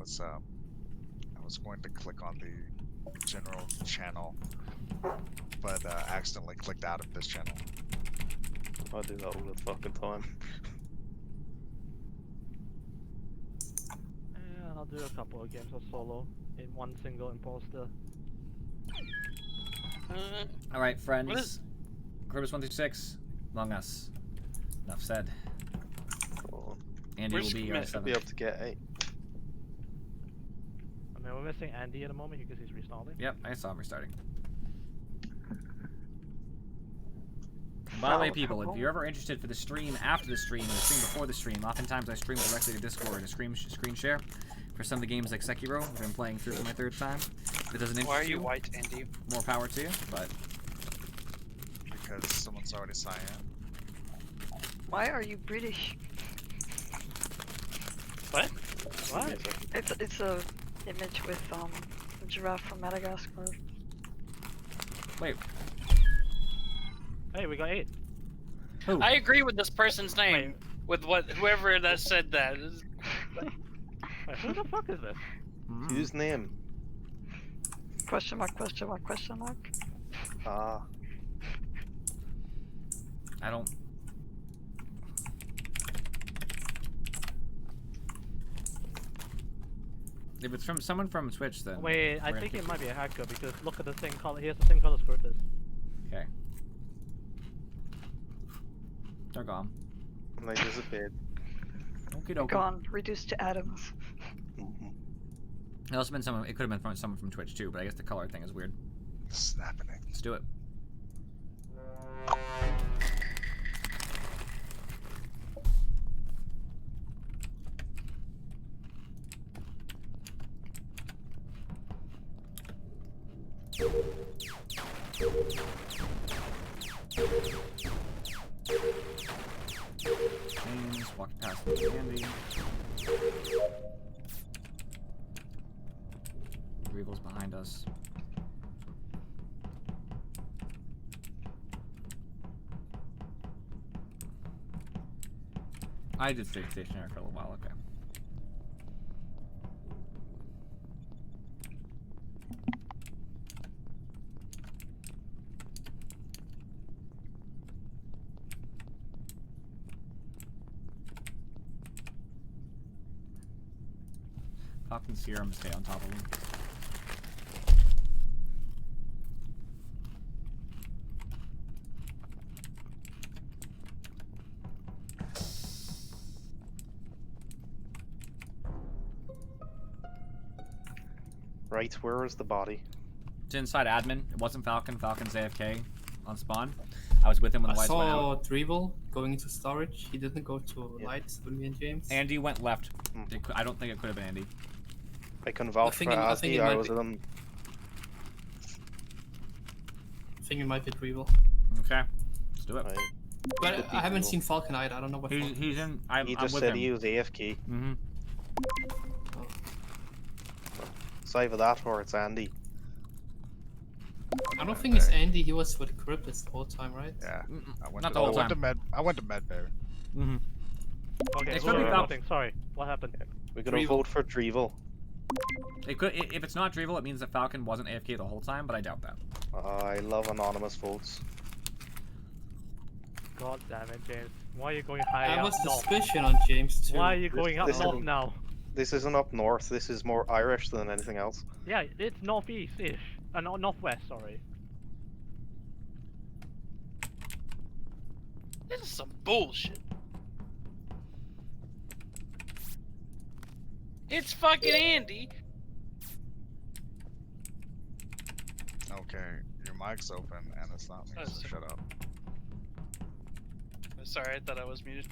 I was going to click on the general channel, but accidentally clicked out of this channel. I do that all the fucking time. Yeah, I'll do a couple of games of solo in one single imposter. Alright, What friends. is- Cribbers 1 through 6. Among Us. Enough said. Oh, Andy Where's will be Commit? our should be 7th. able to get 8. I mean, we're missing Andy at the moment because he's restarting. Yep, I saw him restarting. And by the way, people, if you're ever interested for the stream after the stream or the stream before the stream, oftentimes I stream directly to Discord and screen share for some of the games like Sekiro, which I'm playing through for my 3rd time. If it doesn't interest Why are you white, Andy? more power to you, but Because someone's already signed in. Why are you British? What? What? It's a image with a giraffe from Madagascar. wait. Hey, we got 8. Who? I agree with this person's name. Wait, With what whoever that said that. wait, who the fuck is this? Mm. Whose name? Question mark, question mark, question mark. Ah, I don't. If it's from someone from Twitch, then. Wait, I we're think gonna it might be a hacker because look at the same color. He has the same color script as. Okay. They're gone. and they disappeared. Okie dokie. Gone, reduced to atoms. Mhm. It also been someone. It could have been from someone from Twitch too, but I guess the color thing is weird. This is happening. Let's do it. James, walk past Andy. Regal's behind us. I did stay stationary for a little while, okay. Falcon Serum to stay on top of him. Right, where is the body? It's inside admin. It wasn't Falcon. Falcon's AFK on spawn. I was with him when the I lights went out. saw Dribble going into storage. He didn't go to Yeah. lights with me and James. Andy went left. Mhm. I don't think it could have been Andy. I can vouch think for I think Asdi, it I might was be. with him. I think it might be Dribble. Okay, let's do it. Right. But Could be I haven't Dribble. seen Falcon either. I don't know what Falcon He's is. in. I'm He with just said him. he was AFK. Mm-hmm. It's either that or it's Andy. I don't think it's Andy. He was with Cryptis the whole time, right? Yeah. I went Not to, the whole I went to time. I went to Medbay. Mm-hmm. Okay, It who could are be we Falcon. voting? Sorry, what happened? We're gonna Drevel. vote for Drevel. It could. If it's not Drevel, it means that Falcon wasn't AFK the whole time, but I doubt that. I love anonymous votes. God damn it, James. Why are you going high I up was north? suspicion on James too. Why are you going up this north isn't- now? This isn't up north, this is more Irish than anything else. Yeah, it's northeast-ish. No, northwest, sorry. This is some bullshit. It's fucking Andy. Okay, your mic's open and it's not me, Oh, so sorry. shut up. Sorry, I thought I was muted.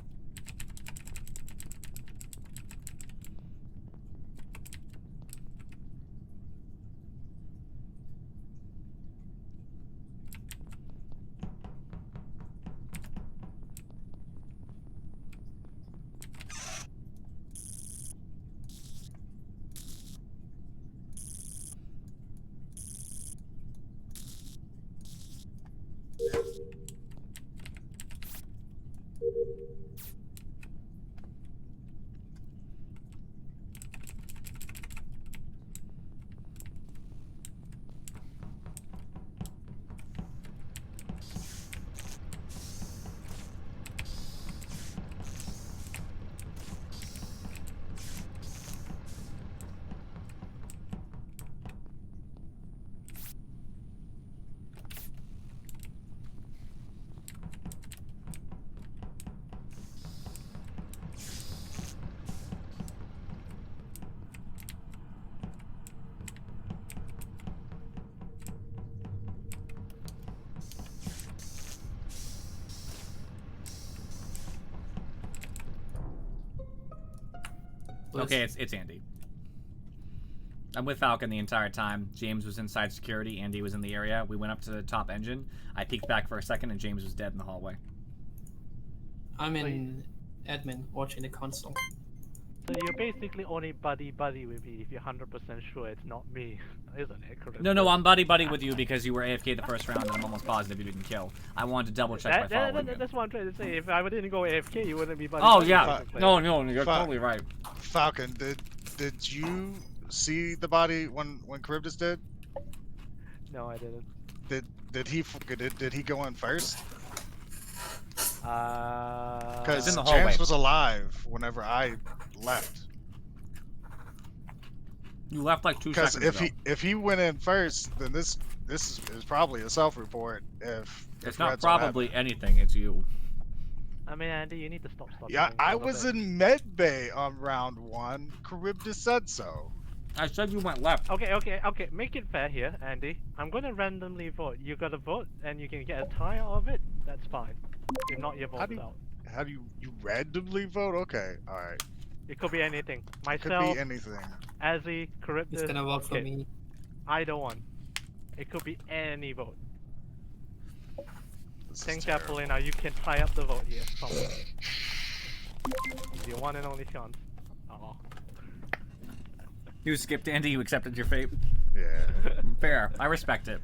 Okay, it's Andy. I'm with Falcon the entire time. James was inside security. Andy was in the area. We went up to the top engine. I peeked back for a second, and James was dead in the hallway. I'm in admin watching the console. So you're basically only buddy with me if you're 100% sure it's not me, isn't it? Correct? No, I'm buddy with you because you were AFK the first round, and I'm almost positive you didn't kill. I wanted to double check by following you. That's what I'm trying to say. If I didn't go AFK, you wouldn't be buddy. Oh with yeah, me. no, you're totally right. Falcon, did you see the body when Charybdis did? No, I didn't. Did he go in first? It's Because in the hallway. James was alive whenever I left. You left like 2 Because seconds ago. if he went in first, then this is probably a self-report. If It's Red's not what probably happened. anything. It's you. I mean, Andy, you need to stop. Yeah, lying I a little was bit. in med bay on round 1. Charybdis said so. I said you went left. Okay. Make it fair here, Andy. I'm gonna randomly vote. You gotta vote, and you can get a tie out of it. That's fine. If not, your How vote's do you- out. How do you randomly vote? Okay, all right. It could be anything. Could Myself, be anything. Azzy, Charybdis. He's gonna vote for okay. me. Either one. It could be any vote. This is Think terrible. carefully now. You can tie up the vote here. Somewhere. It's your one and only chance. Oh. You skipped Andy. You accepted your fate. Yeah. Fair. I respect it.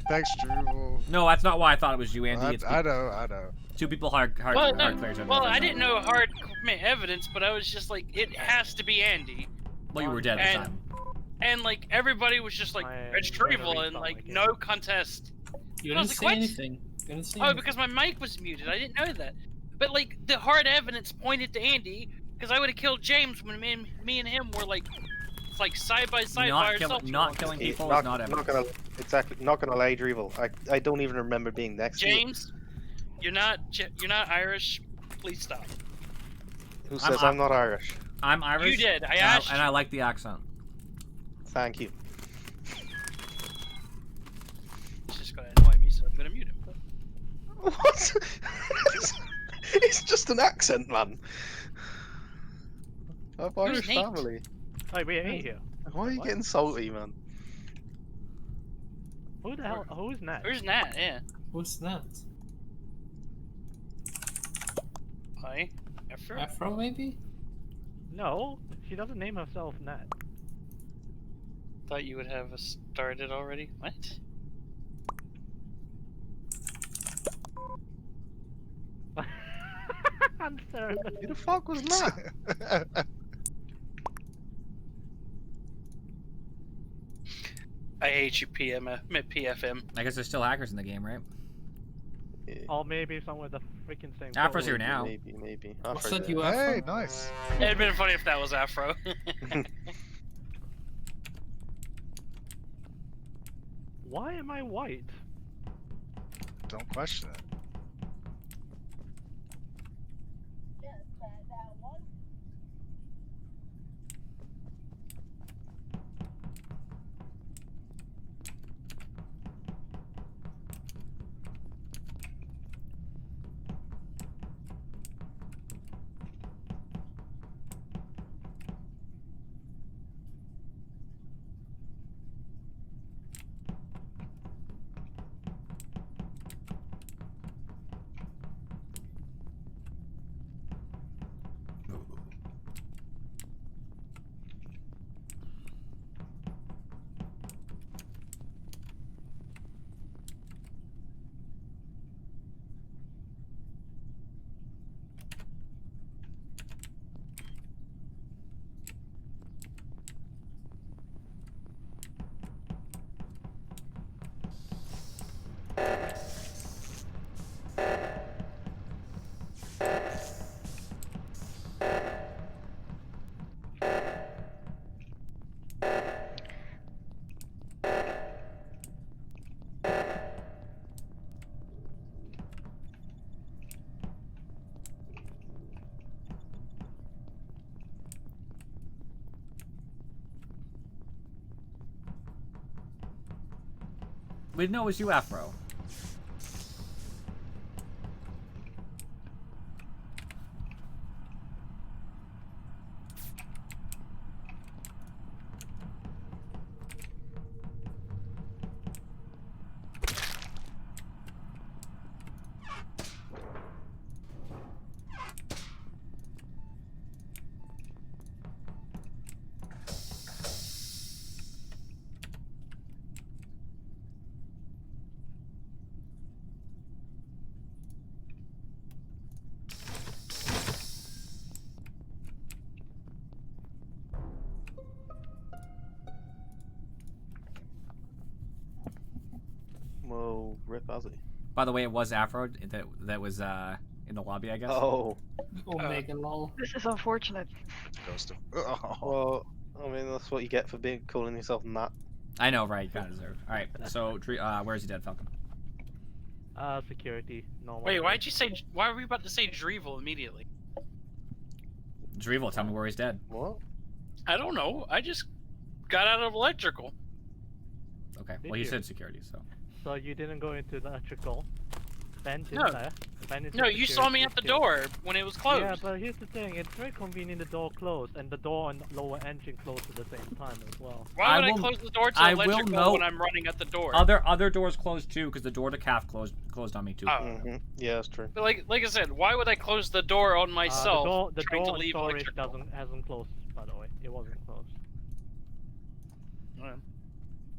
Thanks, Drew. No, that's not why I thought it was you, Andy. It's I know. two people hard Well, clear no, each other. well, I didn't know hard evidence, but I was just like, it has to be Andy. Well, you were dead at the And- time. And like everybody was just like, I'm it's gonna Trevel, and restart like my game. no contest. You I was didn't like, say what? anything. You didn't say Oh, anything. because my mic was muted. I didn't know that. But like the hard evidence pointed to Andy, because I would have killed James when me and him were like side by side by ourselves. Not killing people Not, is not evidence. not gonna lie, Drevel. I don't even remember being next to you. James, you're not Irish. Please stop. Who says I'm not Irish? I'm Irish. You did. I and asked and I like the accent. Thank you. It's just gonna annoy me, so I'm gonna mute him. What? It's just an accent, man. I have Irish Nate? family. Hey, we ain't here. Why are you What? getting salty, man? Who the hell? Who's Nat? Where's Nat? Yeah. Who's that? Hi. Afro? Afro, maybe? No, she doesn't name herself Nat. Thought you would have us started already. What? I'm sorry. Who the fuck was that? I hate you, PFM. I guess there's still hackers in the game, right? Or maybe someone with the freaking same. Afro's color. here now. Maybe. What's Afro's that, there. you Hey, Afro? nice. It'd been funny if that was Afro. Why am I white? Don't question it. We didn't know it was you, Afro. Has he? By the way, it was Afro that was in the lobby, I guess. Oh, Omega lol. This is unfortunate. Ghost of. Oh. well, I mean that's what you get for calling yourself that. I know, right? You kind of deserve. All right, so where's he dead, Falcon? Security. Normal. Wait, why'd you say? Why were we about to say Drevel immediately? Drevel, tell me where he's dead. What? I don't know. I just got out of electrical. Okay, Did well you you? said security, so. So you didn't go into the electrical. Vent in No. there. Vent into No, you saw me security, at the security. door when it was closed. Yeah, but here's the thing. It's very convenient the door closed and the door and lower engine closed at the same time as well. Why would I will- close the door to I will electrical note- when I'm running at the door? Other doors closed too, because the door to CAF closed on me too. Oh. Yeah, that's true. But like I said, why would I close the door on myself? The trying door to in leave storage electrical? hasn't closed, by the way. It wasn't closed. Alright.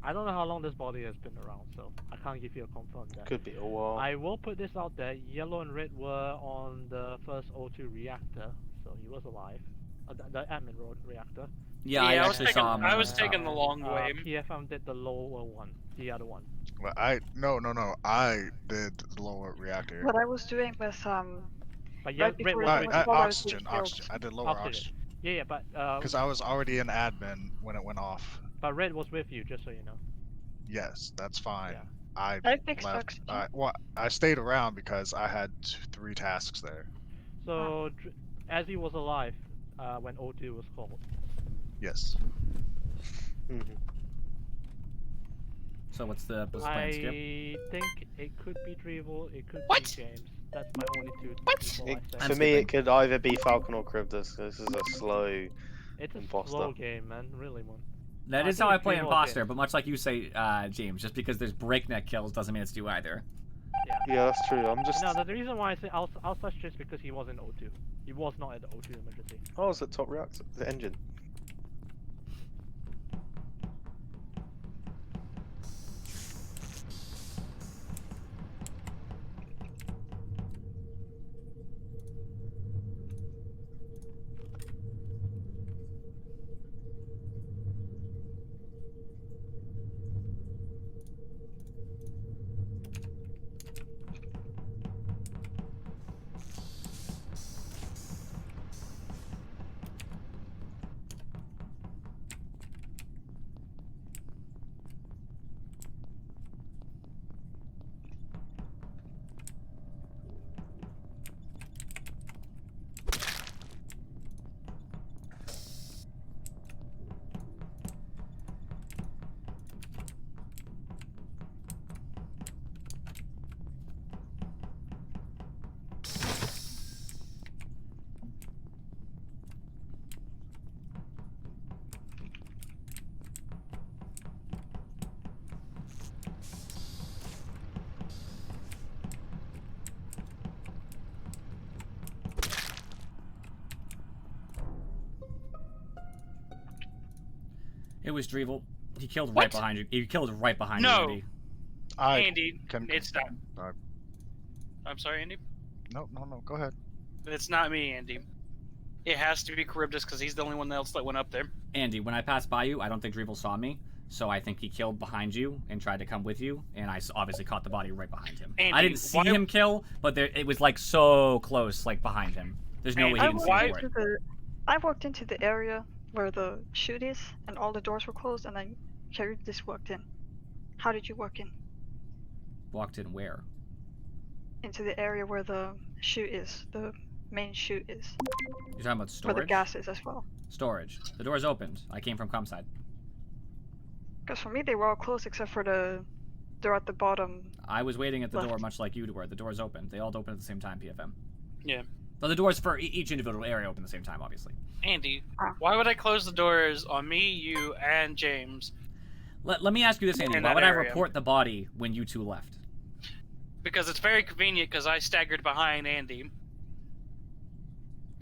I don't know how long this body has been around, so I can't give you a confirm that. Could be a while. I will put this out there. Yellow and red were on the first O2 reactor, so he was alive. The admin road reactor. Yeah, I was actually taking, saw him. I was uh, taking the long way. PFM did the lower one, the other one. Well, no. I did the lower reactor. What I was doing was But yeah, Right red before was you with went you. to follow Oxygen, the field. oxygen. I did lower oxygen. Yeah, yeah, but Because I was already in admin when it went off. but red was with you, just so you know. Yes, that's fine. Yeah. I fixed left. oxygen. I stayed around because I had 3 tasks there. So as he was alive, when O2 was called. Yes. So what's the plan, Skip? I think it could be Drevel, it could What? be James. That's my only two What? people It, I I'm for say. me, it skipping. could either be Falcon or Kryptos. This is a slow. It's a imposter. slow game, man. Really, man. That I is how think I play Drevel Imposter, did. but much like you say, James, just because there's breakneck kills doesn't mean it's due either. Yeah, that's true. I'm just. No, the reason why I say I'll such just because he was in O2. He was not at the O2 emergency. Oh, it's at top reactor, the engine. It was Drevel. He killed What? right behind you. He killed right behind No. you, Andy. I Andy, can. it's not. Uh, I'm sorry, Andy. no. Go ahead. It's not me, Andy. It has to be Charybdis because he's the only one else that went up there. Andy, when I passed by you, I don't think Drevel saw me, so I think he killed behind you and tried to come with you, and I obviously caught the body right behind him. Andy, I didn't see why- him kill, but it was like so close, like behind him. There's no way he Andy, didn't see why- for it. I walked into the area where the chute is, and all the doors were closed, and then Charybdis walked in. How did you walk in? Walked in where? Into the area where the chute is, the main chute is, You're talking about where the storage? gas is as well. Storage. The door's opened. I came from comside. Because for me, they were all closed except for they're at the bottom. I was waiting at the door Left. much like you were. The door's open. They all open at the same time, PFM. Yeah. But the doors for each individual area open at the same time, obviously. Andy, Ah. why would I close the doors on me, you, and James? Let me ask you this, Andy. In Why that would I area. report the body when you two left? Because it's very convenient because I staggered behind Andy.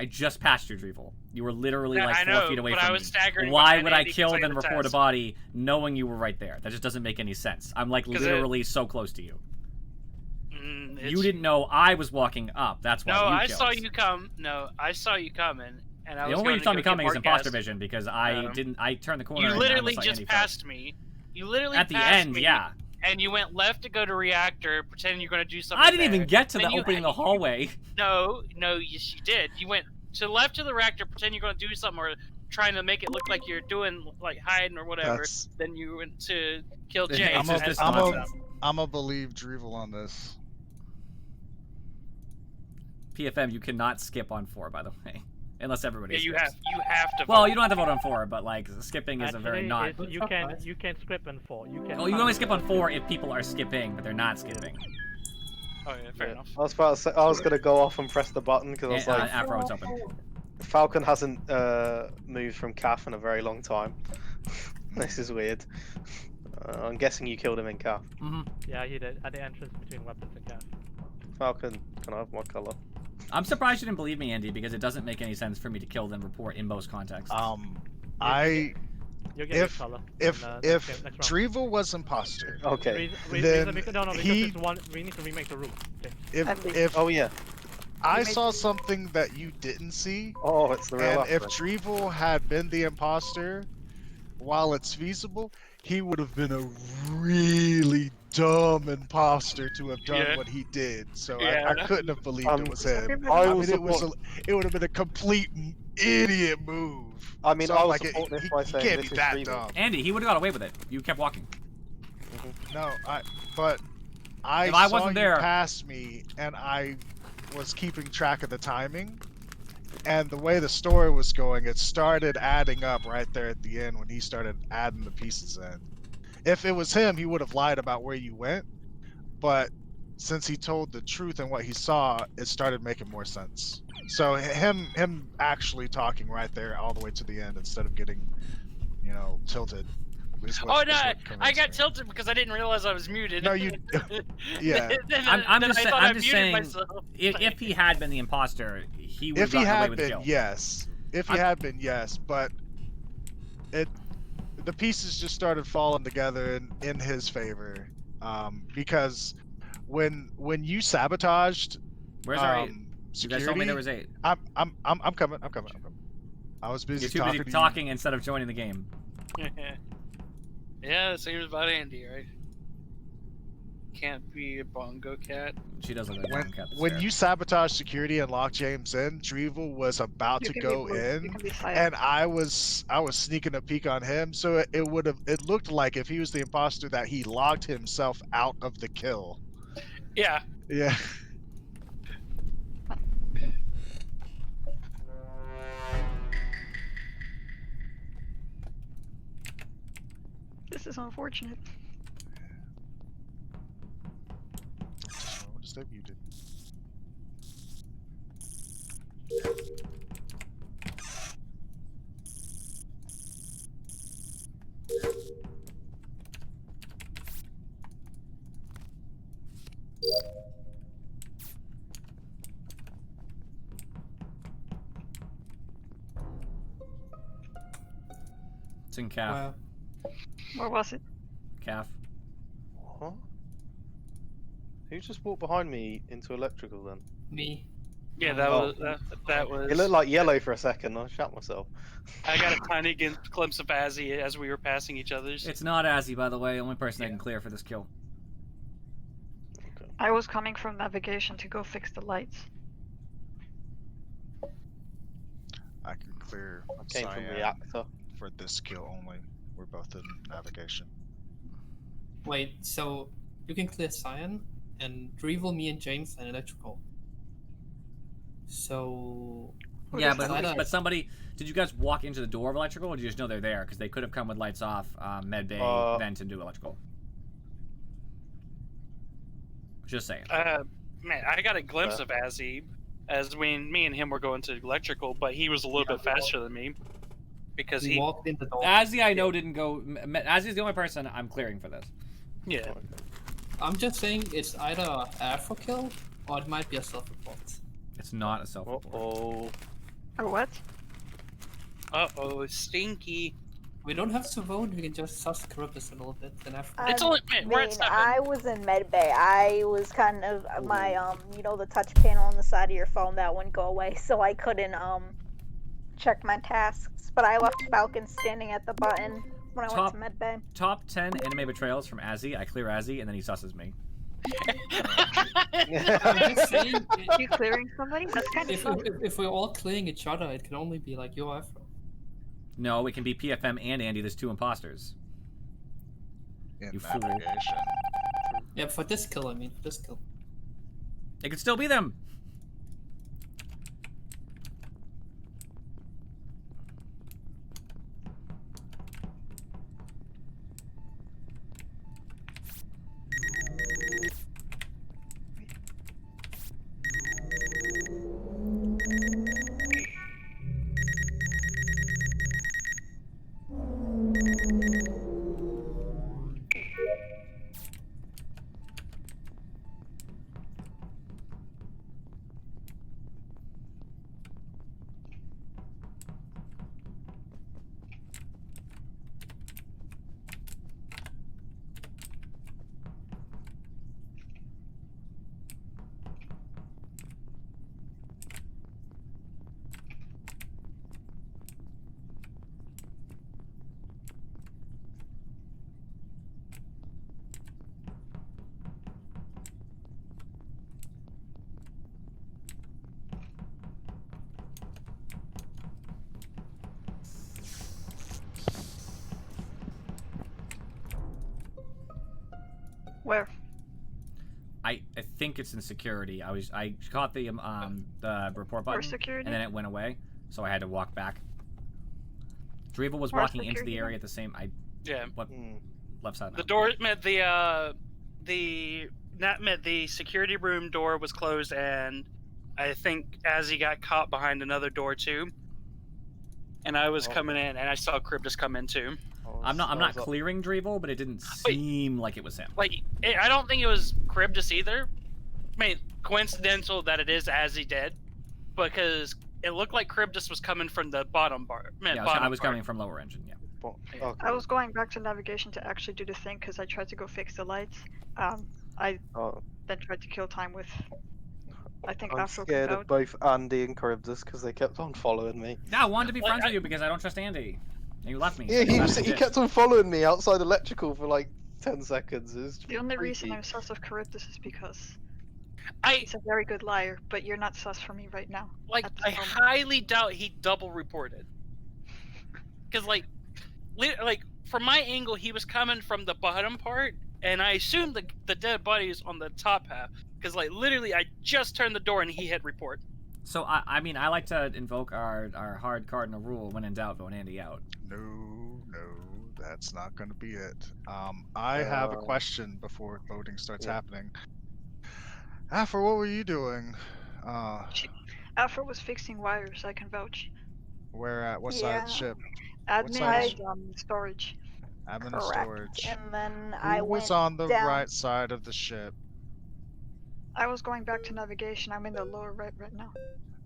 I just passed you, Drevel. You were literally Yeah, like I 4 know, feet away but from I was me. staggering Why behind would I Andy 'cause kill I then got the report a test. body knowing you were right there? That just doesn't make any sense. I'm like 'Cause literally so close to you. Mm, You didn't know I was walking up. That's why No, you I killed. saw you come. No, I saw you coming, and I The was only way going you to saw go me get coming is more imposter gas. vision because I No. didn't. I turned the corner. You and I literally almost saw just Andy passed first. me. You literally At the passed end, me, yeah. and you went left to go to reactor, pretending you're going to do something. I didn't even there. get to Then the you- opening the hallway. No, yes, you did. You went to the left of the reactor, pretending you're going to do something, or trying to make it look like you're doing like hiding or whatever. That's, Then you went to kill It's James. just and- this I'm nonsense. a believe Drevel on this. PFM, you cannot skip on 4, by the way, unless everybody. Yeah, you skips. have to. Well, vote. you don't have to vote on 4, but like skipping is a very Actually, not. it's- you can skip and 4. You can. Oh, you only skip on 4 if people are skipping, but they're not skipping. Oh yeah, fair enough. I was about to say, I was gonna go off and press the button because I was Yeah, like, Afro, it's open. Falcon hasn't moved from Calf in a very long time. This is weird. I'm guessing you killed him in Calf. Yeah, he did at the entrance between weapons and gas. Falcon, can I have my color? I'm surprised you didn't believe me, Andy, because it doesn't make any sense for me to kill then report in most contexts. You'll get If- your color. If in, if next round. Drevel was imposter, Okay. Then because he- it's one. We need to remake the room. James. if Oh yeah. I saw something that you didn't see, Oh, it's the real and if Afro. Drevel had been the imposter, while it's feasible, he would have been a really dumb imposter to have done Yeah. what he did. So Yeah. I couldn't have believed it was him. I I will mean, support. it would have been a complete idiot move. I mean, So I I'm will like, support this he by saying can't this be is that Drevel. dumb. Andy, he would have got away with it. You kept walking. No, but I If I saw wasn't you there- pass me, and I was keeping track of the timing, and the way the story was going, it started adding up right there at the end when he started adding the pieces in. If it was him, he would have lied about where you went, but since he told the truth and what he saw, it started making more sense. So him actually talking right there all the way to the end instead of getting, tilted. is what- Oh is no, what I convinced got me. tilted because I didn't realize I was muted. No, you. Yeah. I'm Then just I sa- thought I'm I just muted saying, myself. If he had been the imposter, he would have If he gotten away had with the been, kill. yes. If he I'm- had been, yes. But the pieces just started falling together in his favor, because when you sabotaged, Where's our 8? um, You guys told me security, there was 8. I'm coming. I was busy You're too talking busy to talking instead of joining the game. Yeah, same about Andy, right? Can't be a bongo cat. She does look like a When, dumb cat. that's when fair. you sabotaged security and locked James in, Drevel was about You to can go be blue, you in, can be silent. and I was sneaking a peek on him, so it looked like if he was the imposter that he locked himself out of the kill. Yeah. Yeah. This is unfortunate. What is that muted? It's in calf. Wow. Where was it? Calf. What? Who just walked behind me into electrical then? Me. Yeah, that Oh. was that was. It looked like yellow for a second. I shot myself. I got a tiny glimpse of Azzy as we were passing each other's. It's not Azzy, by the way. Only person I Yeah. can clear for this kill. I was coming from navigation to go fix the lights. I can clear I came from Cyan reactor. for this kill only. We're both in navigation. Wait, so you can clear Cyan and Drevel, me, and James and electrical. So Who Yeah, does but, that light but somebody... Did you guys walk into the door of electrical, or did you just know they're there? Because they could have come with lights off, med bay, vent, and do electrical. Just saying. Man, I got a glimpse of Azzy as when me and him were going to electrical, but he was a little bit faster than me because he he. walked in the door. Azzy, I know, didn't go... Azzy's the only person I'm clearing for this. Yeah. I'm just saying it's either a Afro kill or it might be a self-report. It's not a self-report. Oh. Or what? Stinky. We don't have to vote, we can just sus Charybdis a little bit and Afro. It's only man, we're at 7. I was in medbay. I was kind of my the touch panel on the side of your phone that wouldn't go away, so I couldn't check my tasks. But I left Falcon standing at the button when I went Top- to medbay. Top 10 anime betrayals from Azzy. I clear Azzy, and then he susses me. I'm just saying, You clearing somebody? That's kind of fun. if we're all clearing each other, it can only be like your Afro. No, it can be PFM and Andy. There's 2 imposters. In You fool. navigation. Yeah, for this kill, I mean, for this kill. It could still be them. Where? I think it's in security. I caught the report Where button, security? and then it went away, so I had to walk back. Drevel was Where's walking into the security area at the same. Yeah. What Hmm. left side? The now. door meant the security room door was closed, and I think Azzy got caught behind another door too. And I was Oh. coming in, and I saw Cryptus come in too. I'm not I was up- clearing Drevel, but it didn't Wait. seem like it was him. Like, I don't think it was Cryptus either. I mean, coincidental that it is Azzy dead, because it looked like Cryptus was coming from the bottom bar. Yeah, I was coming from lower engine. Yeah. Okay. I was going back to navigation to actually do the thing because I tried to go fix the lights. I Oh, then tried to kill time with. I think I'm Afro scared came of out. both Andy and Charybdis because they kept on following me. Yeah, I wanted to be Like, friends with you because I don't trust Andy. And you left me. Yeah, so that's he legit. kept on following me outside electrical for like 10 seconds. It was The only reason freaky. I'm sus of Charybdis is because I he's a very good liar, but you're not sus for me right now. like. at this I moment. highly doubt he double reported. Because like from my angle, he was coming from the bottom part, and I assumed the dead body is on the top half. Because like literally, I just turned the door and he hit report. So I mean, I like to invoke our hard cardinal rule: when in doubt, vote Andy out. No, that's not going to be it. I have a question before voting starts happening. Afro, what were you doing? Afro was fixing wires. I can vouch. Where at? What side of the Yeah. ship? Admin side? and storage. Admin and Correct. storage. And then Who I was went on the down. right side of the ship? I was going back to navigation. I'm in the lower right now.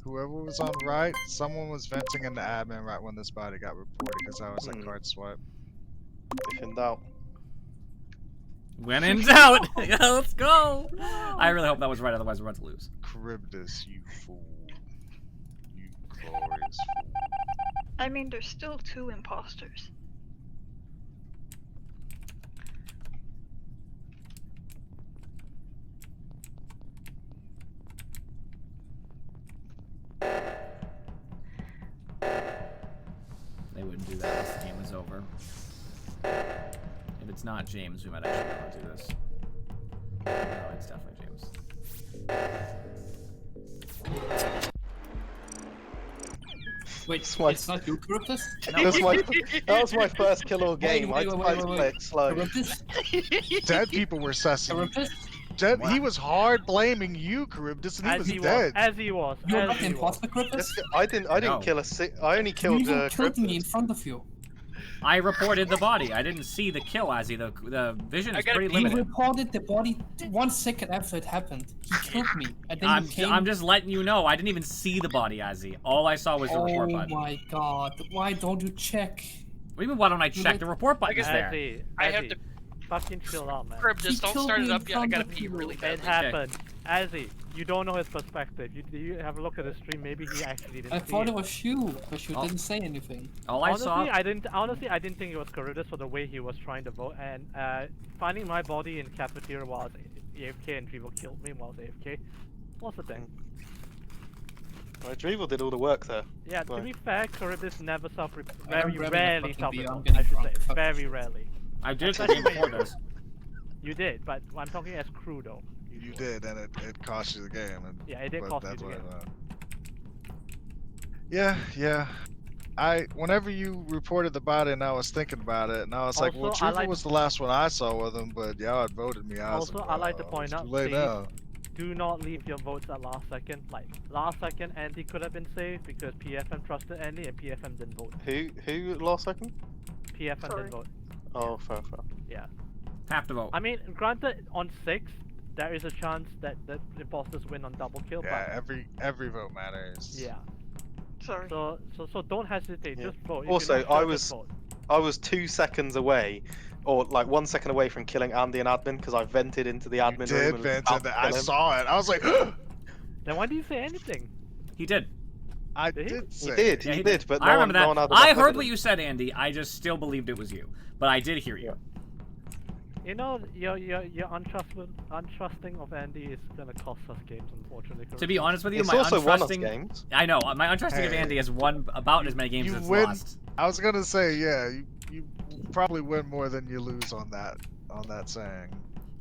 Whoever was on right, someone was venting in the admin right when this body got reported because I was at card swipe. If in doubt. When in doubt, yeah, let's go. I really hope that was right, otherwise we're about to lose. Charybdis, you fool. You glorious fool. I mean, there's still 2 imposters. They wouldn't do that once the game was over. If it's not James, we might actually want to do this. No, it's definitely James. Wait, It's my- it's not you, Charybdis? That was my first kill all game. Wait, I wait, tried wait, to wait, play wait. it slow. Charybdis? Dead people were sussing. Charybdis? He was hard blaming you, Charybdis, and he As was he dead. was. As he was. You're as not he the was. imposter, Charybdis? Yes, I didn't No. kill I only killed You killed me in Charybdis. front of you. I reported the body. I didn't see the kill, Azzy. The vision I is gotta pretty pee. You limited. reported the body 1 second after it happened. He killed me. And then you came... I'm just letting you know. I didn't even see the body, Azzy. All I saw was the report Oh button. What my god. Why don't you check? do you mean, why don't I check? The report button is guess there. Azzy, I have Azzy, to. fucking chill out, man. Cryptus, He don't killed start me it in up yet. I front gotta of pee you. really It badly. happened. Azzy, You don't know his perspective. You have a look at the stream. Maybe he actually didn't I see thought it. it was you, but you Oh. didn't say anything. All I saw. Honestly, I didn't think it was Charybdis for the way he was trying to vote. And finding my body in cafeteria while I was AFK and people killed me while I was AFK. What's the thing? Well, Drevel did all the work there. Yeah, to Right. be fair, Charybdis never I'm very grabbing a rarely fucking beer, I'm self-report, getting I should drunk, say. fuck Very this shit. rarely. I did the game before this. You did, but I'm talking as crew though. You usually. did, and it cost you the game. And, Yeah, it did but cost you that's the what game. Yeah. Whenever you reported the body, and I was thinking about it, and I was like, well, Also, I Drevel like- was the last one I saw with him, but y'all had voted me out. Also, I like to point out, Too late Steve, now. do not leave your votes at last second. Like, last second, Andy could have been saved because PFM trusted Andy and PFM didn't vote. Who last second? PFM Sorry. didn't vote. Oh, fair. Yeah. Have to vote. I mean, granted, on 6, there is a chance that the imposters win on double kill, Yeah, every vote matters. but yeah. Sorry. So don't hesitate, Yeah. just vote. If Also, you're not sure, I just was- vote. I was 2 seconds away, or like 1 second away from killing Andy and admin because I vented into the You admin room. did, and Vince, was and about to I kill him. saw it. I was like, Then why do you say anything? He did. I Did he? did say. He did, Yeah, he he did, but I no remember one, no one that. had I enough heard what evidence. you said, Andy. I just still believed it was you, but I did hear you. You know, you're untrusting of Andy is gonna cost us games, unfortunately. To be honest with you, It's my also won us untrusting. games. I know my untrusting of Hey, Andy has won about as many games you as it's win- lost. I was gonna say, yeah, you probably win more than you lose on that saying.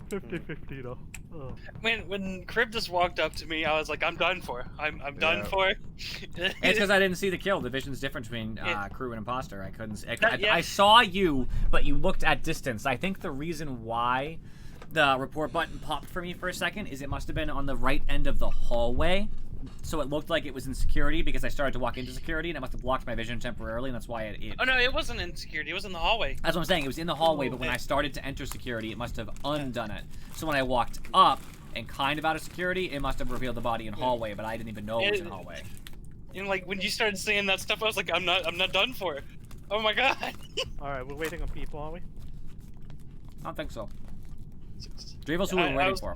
50-50 though. Oh. When Crib just walked up to me, I was like, I'm done for. I'm done Yeah. for. It's because I didn't see the kill. The vision's different between Yeah. crew and imposter. I couldn't. Yeah. I saw you, but you looked at distance. I think the reason why the report button popped for me for a second is it must have been on the right end of the hallway, so it looked like it was in security because I started to walk into security and it must have blocked my vision temporarily, and that's why it. Oh no, it wasn't in security. It was in the hallway. That's what I'm saying. It was in the hallway, but when I started to enter security, it must have undone it. So when I walked up and kind of out of security, it must have revealed the body in hallway, but I didn't even know it was in hallway. And like when you started saying that stuff, I was like, I'm not done for. Oh my god. Alright, we're waiting on people, are we? I don't think so. Drevel's who we I were waiting was- for.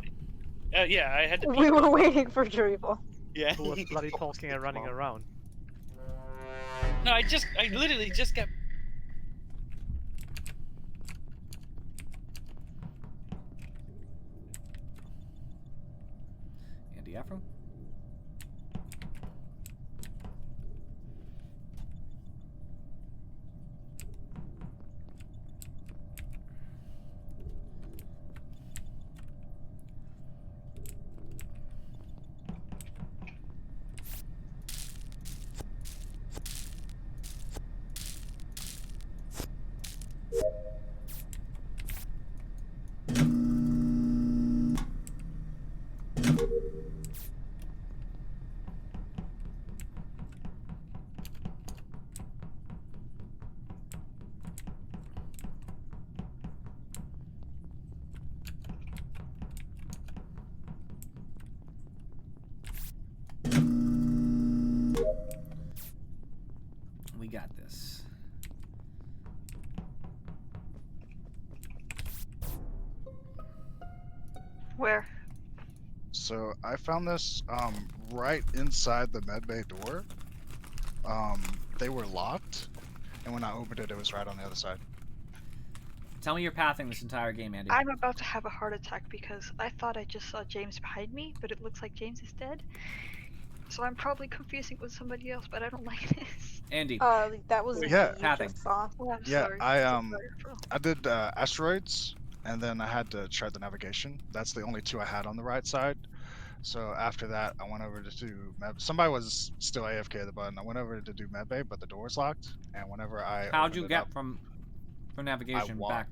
Yeah, I had to. We were waiting for Drevel. Yeah. Who was bloody talking and running around? No, I literally just kept. Andy Afro? We got this. Where? So I found this right inside the medbay door. They were locked, and when I opened it, it was right on the other side. Tell me your pathing this entire game, Andy. I'm about to have a heart attack because I thought I just saw James behind me, but it looks like James is dead. So I'm probably confusing it with somebody else, but I don't like this. Andy, That was Yeah. you Pathing. just saw. Oh, I'm Yeah, sorry. I, I'm so sorry, bro. I did asteroids, and then I had to try the navigation. That's the only two I had on the right side. So after that, I went over to do somebody was still AFK at the button. I went over to do medbay, but the door was locked. And whenever I how'd opened you it get up, from navigation walked. back?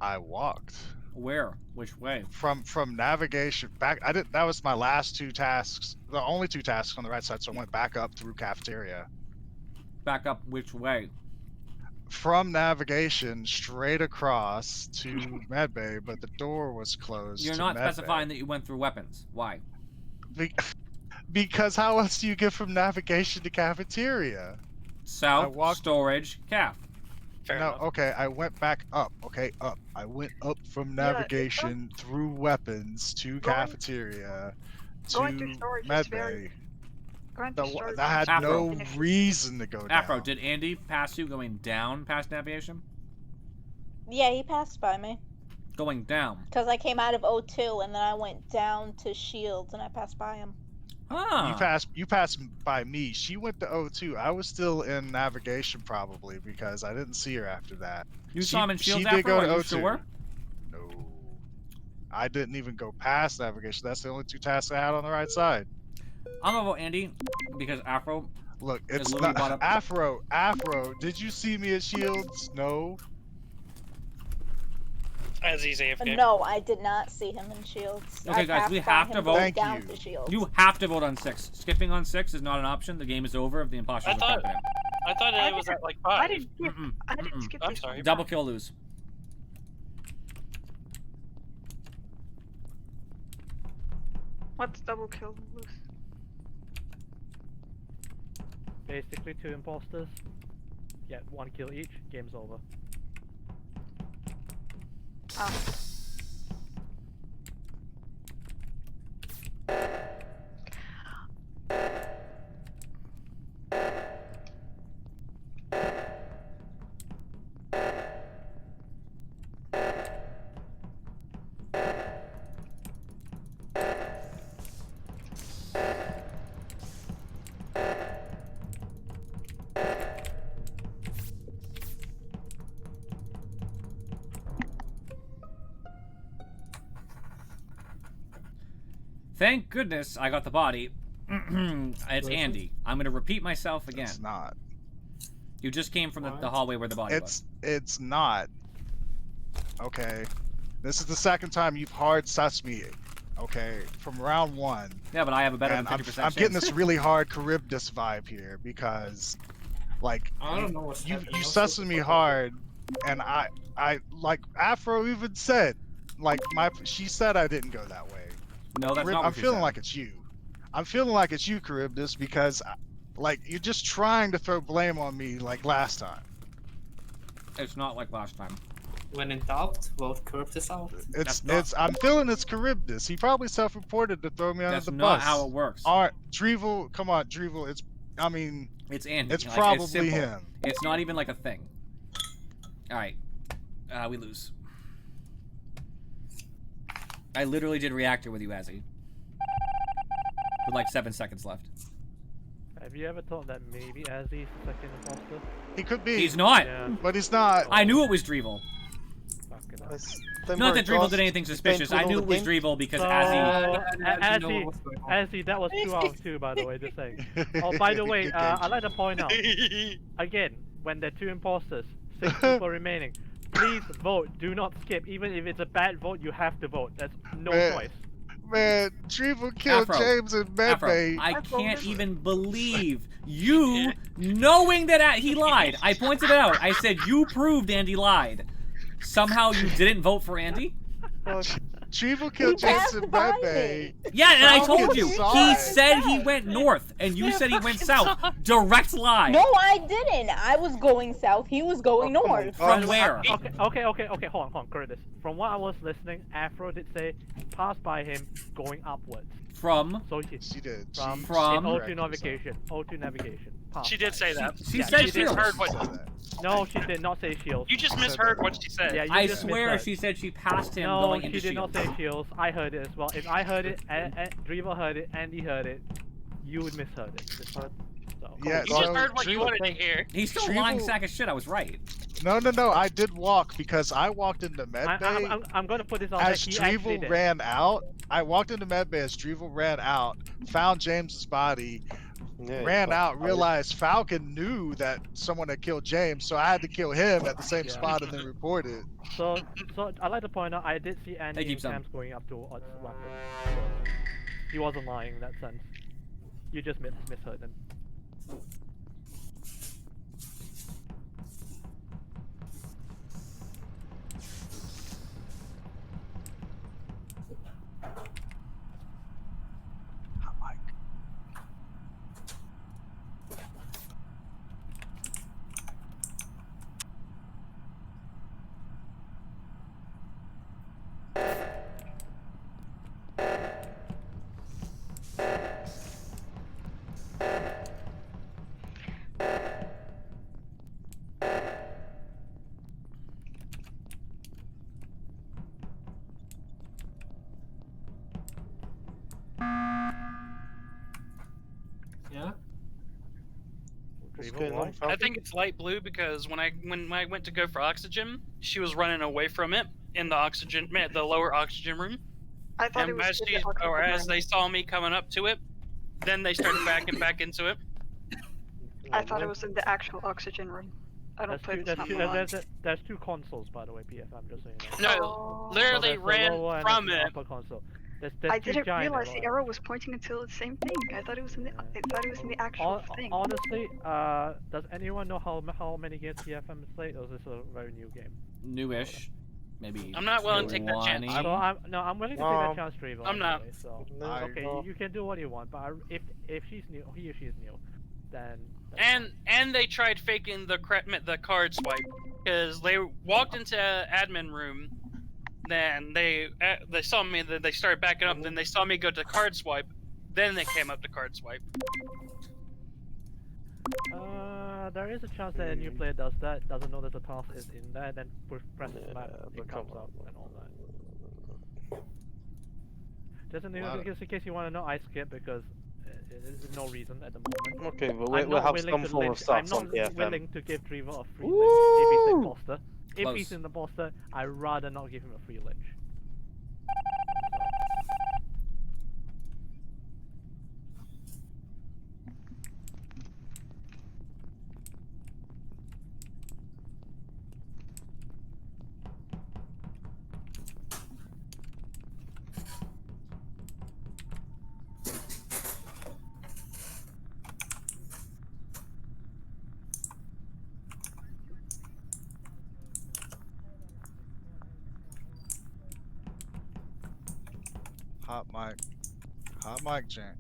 I walked Where? Which way? from navigation back. I did. That was my last two tasks. The only two tasks on the right side. So I went back up through cafeteria. Back up which way? From navigation straight across to medbay, but the door was closed. You're to not medbay. specifying that you went through weapons. Why? Because how else do you get from navigation to cafeteria? South, walked- storage, calf. Fair No, enough. okay, I went back up. Okay, up. I went up from Yeah, navigation through weapons to Going- cafeteria, Going through to storage is medbay. very. Going The, through storage I is had very no inefficient. reason to go down. Afro, did Andy pass you going down past navigation? Yeah, he passed by me. Going down. Because I came out of O2 and then I went down to Shields and I passed by him. Ah. You passed by me. She went to O2. I was still in navigation probably because I didn't see her after that. You saw him in she Shields, did Afro? go to Are you O2. sure? No. I didn't even go past navigation. That's the only 2 tasks I had on the right side. I'm gonna vote Andy because Afro. Look, As it's Louis brought not up- Afro. Did you see me at Shields? No. As he's AFK. No, I did not see him in Shields. Okay, I guys, passed we by have him to going vote. Thank down you. to Shields. You have to vote on 6. Skipping on 6 is not an option. The game is over if the imposter I is thought- confident. I thought I it was didn't- at like I 5. didn't skip. Mm-mm, I didn't mm-mm. skip I'm this sorry. one. Double kill, lose. What's double kill loose? Basically 2 imposters. Get 1 kill each. Game's over. Ah. Thank goodness I got the body. It's Andy. I'm gonna repeat myself again. It's not. You just came from the What? hallway where the body was. It's not. Okay. This is the second time you've hard sus me. Okay, from round 1. Yeah, but I have a better And than I'm 50% getting chance. this really hard Charybdis vibe here because, like, I don't know what's you happening. sussing me hard, and I like Afro even said, like she said I didn't go that way. No, that's not what I'm she feeling said. like it's you. I'm feeling like it's you, Charybdis, because like you're just trying to throw blame on me like last time. It's not like last time. When in doubt, vote Curtis out. I'm feeling it's Charybdis. He probably self-reported to throw me under That's the not bus. how it works. Alright, Drevel, come on, Drevel. I mean, It's Andy. it's Like, probably simple. him. It's not even like a thing. Alright. We lose. I literally did reactor with you, Azzy. With like 7 seconds left. Have you ever thought that maybe Azzy's the second imposter? He could be, He's not! Yeah. but he's not. I knew it was Drevel. Fucking hell. Not that Drevel did anything suspicious. I knew it was Drevel because So, Azzy... Azzy, that was 2 out of 2, by the way, just saying. Oh, by the way, I'd like to point out, again, when there are 2 imposters, 6 people remaining, please vote, do not skip. Even if it's a bad vote, you have to vote. There's no Man, choice. Man, Drevel killed Afro. James in Afro, medbay. I can't even believe you knowing that he lied. I pointed it out. I said you proved Andy lied. Somehow you didn't vote for Andy? Drevel killed He James passed in by medbay. me. Yeah, and I Falcon told you. saw He it. said he went north, and you said he went south. Direct lie. No, I didn't. I was going south. He was going Oh my north. God. From where? Okay, hold on, Curtis. From what I was listening, Afro did say passed by him going upwards. From... So he She did. from She From- in corrected O2 navigation. O2 navigation. Passed She by. did say that. She Yeah, said she You did. Shields. misheard what. said that. No, she did not say shields. You just said misheard that. what she said. Yeah, you I just swear misheard. she said she passed him No, going she into did not Shields. say shields. I heard it as well. If I heard it, Drevel heard it, Andy heard it, you would misheard it. So, Yeah, You just so heard what you Drevel- wanted to hear. He's still a Drevel- lying sack of shit. I was right. No, I did walk because I walked into medbay. I'm gonna put this on As that he actually Drevel did. ran out, I walked into medbay as Drevel ran out, found James's body, ran out, realized Falcon knew that someone had killed James, so I had to kill him at the same Yeah. spot and then report it. So I'd like to point out, I did see Andy Thank you, and son. Cam's going up to weapon. So he wasn't lying in that sense. You just misheard him. Drivel, going why? on, Falcon? I think it's light blue because when I went to go for oxygen, she was running away from it in the lower oxygen room. I thought it And was as in she, the oxygen or as room. they saw me coming up to it, then they started backing back into it. I thought it was in the actual oxygen room. I don't play this map a lot. There's two consoles, by the way, PF. I'm just saying that. No, Oh. literally there's the ran lower and from there's the it. upper console. There's I two didn't giant realize the lower. arrow was pointing until the same thing. I thought it was in the. I thought it was in the actual thing. Honestly, does anyone know how many games PFM has played, or is this a very new game? Newish. Maybe. I'm not willing to take that chance. 20. So I'm willing to take that chance, Trevor. I'm not. Anyway, so I- okay, you can do what you want, but if she's new, he or she's new, then. And they tried faking the card swipe because they walked into admin room, then they saw me, then they started backing up, then they saw me go to card swipe, then they came up to card swipe. There is a chance that a new player does that, doesn't know that the task is in there, then presses map, it comes up and all that. Just in case you want to know, I skip because there's no reason at the moment. Okay, but I'm we'll not have willing some to form of lynch- I'm stats not on PFM. willing to give Trevor a free lynch if he's an imposter. If Close. he's an imposter, I'd rather not give him a free lynch. Hot mic, Jan.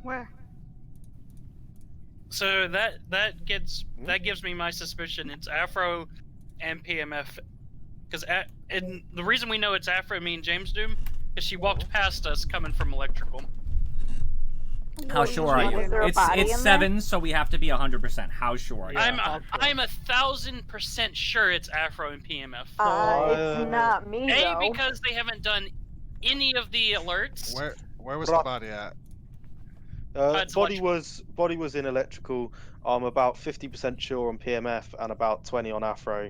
Where? So that gives me my suspicion. It's Afro and PMF, because and the reason we know it's Afro, me and James Doom, is she walked past us coming from electrical. How What do sure are mean? you? Was there a body It's in 7, so we have to be 100%. How sure are you? Yeah. I'm 1,000% sure it's Afro and PMF. It's not me though. Because they haven't done any of the alerts. Where was the body at? It's Body was in electrical. I'm about 50% sure on PMF and about 20 on Afro.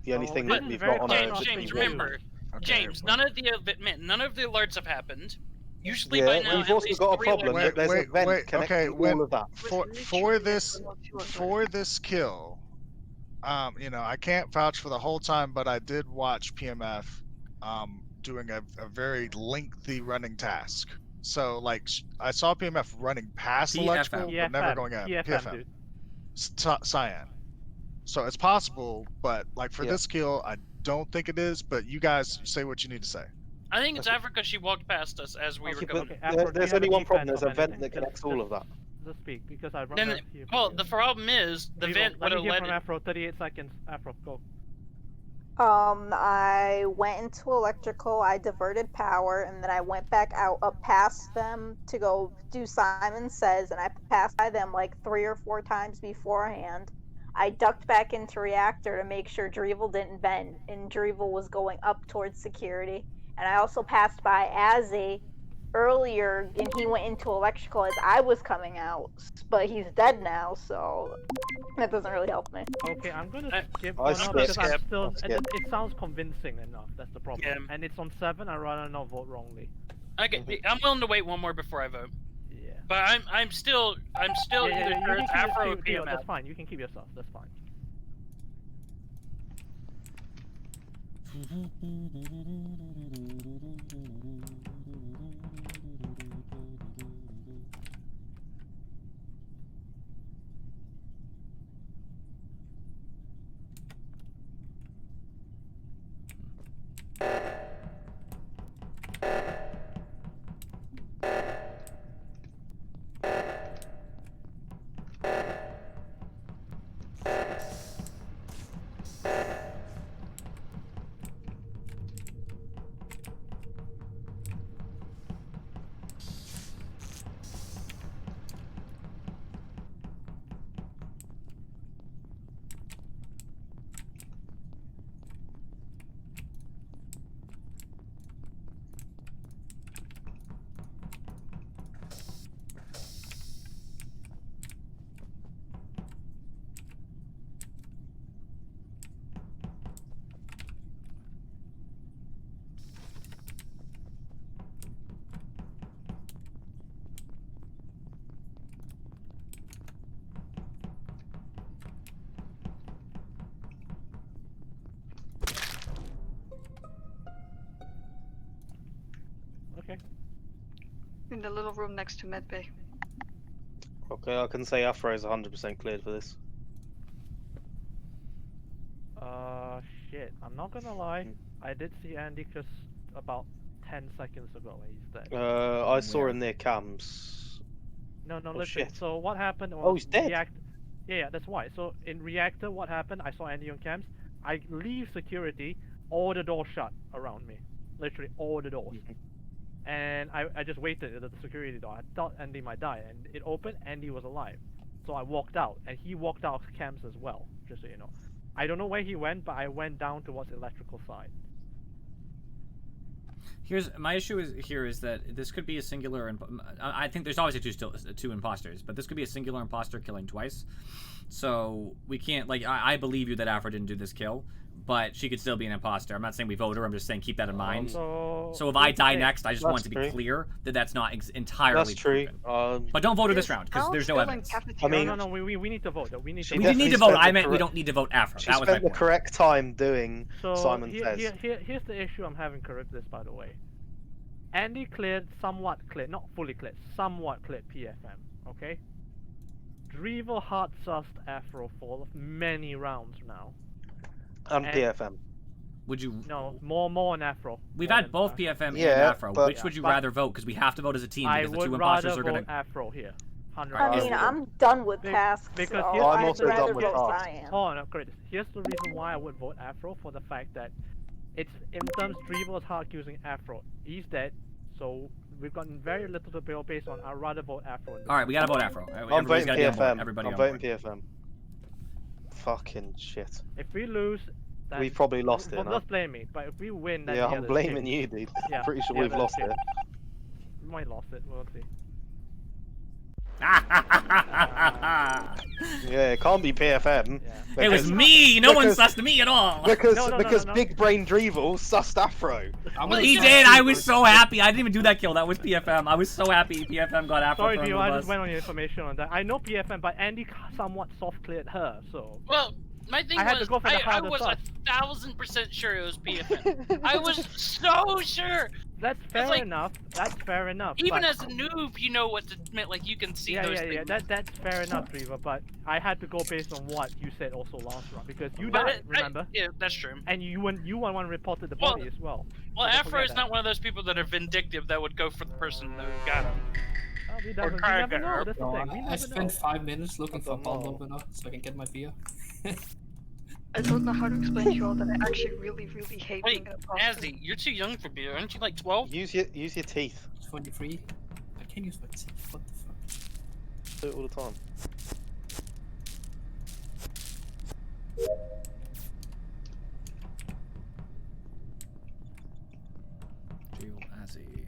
The only thing that this is we've very got on close there to is James, you. remember, Okay, James, none of the alerts have happened. Usually Yeah, by now, we've at also least got a 3 problem. alerts- There's a vent connected okay, to when- all of that. For this kill, you know, I can't vouch for the whole time, but I did watch PMF doing a very lengthy running task. So like I saw PMF running past PFM. electrical, but never going at PFM, dude. Cyan. So it's possible, but like for Yeah. this kill, I don't think it is. But you guys say what you need to say. I think it's Africa. She walked past us as we were Okay, going. but Afro, do there's you have only a one defense problem. There's a of vent anything? that connects all of that. Just speak, because I'd Then, rather hear from well, you. the problem is the Revo, vent would let have me hear led. from Afro. 38 seconds. Afro, go. I went into electrical, I diverted power, and then I went back out up past them to go do Simon Says, and I passed by them like 3 or 4 times beforehand. I ducked back into reactor to make sure Drevel didn't vent, and Drevel was going up towards security. And I also passed by Azzy earlier and he went into electrical as I was coming out, but he's dead now, so that doesn't really help me. Okay, I'm gonna skip I one skip. because I'm Skip. still. I'll It, skip. it sounds convincing enough. That's the problem. Yeah. And it's on 7. I'd rather not vote wrongly. Okay, I'm willing to wait one more before I vote. Yeah. But I'm still Yeah, either you sure can it's keep Afro or your, PMF. that's fine. You can keep yourself. That's fine. Okay. In the little room next to medbay. Okay, I can say Afro is 100% cleared for this. Shit. I'm not gonna lie. I did see Andy just about 10 seconds ago. He's dead. I saw Where? him near cams. No, Oh, listen. shit. So what happened was Oh, he's dead. Yeah, that's why. So in reactor, what happened? I saw Andy on cams. I leave security, all the doors shut around me, literally all the doors. And I just waited at the security door. I thought Andy might die, and it opened. Andy was alive, so I walked out, and he walked out of cams as well. Just so you know, I don't know where he went, but I went down towards electrical side. Here's my issue is that this could be a singular. I think there's obviously two imposters, but this could be a singular imposter killing twice. So we can't I believe you that Afro didn't do this kill, but she could still be an imposter. I'm not saying we vote her. I'm just saying keep that in mind. So if I die next, I just want to be clear that that's not entirely That's true. proven. But don't vote her this round because there's no evidence. I mean, no, we need to vote. Though. We need to. She We vote. didn't need to definitely vote. spent I the meant we correct- don't need to vote Afro. She That was my spent the point. correct time doing So Simon Says. here's the issue I'm having with this, by the way. Andy cleared, somewhat cleared, not fully cleared, somewhat cleared PFM, okay? Drevel hard sussed Afro for many rounds now. And and- PFM. Would you? No, more on Afro. We've more had than both Afro. PFM and Yeah, Afro. but- Which would you But- rather vote? Because we have to vote as a team I because the would two rather imposters are vote gonna. Afro here. 100%. I mean, I'm done with Be- tasks, because so here's- I'm I'd also rather done with vote tasks. Cyan. Oh no, great. Here's the reason why I would vote Afro, for the fact that it's in terms Drevel's hard using Afro. He's dead, so we've gotten very little to build based on. I'd rather vote Afro. All right, we gotta vote Afro. I'm Everybody's voting gotta be on board. PFM. Everybody I'm on voting board. PFM. Fucking shit. If we lose, then We probably lost it. Well, Huh? don't blame me, but if we win, then Yeah, the I'm others blaming shit. you, dude. Yeah, Pretty sure the we've others lost shit. it. We might lost it. We'll see. Yeah, it can't be PFM. Yeah. It was because- me. No one because- sussed me at all. Because No, no. Big Brain Drevel sussed Afro. I'm gonna He say did. Afro I was first. so happy. I didn't even do that kill. That was PFM. I was so happy PFM got Afro Sorry, thrown Dio, under I the just bus. went on your information on that. I know PFM, but Andy somewhat soft cleared her, so. Well, my thing I had to was, go for the I harder was stuff. 1000% sure it was PFM. I was so sure. That's fair like- enough. That's fair enough. Even but... as a noob, you know what to admit. Like you can see Yeah, those yeah, things. yeah. That's fair enough, Trevor. But I had to go based on what you said also last round because you But died, remember? yeah, that's true. And you one reported the Well- body as well. Well, Don't Afro forget is that. not one of those people that are vindictive that would go for the person who got him. Oh, we Or doesn't. We try to never get know. her. That's the No, thing. We I never spent know. 5 minutes looking for don't bomb know. opener so I can get my beer. I don't know how to explain to you all that I actually really hate Wait, being an imposter. Azzy, you're too young for beer. Aren't you like 12? Use your teeth. 23. I can't use my teeth. What the fuck? Do it all the time. Geo Azzy.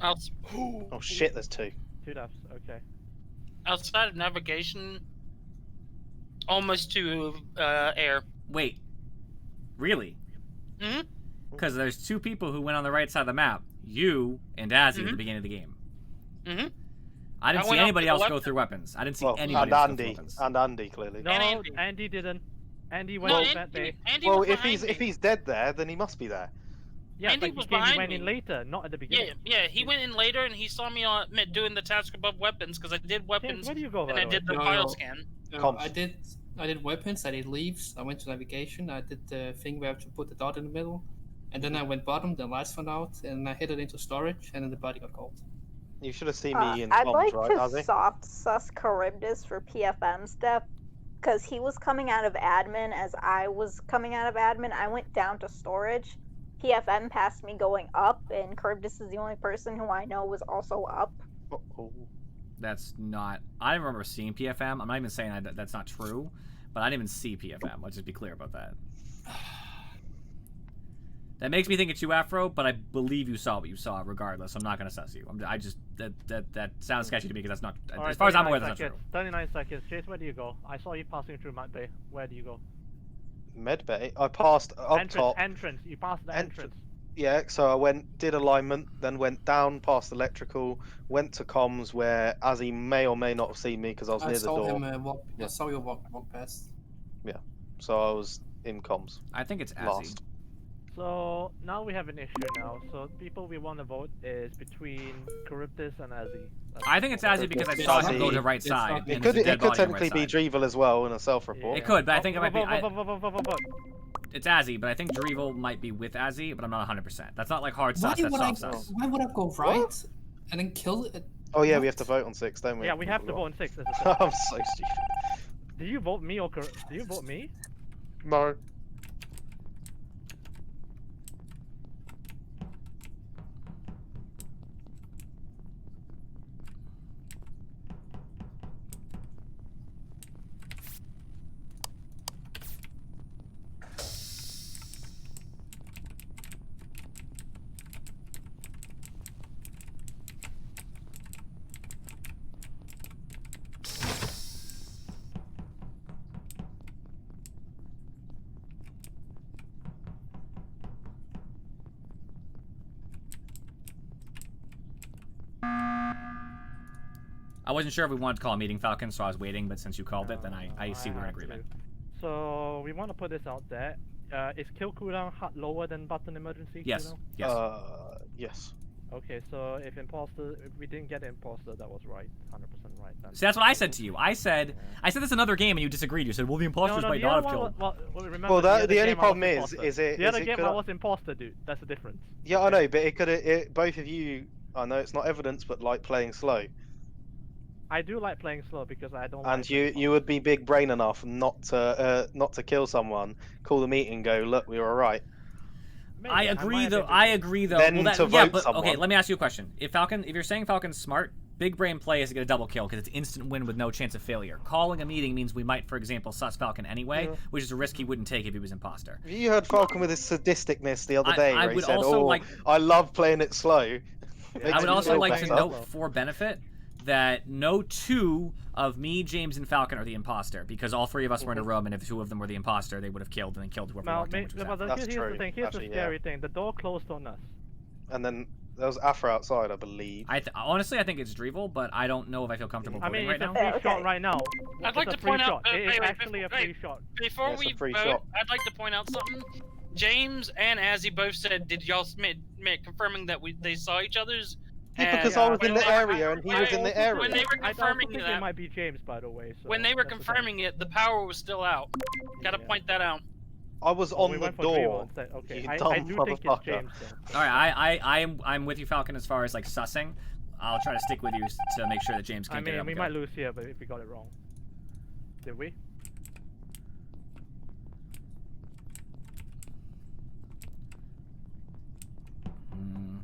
Outs- Oh shit, there's 2. 2 deaths. Okay. outside of navigation, almost to air. Wait. Really? Mhm. Because there's 2 people who went on the right side of the map. You and Azzy at the beginning of the game. Mhm. I didn't I see went up anybody to the else go left. through weapons. I didn't see Well, anybody and else go through Andy, weapons. and Andy clearly. No, Andy. Andy didn't. Andy went No, in that day. Andy Well, was if behind me. he's dead there, then he must be there. Yeah, Andy but was he behind went in me. later, not at the Yeah, beginning. he went in later and he saw me on doing the task above weapons because I did James, weapons where do you go? and by I the way? did the No, file no. scan. No, Comps. I did weapons, I did leaves, I went to navigation, I did the thing where I have to put the dot in the middle, and then I went bottom, the lights went out, and I hit it into storage, and then the body got cold. You should have seen me in I'd comms, like right, to Azzy? soft sus Charybdis for PFM's death, because he was coming out of admin as I was coming out of admin. I went down to storage. PFM passed me going up, and Charybdis is the only person who I know was also up. Uh-oh. That's not... I remember seeing PFM. I'm not even saying that's not true, but I didn't even see PFM. Let's just be clear about that. That makes me think it's you, Afro, but I believe you saw what you saw regardless. I'm not going to suss you. That sounds sketchy to me because that's not... Alright, as far as I'm 39 aware, that's not seconds. true. 39 seconds. Chase, where do you go? I saw you passing through Mad Bay. Where do you go? Medbay. I passed up top. Entrance. You passed the entrance. Yeah, so I did alignment, then went down past electrical, went to comms where Azzy may or may not have seen me because I was I near the saw door. him walk. Yeah. I saw you walk past. So I was in comms. I think it's Azzy. Last. So now we have an issue now. So people we want to vote is between Charybdis and Azzy. I think it's Azzy because I saw him go to right It's side. not- and It there's could a dead body on technically right be side. Drevel as well in a self-report. It could, but I think it might be... Vote. It's Azzy, but I think Drevel might be with Azzy, but I'm not 100%. That's not like hard Why sus, that's would I? soft sus. Why would I go right and then kill it? Oh yeah, we What? have to vote on 6, don't we? Yeah, we have to vote on 6. I'm so stupid. Do you vote me or do you vote me? No. I wasn't sure if we wanted to call a meeting, Falcon, so I was waiting, but since you called it, then I see we're in have agreement. to. So we want to put this out there. Is kill cooldown lower than button emergency Yes, cooldown? yes. Yes. Okay, so if we didn't get imposter, that was right, 100% right. Then. See, that's what I said to you. I said this is another game, and you disagreed. You said, well, the imposters might the not other have one killed. remember, Well, the the only game I problem was is imposter. it... The other is it game could- I was imposter, dude. That's the difference. Yeah, I know, but it could both of you... I know it's not evidence, but like playing slow. I do like playing slow because I don't. And like you would be big brain enough not to kill someone, call the meeting and go, look, we were alright. Maybe, I agree, might though. have been I big. agree, though. Then well, that, to yeah, vote but okay. someone. Let me ask you a question. If you're saying Falcon's smart, big brain play is to get a double kill because it's instant win with no chance of failure. Calling a meeting means we might, for example, sus Falcon anyway, Yeah. which is a risk he wouldn't take if he was imposter. You heard Falcon with his sadisticness the other day, I where he would said, also "Oh, like. I love playing it slow." Makes I would me also feel like to better. note for benefit that no 2 of me, James, and Falcon are the imposter because all 3 of us were in a room, and if 2 of them were the imposter, they would have killed and then killed whoever Now, walked in, which was Afro. That's here's true. the thing. Here's Actually, the yeah. scary thing. The door closed on us. And then there was Afro outside, I believe. Honestly, I think it's Drevel, but I don't know if I feel comfortable I voting mean, right it's now. a free shot right now. I'd like It's a to free point out- shot. It is wait, actually a wait. free shot. Before Yeah, it's a we free vote, shot. I'd like to point out something. James and Azzy both said, "Did y'all confirming that they saw each other's?" Yeah, because Yeah, I was but in the I- area and he was in the area. When they were I also confirming think it that, might be James, by the way. So when they were that's the thing. confirming it, the power was still out. Gotta Yeah. point that out. I was Oh, on we the went for Drevel door. instead. Okay, you I dumb do think it's motherfucker. James. Though. All right, I'm with you, Falcon, as far as like sussing. I'll try to stick with you to make sure that James can I get it mean, up we and might go. lose here, but if we got it wrong, did we? Hmm.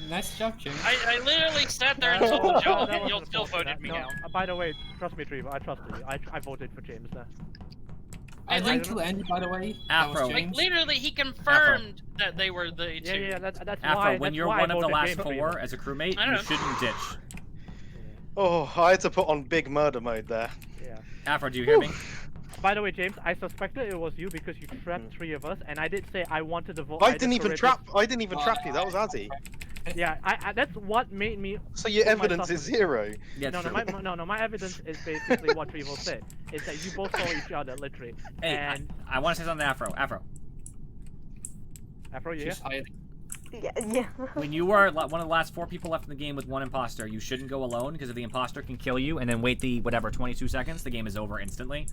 Nice job, James. I literally sat there and told you, and you still voted me out. By the way, trust me, Trevor, I trusted you. I voted for James there. I didn't kill Andy, by the way. That was Afro. Like James. literally, he confirmed that they were the two. Yeah, that's Afro, why. when that's you're why one I of the voted last James for you. four as a crewmate, I you know. shouldn't ditch. Oh, I had to put on big murder mode there. Yeah. Afro, do you hear me? By the way, James, I suspected it was you because you trapped 3 of us, and I did say I wanted to vote. I either didn't even Courageous- trap. I didn't even trap you. That was Azzy. Yeah, that's what made me. So your put my evidence is suspect- 0. Yeah, No, true. my evidence is basically what Trevo said. Is that you both saw each other, literally. Hey, And I want to say something to Afro. Afro, Afro, yeah. She's hiding. Yeah. when you are one of the last 4 people left in the game with 1 imposter, you shouldn't go alone, because if the imposter can kill you and then wait the, 22 seconds, the game is over instantly.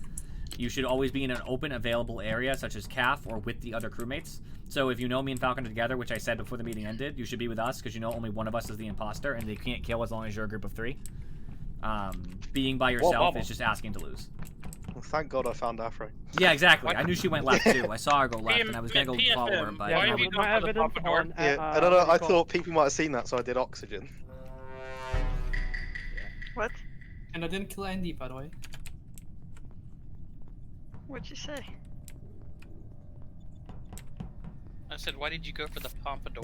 You should always be in an open, available area, such as CAF, or with the other crewmates. So if you know me and Falcon are together, which I said before the meeting ended, you should be with us, because you know only one of us is the imposter, and they can't kill as long as you're a group of 3. Being by yourself is just asking to lose. Well, thank God I found Afro. Yeah, exactly. I knew she went left, too. I saw her go left, and I was going to go follow her, PFM, but... Yeah, why no, have you with gone my for the evidence Pompadour? on. Yeah, I don't know. I thought people might have seen that, so I did oxygen. What? And I didn't kill Andy, by the way. What'd you say? I said, why did you go for the Pompadour?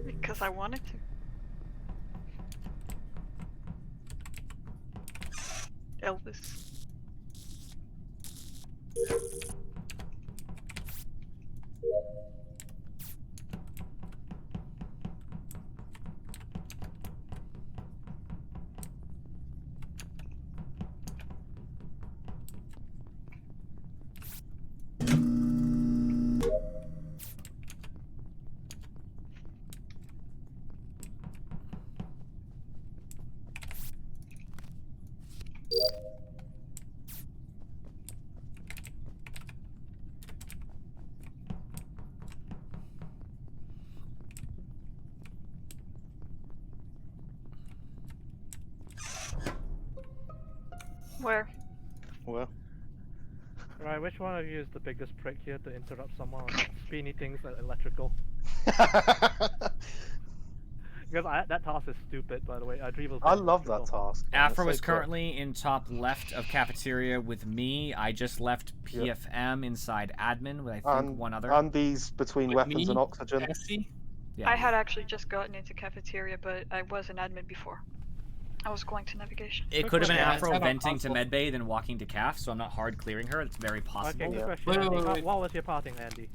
Because I wanted to. Elvis. Where? Well, Right, which one of you is the biggest prick here to interrupt someone on spinny things like electrical? Because that task is stupid, by the way. Drevel's I love that electrical. task. man, Afro it's is so cool. currently in top left of cafeteria with me. I just left PFM inside admin with, I think, one other. Andy's between With weapons me? and oxygen. Jesse? Yeah. I had actually just gotten into cafeteria, but I was an admin before. I was going to navigation. It could have been Yeah, Afro it's not venting to possible. medbay, then walking to CAF, so I'm not hard clearing her. It's very possible. Okay, good Yeah. question. Wait, Andy. wait, wait. What was your parting, Andy?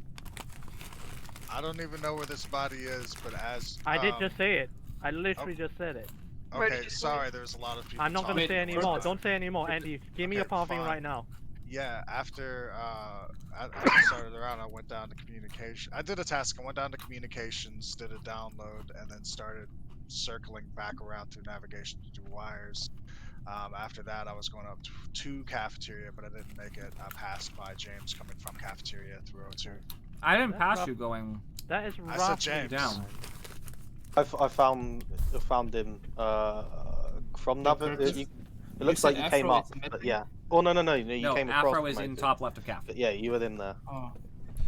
I don't even know where this body is, but as I did just say it. I literally just said it. Where did Okay, you say sorry, there's a lot of people. I'm not gonna talking. say Wait, anymore. Don't say anymore, Andy. Give me your Okay, parting fine. right now. Yeah, after I started around, I went down to communication. I did a task. I went down to communications, did a download, and then started circling back around through navigation to do wires. After that, I was going up to cafeteria, but I didn't make it. I passed by James coming from cafeteria through O2. I didn't That's pass rough. you going. That is I said roughly James. down. I found him from Wait, Navi. Curtis? It looks like said you came Afro up, is in but Medbay? yeah. Oh no, you No, came across. Afro is from in Medbay. top left of CAF. But yeah, you were in there. Oh.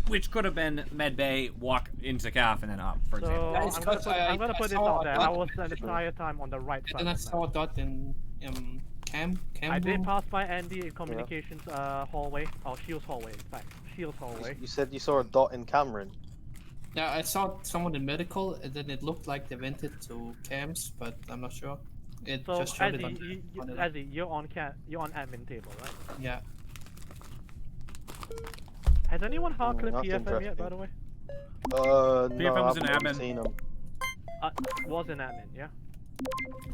Which could have been medbay, walk into CAF, and then up, for example. So Guys, I'm gonna because put, I'm gonna I put this saw out there. a I dot. was the entire time on the right And side. then I of the saw a map. dot in Cam I did room. pass by Andy in communications hallway. Oh, Shields hallway, in fact. Shields hallway. You said you saw a dot in Cameron. Yeah, I saw someone in medical, and then it looked like they vented to Cam's, but I'm not sure. It So, just showed it on. Azzy, you're on admin table, right? Yeah. Has anyone hard clipped that's PFM yet, by interesting. the way? No, PFM I was an haven't admin. seen him. Was an admin, yeah.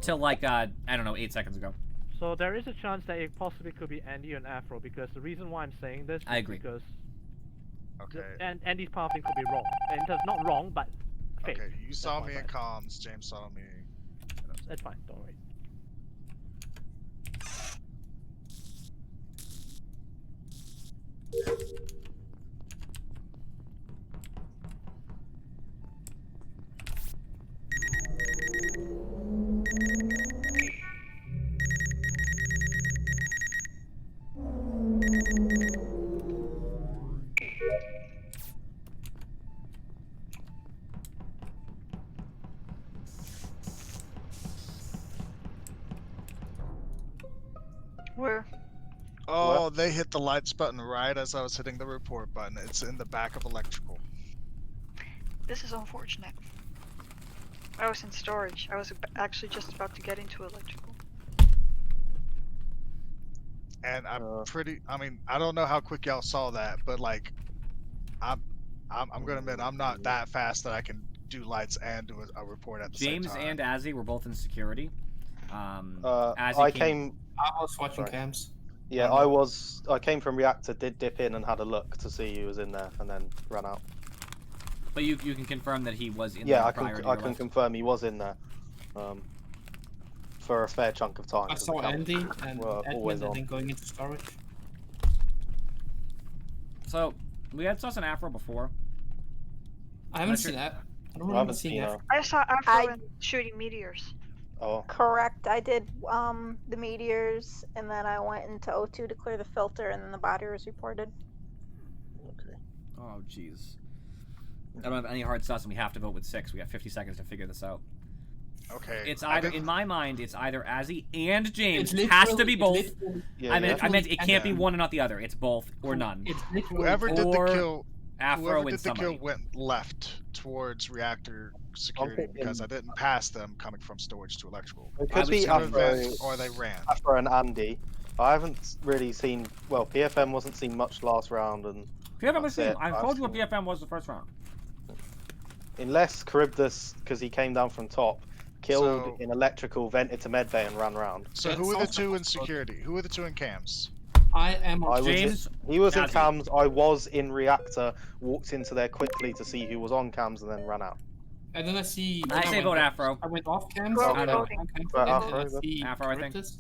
Till like, I don't know, 8 seconds ago. So there is a chance that it possibly could be Andy and Afro, because the reason why I'm saying this I is agree. because Okay. Andy's pathing could be wrong. And it's not wrong, but fake. Okay, you saw my me in bad. comms. James saw me. That's fine, don't worry. they hit the lights button right as I was hitting the report button. It's in the back of electrical. This is unfortunate. I was in storage. I was actually just about to get into electrical. And I mean, I don't know how quick y'all saw that, but like, I'm gonna admit I'm not that fast that I can do lights and do a report at the same James time. and Azzy were both in security. Azzy I was watching cams. Yeah, I came from reactor, did dip in and had a look to see who was in there, and then ran out. But you can confirm that he was in Yeah, there I prior can to your I can left. confirm he was in there. For a fair chunk of time. I 'cause saw the cameras Andy and were Edmund always and on. then going into storage. So we had Sus and Afro before. I haven't seen that. I don't I remember haven't seeing seen that. her. I saw Afro shooting meteors. Oh. Correct. I did the meteors, and then I went into O2 to clear the filter, and then the body was reported. Okay. Oh jeez. I don't have any hard sus, and we have to vote with 6. We got 50 seconds to figure this out. Okay. It's either, in my mind, it's either Azzy and James. It's Has to be both. Yeah, I meant it can't be and, one and not the other. It's both or none. It's literally Whoever did the Or kill, Afro whoever and did the somebody. kill went left towards reactor security thinking- because I didn't pass them coming from storage to electrical. It I could was be gonna Afro, Event, or they ran. Afro and Andy. I haven't really seen. Well, PFM wasn't seen much last round, and PFM was That's it. seen. I I've told you what seen- PFM was the first round. unless Charybdis, because he came down from top, killed So- in electrical, vented to medbay, and ran round. So That's who are the also two in possible. security? Who are the two in cams? I am I on was James, He was in Azzy. cams. I was in reactor. Walked into there quickly to see who was on cams, and then ran out. and then I see. I say vote Afro. I went off cams. Well, and I I don't went on cams Well, again, Afro, and I then. see Afro, I think. Charybdis.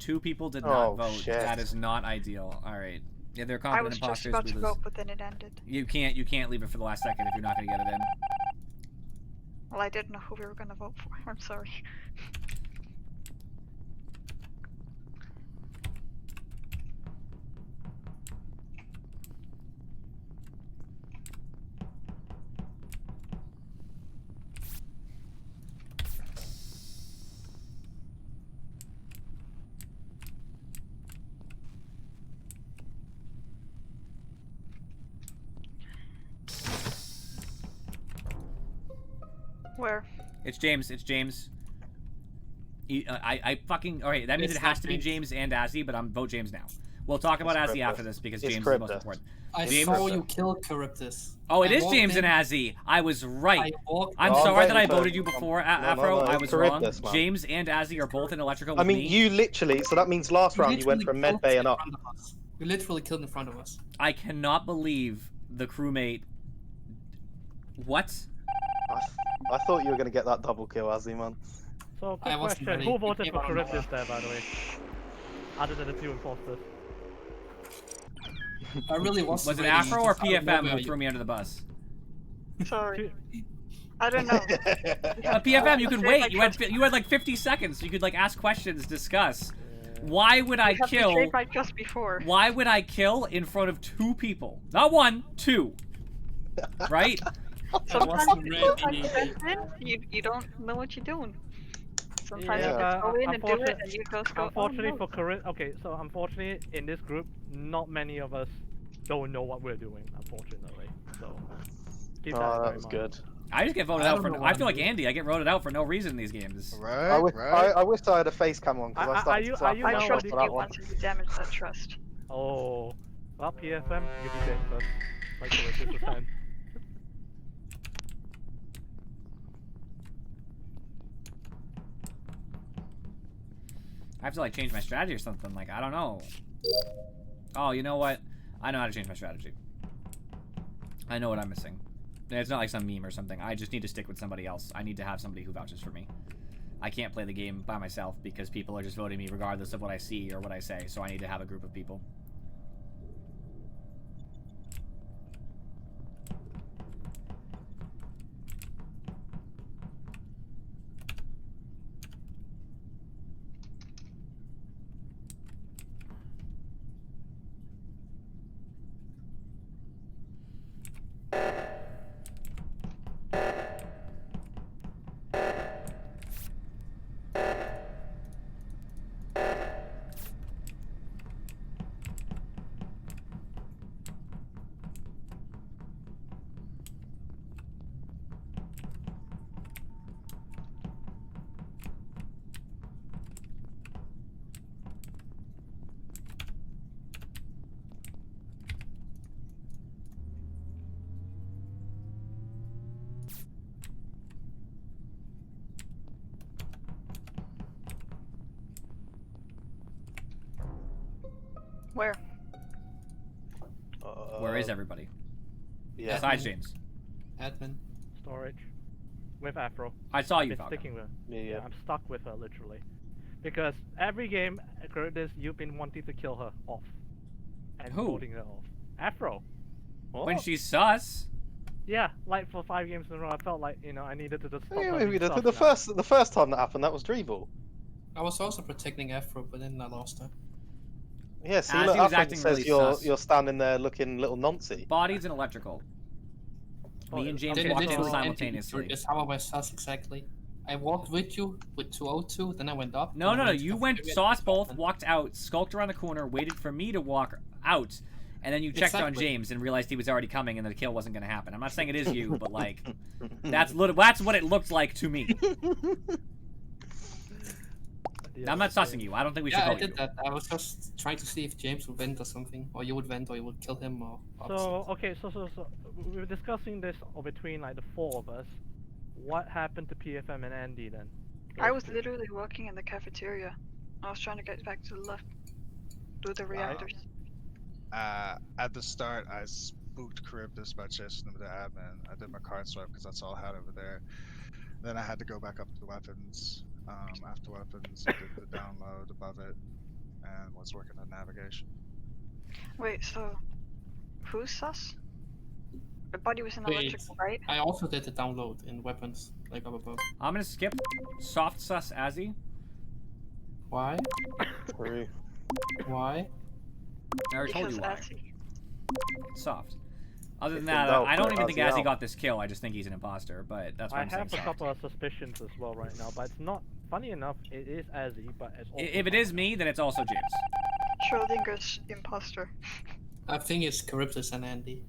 2 people did Oh, not vote. shit. That is not ideal. All right. Yeah, they're I competent was just imposters. about We to lose. vote, but then it ended. You can't leave it for the last second if you're not gonna get it in. Well, I didn't know who we were gonna vote for. I'm sorry. Where? It's James. It's James. I fucking. Alright, that means It's it has not to be James. James and Azzy, but I'm vote James now. We'll talk about It's Azzy Charybdis. after this because It's James is the most Charybdis. important. I James- saw you kill Charybdis. Oh, it I is walked James in, and Azzy. I was right. I walked I'm No, I'm sorry that I waiting for- voted you before, no, Afro. no, I it's was wrong. Charybdis, man. James and Azzy are both in electrical I with mean, me. you literally. So that means last round you went literally from killed medbay in and up. front of us. You literally killed in front of us. I cannot believe the crewmate. What? I thought you were gonna get that double kill, Azzy, man. So, I quick wasn't question: ready. who It voted came for out of Charybdis nowhere. there, by the way? Other than the 2 imposters. I really was. Was it ready, Afro or just out of PFM nowhere, who threw me under the bus? Sorry. I don't know. PFM, you could Say wait. my You had like 50 seconds. You could like ask questions, discuss. Why would I You have kill? betrayed my trust before. Why would I kill in front of 2 people? Not 1, 2. Right? Sometimes wasn't you ready. you don't know what you're doing. Sometimes Yeah, you just but go in and do it, unfortunate- and you just go. Unfortunately oh, for okay, so unfortunately in this group, not many of us don't know what we're doing. Unfortunately, so keep that in Oh, that mind. was good. I just get voted I out don't for. know I what feel I'm like Andy. I get voted out for no reason in these games. Right, I wish, right. I wish I had a face cam on because I Are started you- to are slap you my I now shot trusted for you that one. once, and you damaged that trust. Oh, well, PFM, you be dead first. Like the rest of the time. I have to like change my strategy or something. Like I don't know. Oh, you know what? I know how to change my strategy. I know what I'm missing. It's not like some meme or something. I just need to stick with somebody else. I need to have somebody who vouches for me. I can't play the game by myself because people are just voting me regardless of what I see or what I say. So I need to have a group of people. Where? Where is everybody? Yeah. Besides James. Admin. Storage. With Afro. I saw I've you, been Falcon. sticking with her. Yeah. I'm stuck with her, literally. Because every game, Curtis, you've been wanting to kill her off. And Who? voting her off. Afro. When she's sus. Yeah, like for 5 games in a row, I felt like, you know, I needed to just stop Yeah, her maybe being sus now. the first time that happened, that was Drevel. I was also protecting Afro, but then I lost her. Yeah, see, As look, he was Afro acting says really you're sus. you're standing there looking little noncy. Bodies and electrical. Me and James Okay, walked in so- simultaneously. Just how am I sus exactly? I walked with you with 202, then I went up. No, then I no, no. went to You went, cafeteria, saw us then both, admin. walked out, skulked around the corner, waited for me to walk out, and then you checked on Exactly. James and realized he was already coming and the kill wasn't going to happen. I'm not saying it is you, but like, that's what it looked like to me. Yeah, I'm not okay. sussing you. I don't think we should Yeah, I vote did you. that. I was just trying to see if James would vent or something, or you would vent, or you would kill him, or. So, okay, so we were discussing this between like the 4 of us. What happened to PFM and Andy then? I Those was two. literally working in the cafeteria. I was trying to get back to the left. Do the reactors. At the start, I spooked Charybdis by chasing him to admin. I did my card swipe because that's all I had over there. Then I had to go back up to weapons. After weapons, I did the download above it, and was working on navigation. Wait, so who's sus? The body was in Wait. electrical, right? I also did the download in weapons, like up above. I'm going to skip soft sus Azzy. Why? True. Why? I already told Because you why. Azzy. It's soft. Other than If in that, doubt, I don't put even think Azzy Azzy out. got this kill. I just think he's an imposter, but that's what I I'm saying. have a soft. couple of suspicions as well right now, but it's not funny enough. It is Azzy, but it's also If it is me, then it's also James. Schrodinger's imposter. I think it's Charybdis and Andy.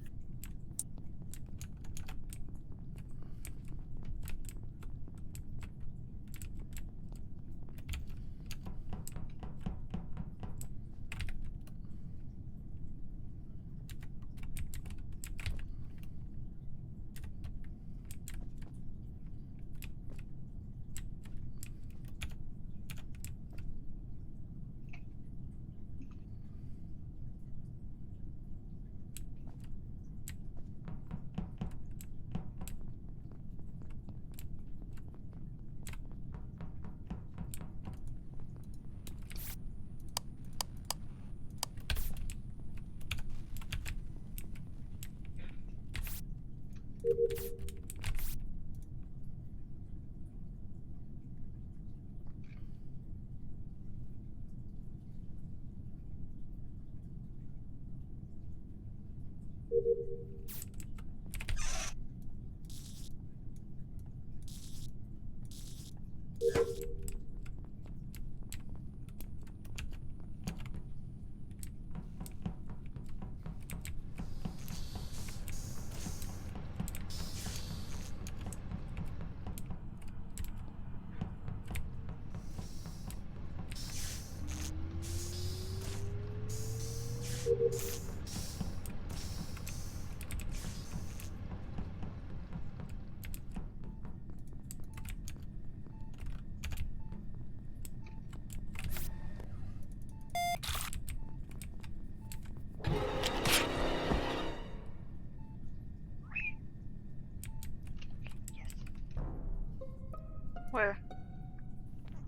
Where?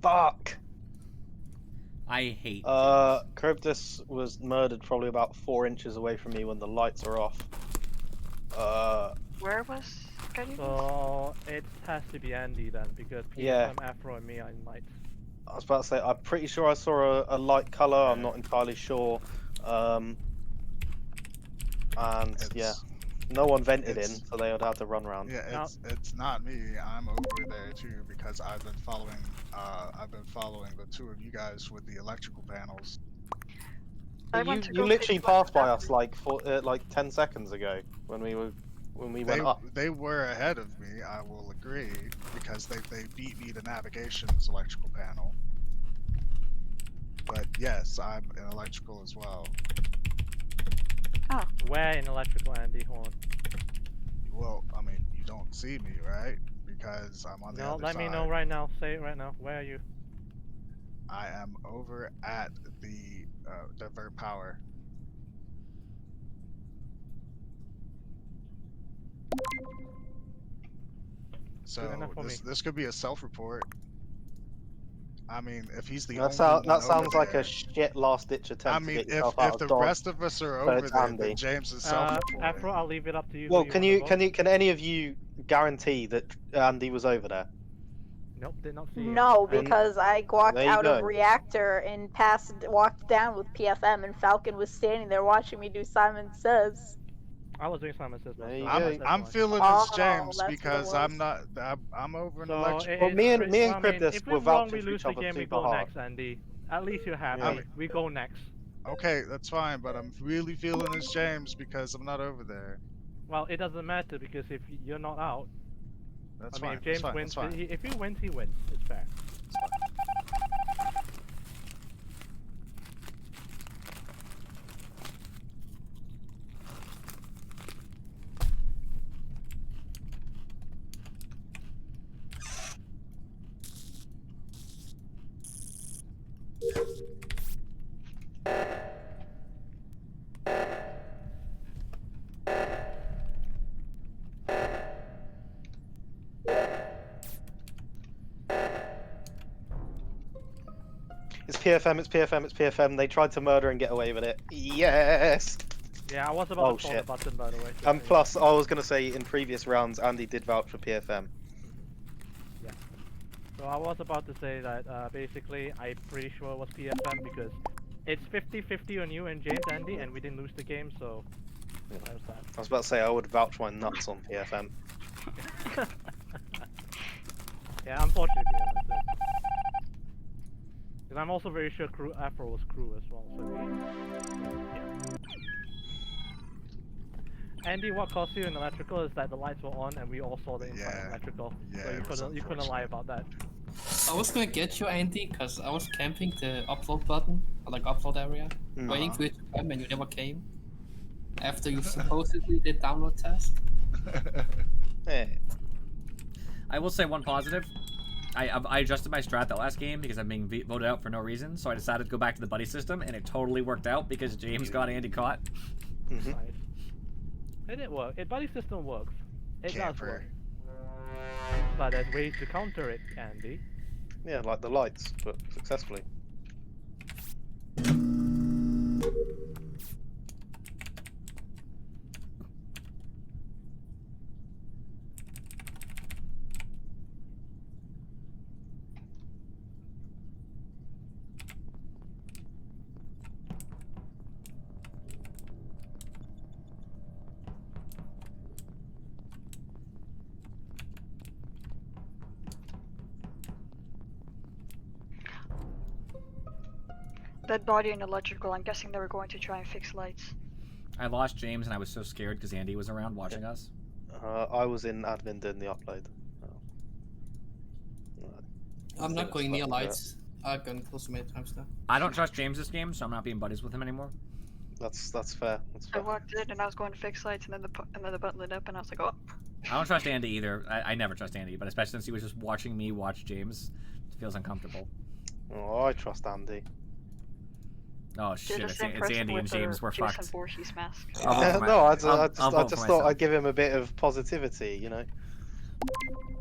Fuck. I hate Charybdis was murdered probably about 4 inches away from me when the lights are off. Where was Getty? So it has to be Andy then, because PFM, Yeah. Afro, and me are in lights. I was about to say, I'm pretty sure I saw a light colour, I'm not entirely sure. And yeah, It's- no one vented in, it's- so they would have to run around. Yeah, Now- it's not me. I'm over there too because I've been following the 2 of you guys with the electrical panels. I You, went to you go literally fix my passed by us adapter. like 10 seconds ago when we went up. They were ahead of me, I will agree, because they beat me to navigation's electrical panel. But yes, I'm in electrical as well. Where in electrical, Andy? Hold on. Well, I mean, you don't see me, right? Because I'm on the No, other let side. me know right now. Say it right now. Where are you? I am over at the divert power So enough for me. this could be a self-report. I mean, if he's the That, only sound, one that sounds over like there. a shit last-ditch attempt I to mean, get if yourself out the of Dodge. rest of us are so over it's there, Andy. then James is self-reporting. Afro, I'll leave it up to you. Well, who can you, you wanna vote. can any of you guarantee that Andy was over there? Nope, did not see him. No, And- because I walked There you out of go. reactor and walked down with PFM, and Falcon was standing there watching me do Simon Says. I was doing Simon Says. There you myself, go. that's I'm why. feeling Oh, it's James that's what it because I'm was. not. I'm over in So electrical. Well, it's me and pretty- me and well, I mean, Cryptus if were we're wrong, vouching we for lose each the other game. We super go hard. next, Andy. At least you're happy. Yeah. We go next. Okay, that's fine, but I'm really feeling it's James because I'm not over there. Well, it doesn't matter because if you're not out, That's I mean, fine. if James that's fine. wins, That's fine. if he wins, he wins. It's fair. That's fine. It's PFM, it's PFM, it's PFM. They tried to murder and get away with it. Yes! Yeah, I was about Oh, to pull the shit. button, by the way. And plus, I was going to say, in previous rounds, Andy did vouch for PFM. So I was about to say that basically I'm pretty sure it was PFM because it's 50-50 on you and James, Andy, and we didn't lose the game, so that was that. I was about to say, I would vouch my nuts on PFM. Yeah, unfortunately, that's it. Because I'm also very sure Afro was crew as well, so yeah. Andy, what cost you in electrical is that the lights were on and we all saw the inside Yeah. electrical. Yeah, So it was you couldn't lie about that. I was gonna get you, Andy, because I was camping the upload button, or like upload area, waiting for you to come and you never came. After you supposedly did download test. Yeah. I will say one positive. I adjusted my strat the last game because I'm being voted out for no reason, so I decided to go back to the buddy system, and it totally worked out because James got Andy caught. Mhm. Nice. It did work. Buddy system works. It does work. Camper. But there's ways to counter it, Andy. Yeah, like the lights, but successfully. Dead body and electrical. I'm guessing they were going to try and fix lights. I lost James, and I was so scared because Andy was around watching us. I was in admin doing the upload. I'm So not it's going near like lights. I've gone close many times now. I don't trust James this game, so I'm not being buddies with him anymore. That's fair. That's I fair. walked in and I was going to fix lights, and then the button lit up, and I was like, oh. I don't trust Andy either. I never trust Andy, but especially since he was just watching me watch James, it feels uncomfortable. Oh, I trust Andy. Oh You're shit, the it's same person Andy and with James, the we're Jason fucked. Voorhees mask. I'll vote for my- No, I I'll just vote for thought myself. I'd give him a bit of positivity, you know.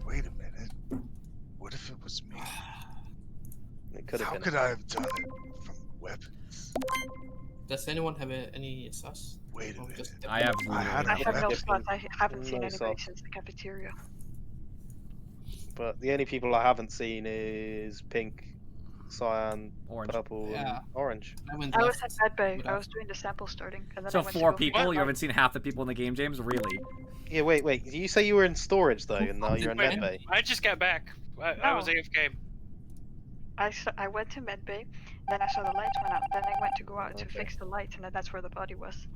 Wait a minute. What if it was me? It could have How been. could I have done it from weapons? Does anyone have any sus? Wait a Or minute. just I have I had I a have no weapon. slots. I haven't seen No anybody slots. since the cafeteria. But the only people I haven't seen is pink, cyan, Orange. purple, Yeah. and orange. I went I was left. at medbay. What I else? was doing the sample starting, and then I So went to 4 go people? fix You haven't seen half the people in the game, James? Really? Yeah, wait. Did you say you were in storage though, and now you're in Wait. medbay? I just got back. I was No. AFK. I went to medbay, then I saw the lights went out. Then I went to go out to Okay. fix the lights, and then that's where the body was.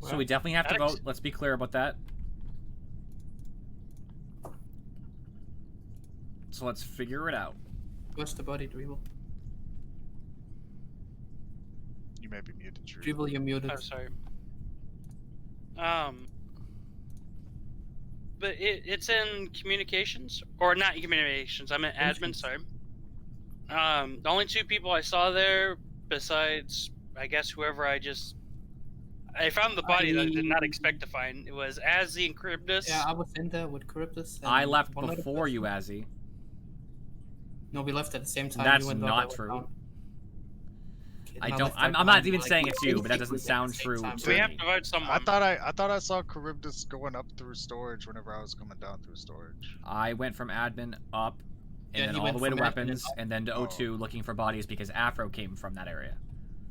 So we definitely have to Alex? vote. Let's be clear about that. So let's figure it out. Where's the body, Dribble? You may be muted, Drew. Dribble, you're muted. Oh, sorry. But it's in communications, or not communications. I'm in admin. Sorry. The only two people I saw there, besides I guess whoever I found the body that I did not expect to find. It was Azzy and Charybdis. Yeah, I was in there with Charybdis. and I left one other before you, person. Azzy. No, we left at the same time. That's you went up, not I went true. down. I No, don't. left right I'm not behind even you, saying like, it's you, but that basically doesn't at the sound same true time. to We me. have to vote someone. I thought I saw Charybdis going up through storage whenever I was coming down through storage. I went from admin up, and Yeah, then he all went the way to from admin and weapons, up. and then to O2 looking for bodies because Afro came from that area.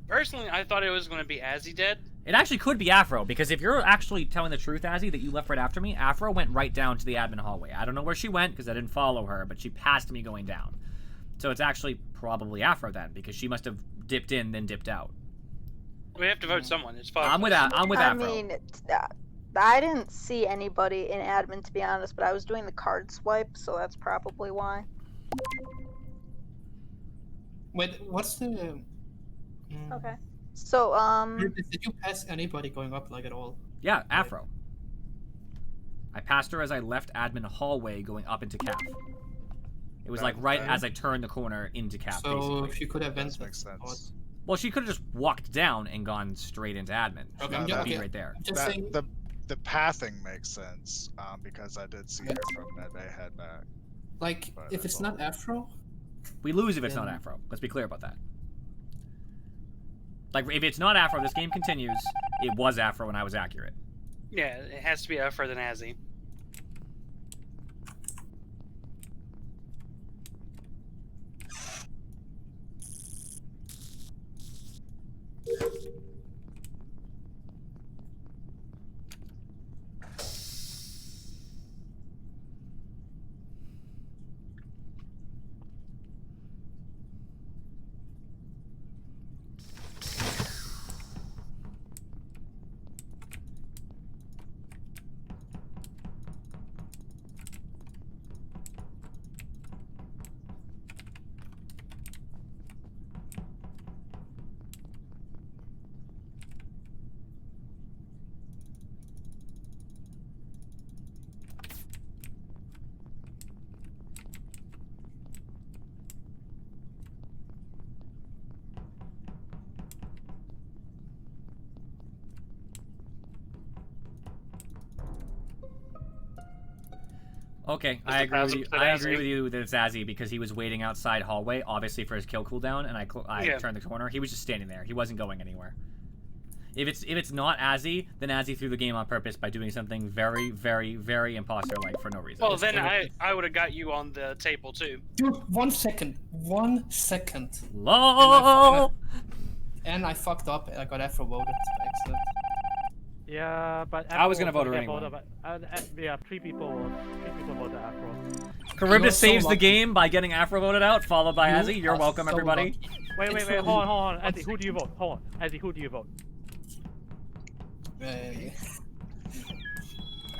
Personally, I thought it was going to be Azzy dead. It actually could be Afro, because if you're actually telling the truth, Azzy, that you left right after me, Afro went right down to the admin hallway. I don't know where she went, because I didn't follow her, but she passed me going down. So it's actually probably Afro then, because she must have dipped in, then dipped out. We have to vote someone. It's I'm with possible. Afro. I mean, I didn't see anybody in admin, to be honest, but I was doing the card swipe, so that's probably why. Wait, what's the? Okay. So, Charybdis, did you pass anybody going up like at all? Yeah, Afro. I passed her as I left admin hallway going up into CAF. It was like right as I turned the corner into CAF, So basically. she could have That vented. makes sense. Well, she could have just walked down and gone straight into admin. She Okay, would yeah, be okay. right there. I'm just That, saying. the pathing makes sense because I did see her from Medbay head back. Like, But if that's it's all. not Afro, We lose if it's not Then- Afro. Let's be clear about that. Like, if it's not Afro, this game continues. It was Afro and I was accurate. Yeah, it has to be Afro than Azzy. Okay, Is I the agree with pass you. up to I Azzy? agree with you that it's Azzy because he was waiting outside hallway, obviously for his kill cooldown, and I Yeah. turned the corner. He was just standing there. He wasn't going anywhere. If it's not Azzy, then Azzy threw the game on purpose by doing something very, very, very imposter-like for no reason. Well, then I would have got you on the table too. dude, 1 second, 1 second, LOL! and I fucked up. I got Afro voted by accident. Yeah, but I was gonna Afro vote her get anyway. voted, but, yeah, three people voted Afro. Charybdis so saves the lucky. game by getting Afro voted out, followed by Azzy. You're are welcome, so everybody. lucky. Wait, It's hold so- on. Azzy, who do you vote? Hold on. Azzy, who do you vote?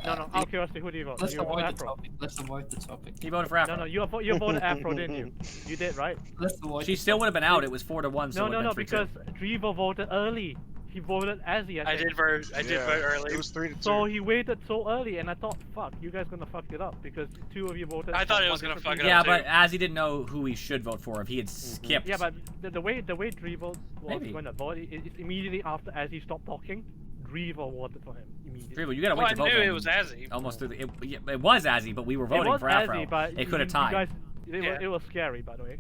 No, out of curiosity, who do you vote? Let's You vote avoid the Afro. topic. Let's avoid the topic. He voted for Afro. No, you voted Afro, didn't you? You did, right? Let's avoid. She the still would have topic. been out. It was 4-1, so it No, would have been 3-2. because Drevo voted early. He voted Azzy, I think. did vote. I did vote early. It was 3-2. So he waited so early, and I thought, fuck, you guys gonna fuck it up because two of you voted. I thought for it was one gonna different fuck it reason. up. Yeah, too. but Azzy didn't know who he should vote for if he had skipped. Yeah, but the way Drevo was Maybe. going to vote, it's immediately after Azzy stopped talking, Drevo voted for him immediately. Drevo, you gotta Well, wait I to vote. knew for it him. was Azzy. Almost through the, it was Azzy, but we were voting it was for Afro. Azzy, but It could have you tied. guys, Yeah. it was scary, by the way.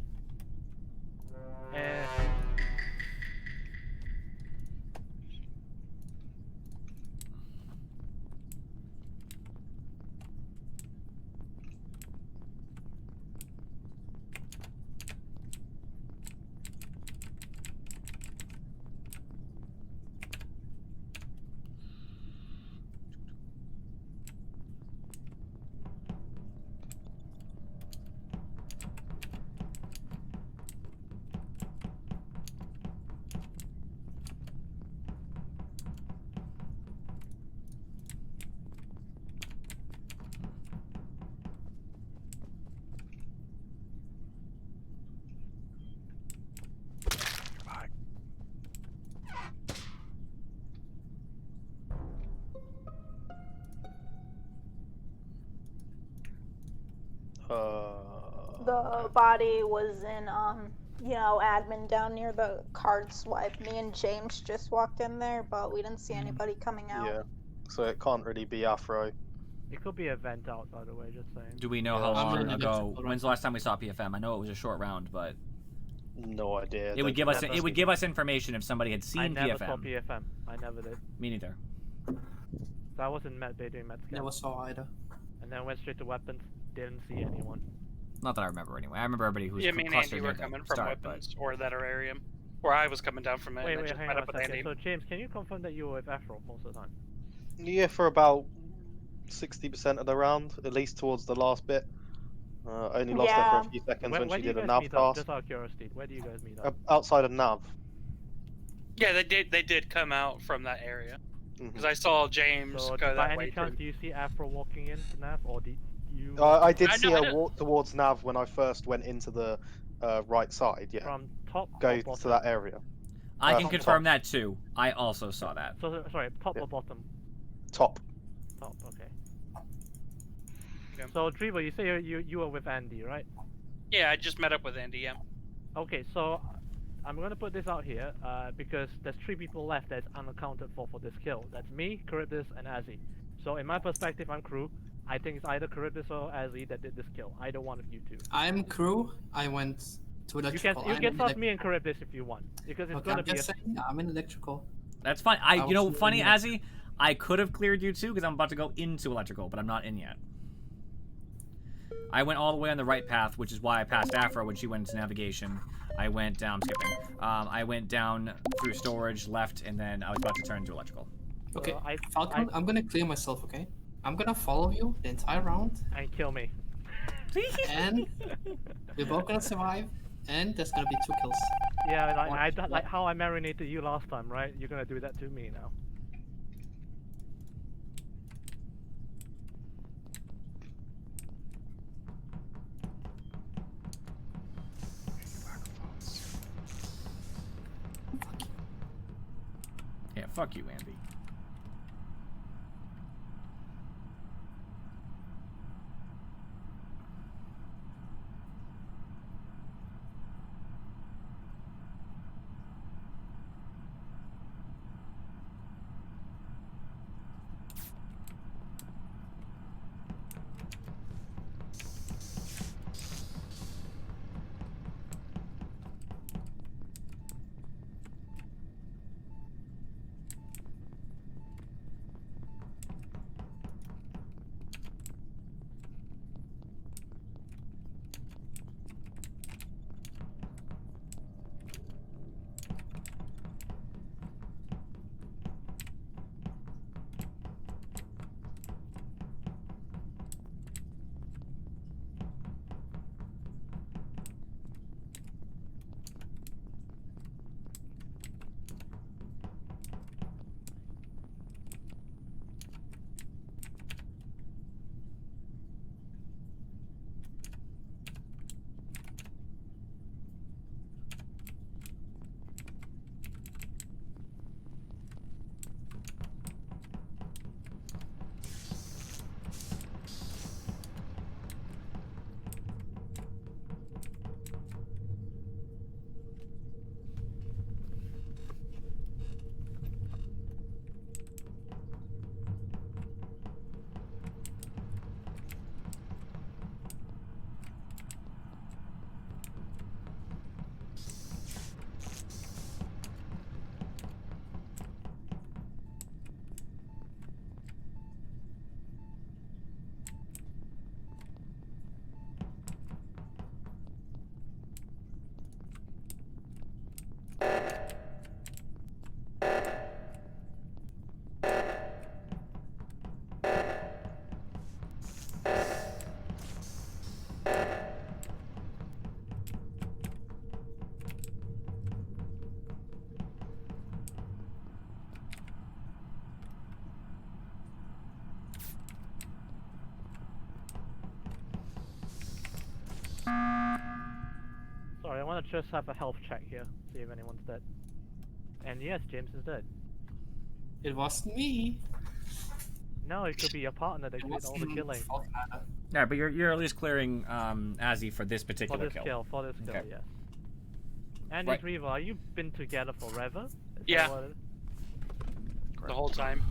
The body was in, admin down near the card swipe. Me and James just walked in there, but we didn't see anybody coming out. Yeah. So it can't really be Afro. It could be a vent out, by the way, just saying. Do we know Yeah, how I'm long really ago? difficult When's the last time we saw PFM? I know it was a short round, but No idea. it would give us information if somebody had I seen never PFM. saw PFM. I never did. Me neither. So I was in med bay doing med scan. Never saw either. And then went straight to weapons. Didn't see anyone. Not that I remember anyway. I remember everybody who was Yeah, me and clustered Andy near were the coming from start, but- weapons or that area. Or I was coming down from it. Wait, and I wait, just hang met on up a with second. Andy. So James, can you confirm that you were with Afro most of the time? Yeah, for about 60% of the round, at least towards the last bit. I only lost her for a few seconds when Where she do you did a guys nav meet up? pass. Just out of curiosity, where do you guys meet up? Outside of nav. Yeah, they did come out from that area. Mhm. Because I saw James So, go by that way any chance, too. do you see Afro walking into nav, or did you? I did I see know- I her know- walk towards nav when I first went into the right side. Yeah, From top go or to bottom? that area. I can Top. confirm that too. I also saw that. So sorry, top Yeah. or bottom? Top. Top. Okay. Okay. So Driva, you say you were with Andy, right? Yeah, I just met up with Andy. Yeah. Okay, so I'm gonna put this out here because there's 3 people left that's unaccounted for this kill. That's me, Charybdis, and Azzy. So in my perspective, I'm crew. I think it's either Charybdis or Azzy that did this kill. Either one of you two. I'm crew. I went to You electrical. can I'm trust in me and Charybdis if you want, because it's Okay, gonna I'm be a just saying, I'm in electrical. That's fine. I You know, was funny, in- Azzy, I could have cleared you too because I'm about to go into electrical, but I'm not in yet. I went all the way on the right path, which is why I passed Afro when she went into navigation. I went down, skipping. I went down through storage, left, and then I was about to turn into electrical. Okay, I- Falcon, I'm gonna clear myself, okay? I'm gonna follow you the entire round, and kill me. and we're both gonna survive, and there's gonna be 2 kills. Yeah, like, What? like how I marinated you last time, right? You're gonna do that to me now. Yeah, fuck you, Andy. Sorry, I want to just have a health check here, see if anyone's dead. And yes, James is dead. It wasn't me. No, it could be your partner that did all the killing. Yeah, but you're at least clearing Azzy for this particular kill. For this kill, Okay. yes. And Right. Reaver, are you been together forever? Is Yeah. that what it is? The whole time.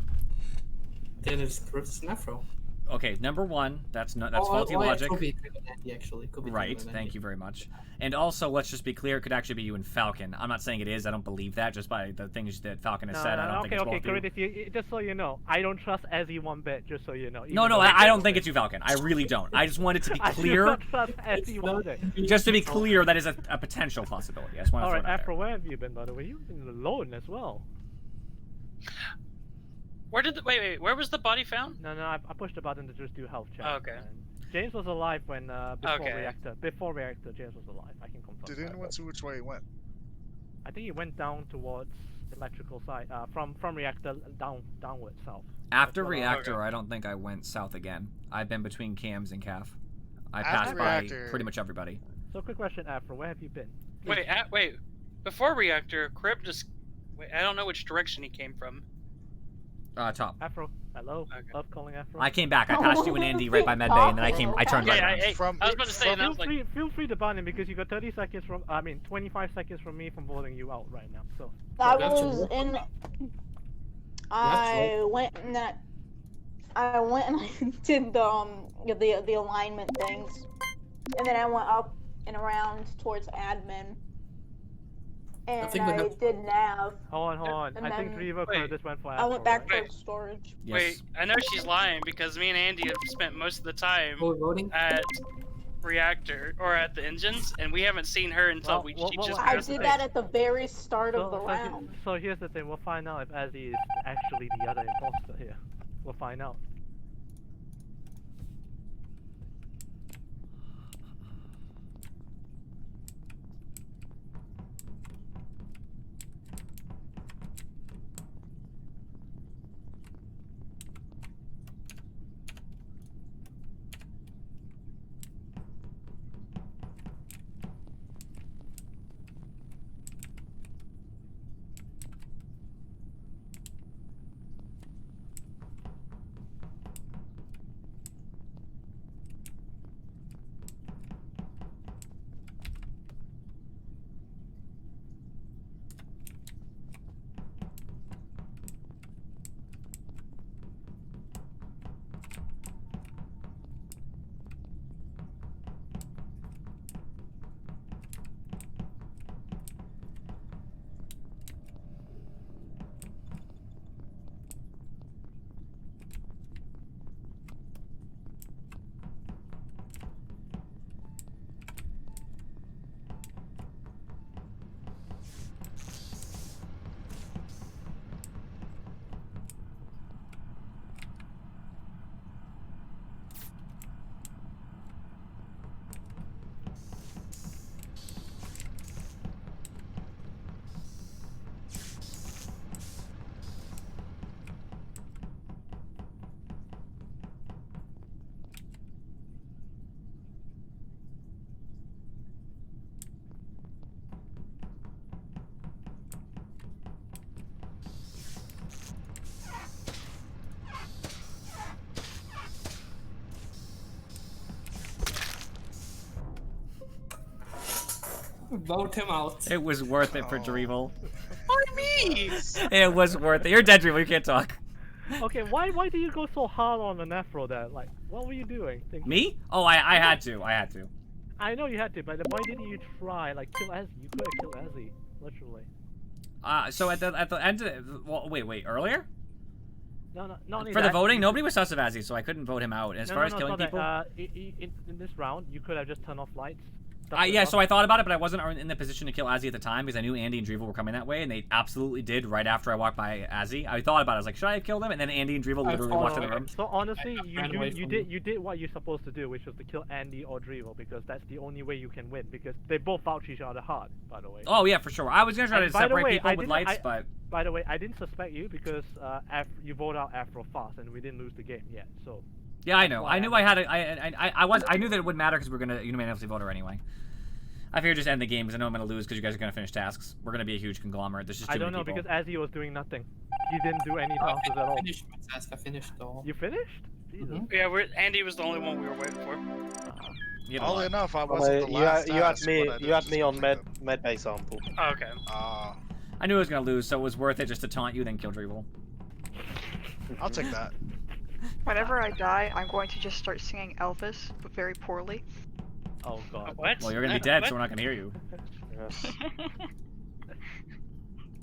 Then it's Chris Nefro. Okay, number one, that's faulty logic. Could be Andy, actually. Could be Right, thank you very much. And also, let's just be clear, it could actually be you and Falcon. I'm not saying it is, I don't believe that, just by the things that Falcon has said, I don't think it's okay, Walter. Correct, just so you know, I don't trust Ezzy one bit, just so you know. No, I don't think it's you, Falcon. I really don't. I just wanted to be clear. I do not trust Ezzy one bit. Just to be clear, that is a potential possibility. I just want to Alright, throw that Afro, where have you been, by the way? You've been alone as well. Where did the wait? Where was the body found? No, I pushed the button to just do health check. Oh, okay. And James was alive when before Okay. reactor. Before reactor, James was alive. I can confirm. Did that. anyone see which way he went? I think he went down towards electrical side. From reactor downward south. After That's what I- reactor, I don't think I went south again. I've been between cams and calf. I After passed by reactor- pretty much everybody. So quick question, Afro, where have you been? Wait. Before reactor, Crib just. Wait, I don't know which direction he came from. Top. Afro, hello. Okay. Love calling Afro. I came back. I passed you and Andy right by medbay, and then I turned right Yeah, around. I was about to say, and I was like, Feel free to ban him because you got 30 seconds from. 25 seconds from me from voting you out right now. So. I Gotcha. was in. I went and I did the alignment things, and then I went up and around towards admin, and think we I have- did nav. Hold on. And I think then- Drevo Wait. just went for I Afro. went back right? towards storage. Yes. wait, I know she's lying because me and Andy have spent most of the time Who are voting? at reactor or at the engines, and we haven't seen her until Well, she well, just. well, I passed did the- that at the very start of the round. So here's the thing. We'll find out if Azzy is actually the other imposter here. We'll find out. Vote him out. It was worth it for Drevel. Why me? It was worth it. You're dead, Drevel. You can't talk. Okay, why do you go so hard on the Afro there? Like, what were you doing? Me? Oh, I had to. I had to. I know you had to, but why didn't you try like kill Azzy? You could have killed Azzy, literally. So at the end of well, wait, earlier? No, not only For the that, voting, you- nobody was sus of Azzy, so I couldn't vote him out. As far as killing it's not people, that. In this round, you could have just turned off lights. yeah. So I thought about it, but I wasn't in the position to kill Azzy at the time because I knew Andy and Drevel were coming that way, and they absolutely did right after I walked by Azzy. I thought about it. I was like, should I have killed him? And then Andy and Drevel literally walked in the room. So honestly, ran away from you did what you're supposed to do, which was to kill Andy or Drevel, because that's the only way you can win. Because they both vouch each other hard, by the way. Oh yeah, for sure. I was gonna try And to by the separate way, people I with didn't- lights, but By the way, I didn't suspect you because you voted out Afro fast, and we didn't lose the game yet. So. yeah, I know. why I knew I had I knew that it wouldn't matter because we were gonna unanimously vote her anyway. I figured just end the game because I know I'm gonna lose because you guys are gonna finish tasks. We're gonna be a huge conglomerate. There's just too I don't many know people. because Azzy was doing nothing. He didn't do any tasks at all. I finished my task. I finished all. You finished? Jesus. Yeah, Andy was the only one we were waiting for. You had a Oddly lot. enough, I Well, wasn't the last you had task, me. but I did You had just me on complete them. medbay sample. Oh, okay. I knew I was gonna lose, so it was worth it just to taunt you, then kill Drevel. I'll take that. Whenever I die, I'm going to just start singing Elvis, but very poorly. Oh god. What? Well, you're gonna be dead, so we're not gonna hear you. Yes.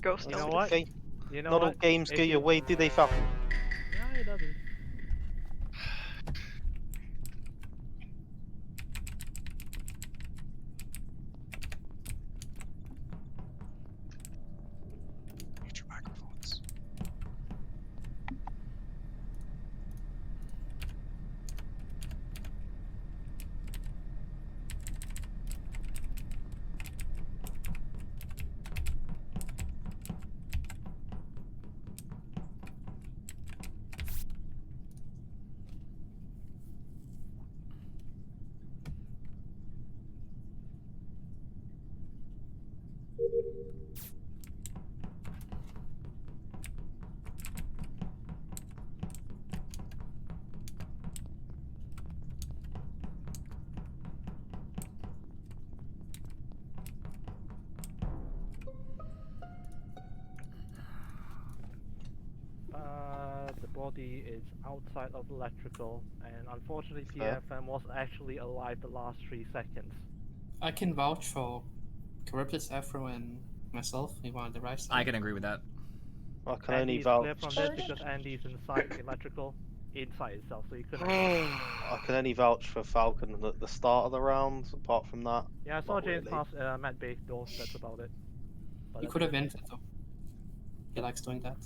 Ghost You know Elvis. what? Okay. You know Not all what? games If go you- your way, do they, Falcon? No, it doesn't. Mute your microphones. The body is outside of electrical, and unfortunately Fair. PFM was actually alive the last 3 seconds. I can vouch for Charybdis, Afro, and myself. We were on the right side. I can agree with that. I can only Andy's vouch. clear from this because Andy's inside the electrical, inside itself, so you couldn't. I can only vouch for Falcon at the start of the round. Apart from that, Yeah, I saw Not James really. pass Matt Bay door, that's about it. But You that's could have it. vented though. He likes doing that.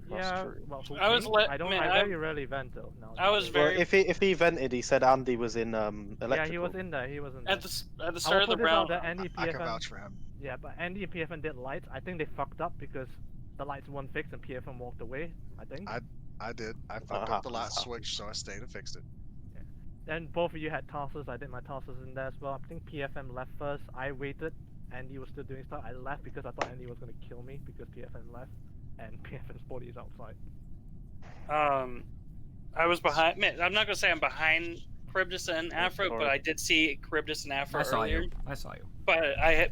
That's Yeah, true. well, I was let- I don't. man, I I- very rarely vent though. No. I was these days. well, very- if he vented, he said Andy was in electrical. Yeah, he was in there. He was in there. At the I will start of the put this out round, that Andy I can PFM. vouch for him. Yeah, but Andy and PFM did lights. I think they fucked up because the lights weren't fixed and PFM walked away. I think. I did. I fucked up the last switch, so I stayed and fixed it. Then both of you had tosses. I did my tosses in there as well. I think PFM left first. I waited. Andy was still doing stuff. I left because I thought Andy was gonna kill me because PFM left, and PFM's body is outside. I was behind. Man, I'm not gonna say I'm behind Charybdis and Afro, sorry. but I did see Charybdis and Afro I saw earlier. you. I saw you. But I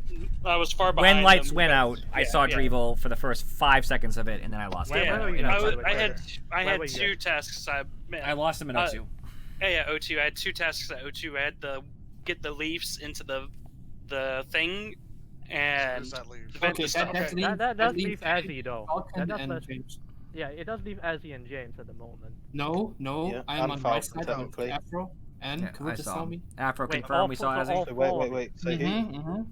was far behind. When lights them went out, because- I yeah, saw yeah. Drevel for the first 5 seconds of it, and then I lost Where him. were you in guys, O2. by the way? I Where had were you two at? tasks. I lost him in O2. Yeah, O2. I had two tasks at O2. I had to get the leaves into the thing, Where and does that leave? vent the Okay, stuff. that leaves- That does leaves leave Azzy though. Falcon That does and let- James. Yeah, it does leave Azzy and James at the moment. No, Yeah, I am and on my Falcon, side. technically. Afro and Yeah, I Charybdis saw saw him. me. Afro Wait, confirmed we all saw four- Azzy. all So four wait. So who?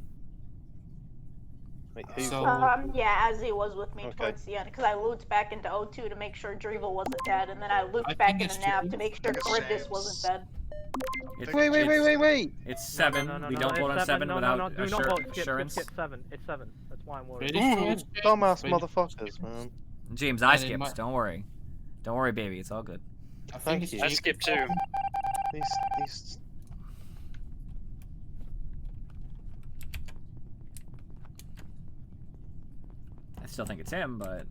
Wait, who? So- Yeah, Azzy was with me Okay. towards the end because I looped back into O2 to make sure Drevel wasn't dead, and then I looped I back think into it's Nav James. to make sure I think it's Charybdis James. wasn't dead. It's- Wait. It's 7. No, We no, don't it's vote on 7 no, without no, do not vote. Skip, assurance. skip 7. It's 7. That's why I'm worried. Ready for it? Dumbass Ready. motherfuckers, man. James, I And it skipped. might- Don't worry. Don't worry, baby. It's all good. I think Thank it's you. I James. skipped too. These. I still think it's him, but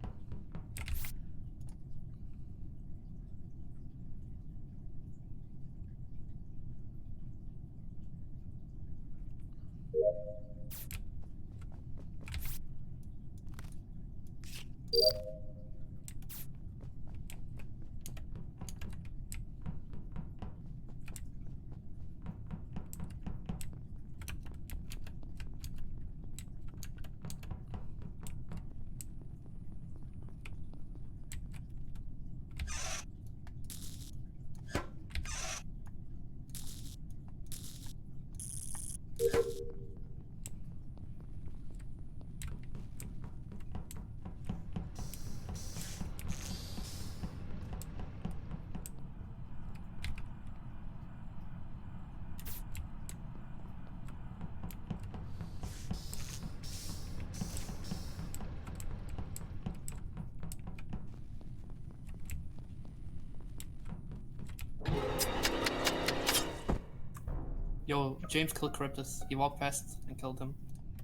Yo, James killed Cryptus. He walked past and killed him.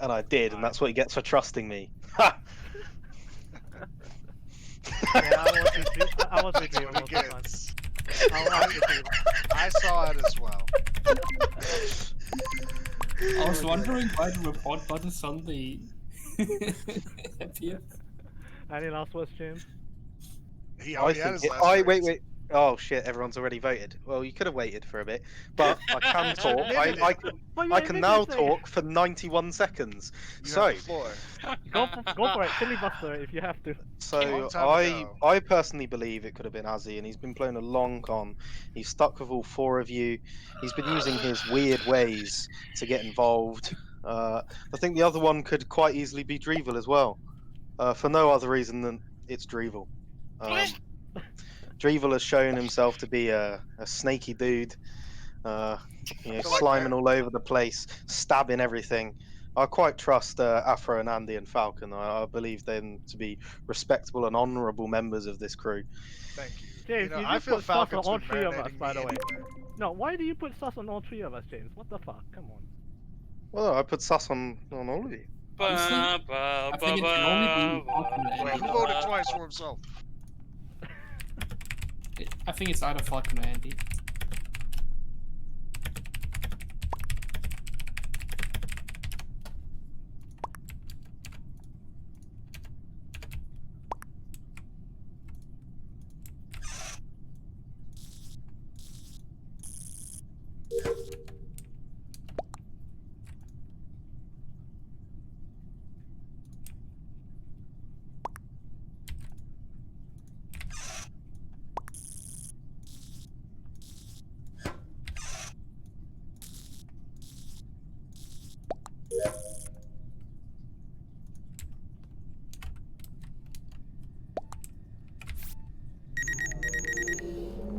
And I did, and that's what he gets for trusting me. Ha! Yeah, I was with you That's what most he of the time. gets. I was with you. I saw it as well. I was wondering why the report button suddenly appeared. Any last words, James? He I already had think his it, last wait. words. Oh shit! Everyone's already voted. Well, you could have waited for a bit, but I can talk. I can now talk for 91 seconds. You So, have the floor. Go for it, filibuster if you have to. so Long time ago. I personally believe it could have been Azzy, and he's been playing a long con. He's stuck with all 4 of you. He's been using his weird ways to get involved. I think the other one could quite easily be Drevel as well, for no other reason than it's Drevel. Drevel has shown himself to be a snaky dude, sliming all over the place, stabbing everything. I quite trust Afro and Andy and Falcon. I believe them to be respectable and honourable members of this crew. Thank you. James, You know, you I just feel put sus on Falcon's all been 3 of us, marinating by me the way. anyway. No, why do you put sus on all 3 of us, James? What the fuck? Come on. Well, I put sus on all of you. Honestly, I think it can only be Falcon and Well, Andy. he voted twice for himself. I think it's either Falcon or Andy.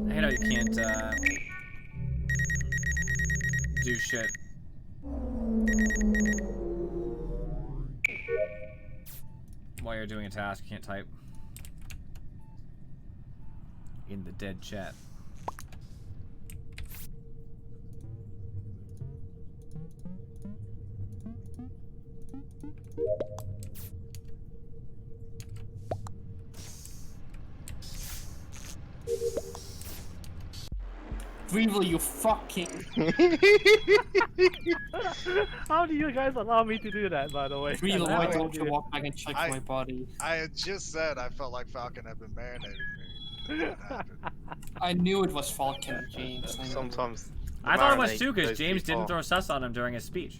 I hate how you can't do shit. While you're doing a task, you can't type in the dead chat. Drevel, you fucking. How do you guys allow me to do that, by the way? Drevel, I why have no don't you idea. walk back and check my body? I had just said I felt like Falcon had been marinating me. That happened. I knew it was Falcon, James. I knew. Sometimes. I thought it was marinate too, because those James people. didn't throw sus on him during his speech.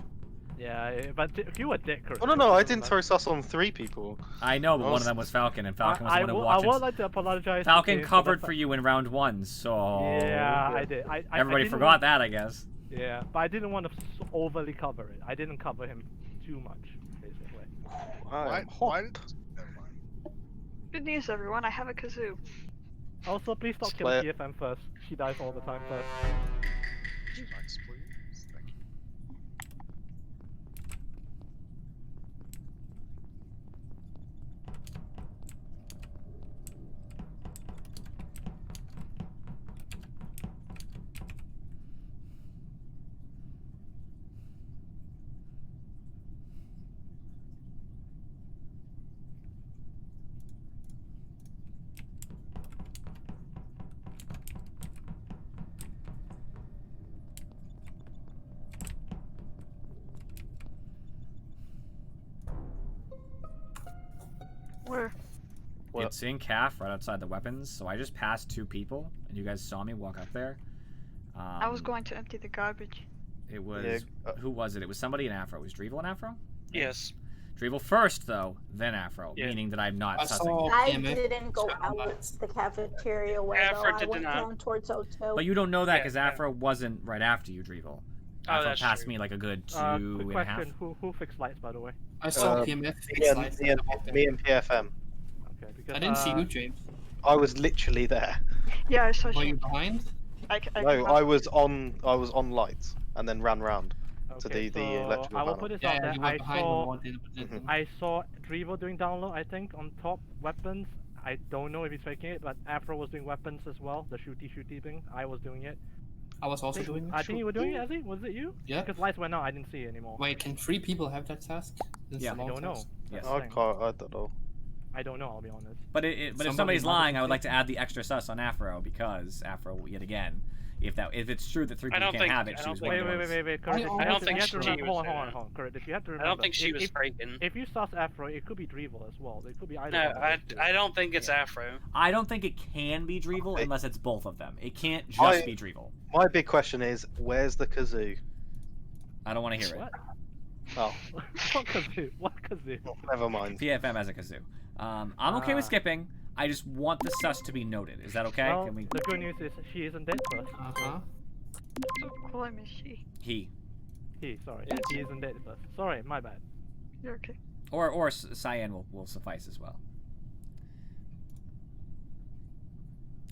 Yeah, but you were dick. Oh no, I didn't throw sus on 3 people. I know, but I one was- of them was Falcon, and Falcon was the I one who would walked in. like to apologize. to Falcon James covered the for you in round 1, so... Yeah, I did. Everybody didn't forgot want- that, I guess. Yeah, but I didn't want to overly cover it. I didn't cover him too much, basically. Why? I'm Why hot. did? Never mind. Good news, everyone. I have a kazoo. Also, please stop Split. killing TFM first. She dies all the time first. Thanks, please. Thank you. Where? What? It's in CAF, right outside the weapons, so I just passed 2 people, and you guys saw me walk up there. I was going to empty the garbage. It was... Yeah, who was it? It was somebody in Afro. Was Drevel in Afro? Yes. Drevel first, though, then Afro, Yeah. meaning that I'm not I sussing. saw I PMF. didn't go Sound out bites. the cafeteria way though. Afro I did went not. down towards O2. But you don't know that Yeah, because yeah. Afro wasn't right after you, Drevel. Oh, Afro that's passed true. me like a good Quick 2.5. question: Who fixed lights, by the way? I saw PMF. fix lights and walk there. Me and PFM. Okay, because I didn't see you, James. I was literally there. Yeah, I saw Were you. you behind? No, I was on lights and then ran round. to Okay, the so electrical I will panel. put this Yeah, out there. you were I behind saw when one did. I saw Drevo doing download, I think, on top weapons. I don't know if he's faking it, but Afro was doing weapons as well, the shooty thing. I was doing it. I was also doing it. I think you were doing it, Ezzy? Was it you? Yeah. Because lights went out, I didn't see it anymore. Wait, can 3 people have that task? It's Yeah. a I long don't know. task. Yes. That's the thing. I don't know. I don't know, I'll be honest. But if Somebody somebody's might have lying, I would been like to add the extra sus on Afro because Afro, yet again, if it's true that 3 I people don't can't think- have it, I she don't was think- one of Wait, those. correct. I don't you think have to she remember, was, hold on, correct. If you have to I remember, don't think she was freaking. if you sus Afro, it could be Drevel as well. It could be either No, one of those two. I don't think it's Afro. I don't think it can be Drevel Okay. unless it's both of them. It can't just I- be Drevel. My big question is, where's the kazoo? I don't want to hear it. What? Oh, What kazoo? What kazoo? never mind. PFM has a kazoo. I'm okay with skipping. I just want the sus to be noted. Is that okay? Well, Can we? the good news is she isn't dead first. Uh-huh. So cool, I miss she. He Sorry. He isn't dead first. Sorry, my bad. You're okay. or Cyan will suffice as well.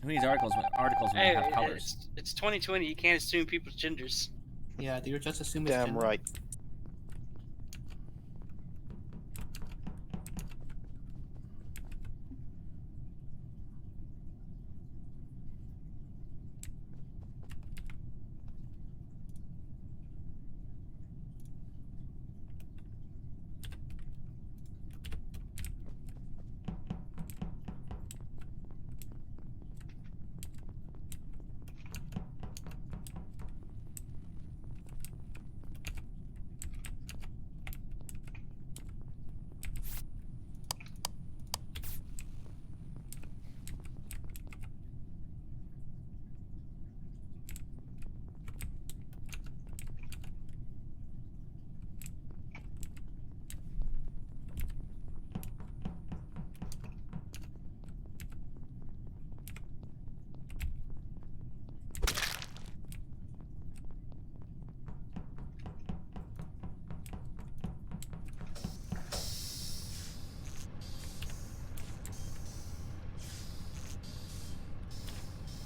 Who needs articles when Hey, we have colors? it's 2020. You can't assume people's genders. Yeah, do you just assume it's Damn gender? right.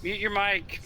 Mute your mic.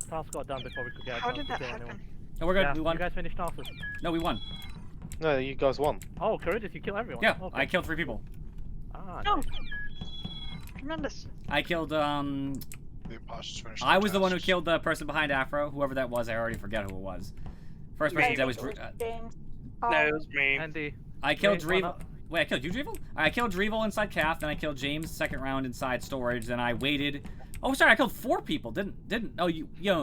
Task got done before we could get a How chance did to that kill happen? anyone. No, we're good. Yeah, We won. you guys finished tasks. No, we won. No, you guys won. Oh, Courageous, you kill everyone. Yeah, Okay. I killed 3 people. Ah, Oh. nice. Tremendous. I killed The imposters finished. I their was the one who tasks. killed the person behind Afro, whoever that was. I already forget who it was. First person that was. James. No, it was me. Andy. I killed wait, Drevel. Wait, I killed you, Drevel? I killed Drevel inside Calf, then I killed James second round inside storage. Then I waited. Oh, sorry, I killed 4 people. Didn't. Oh,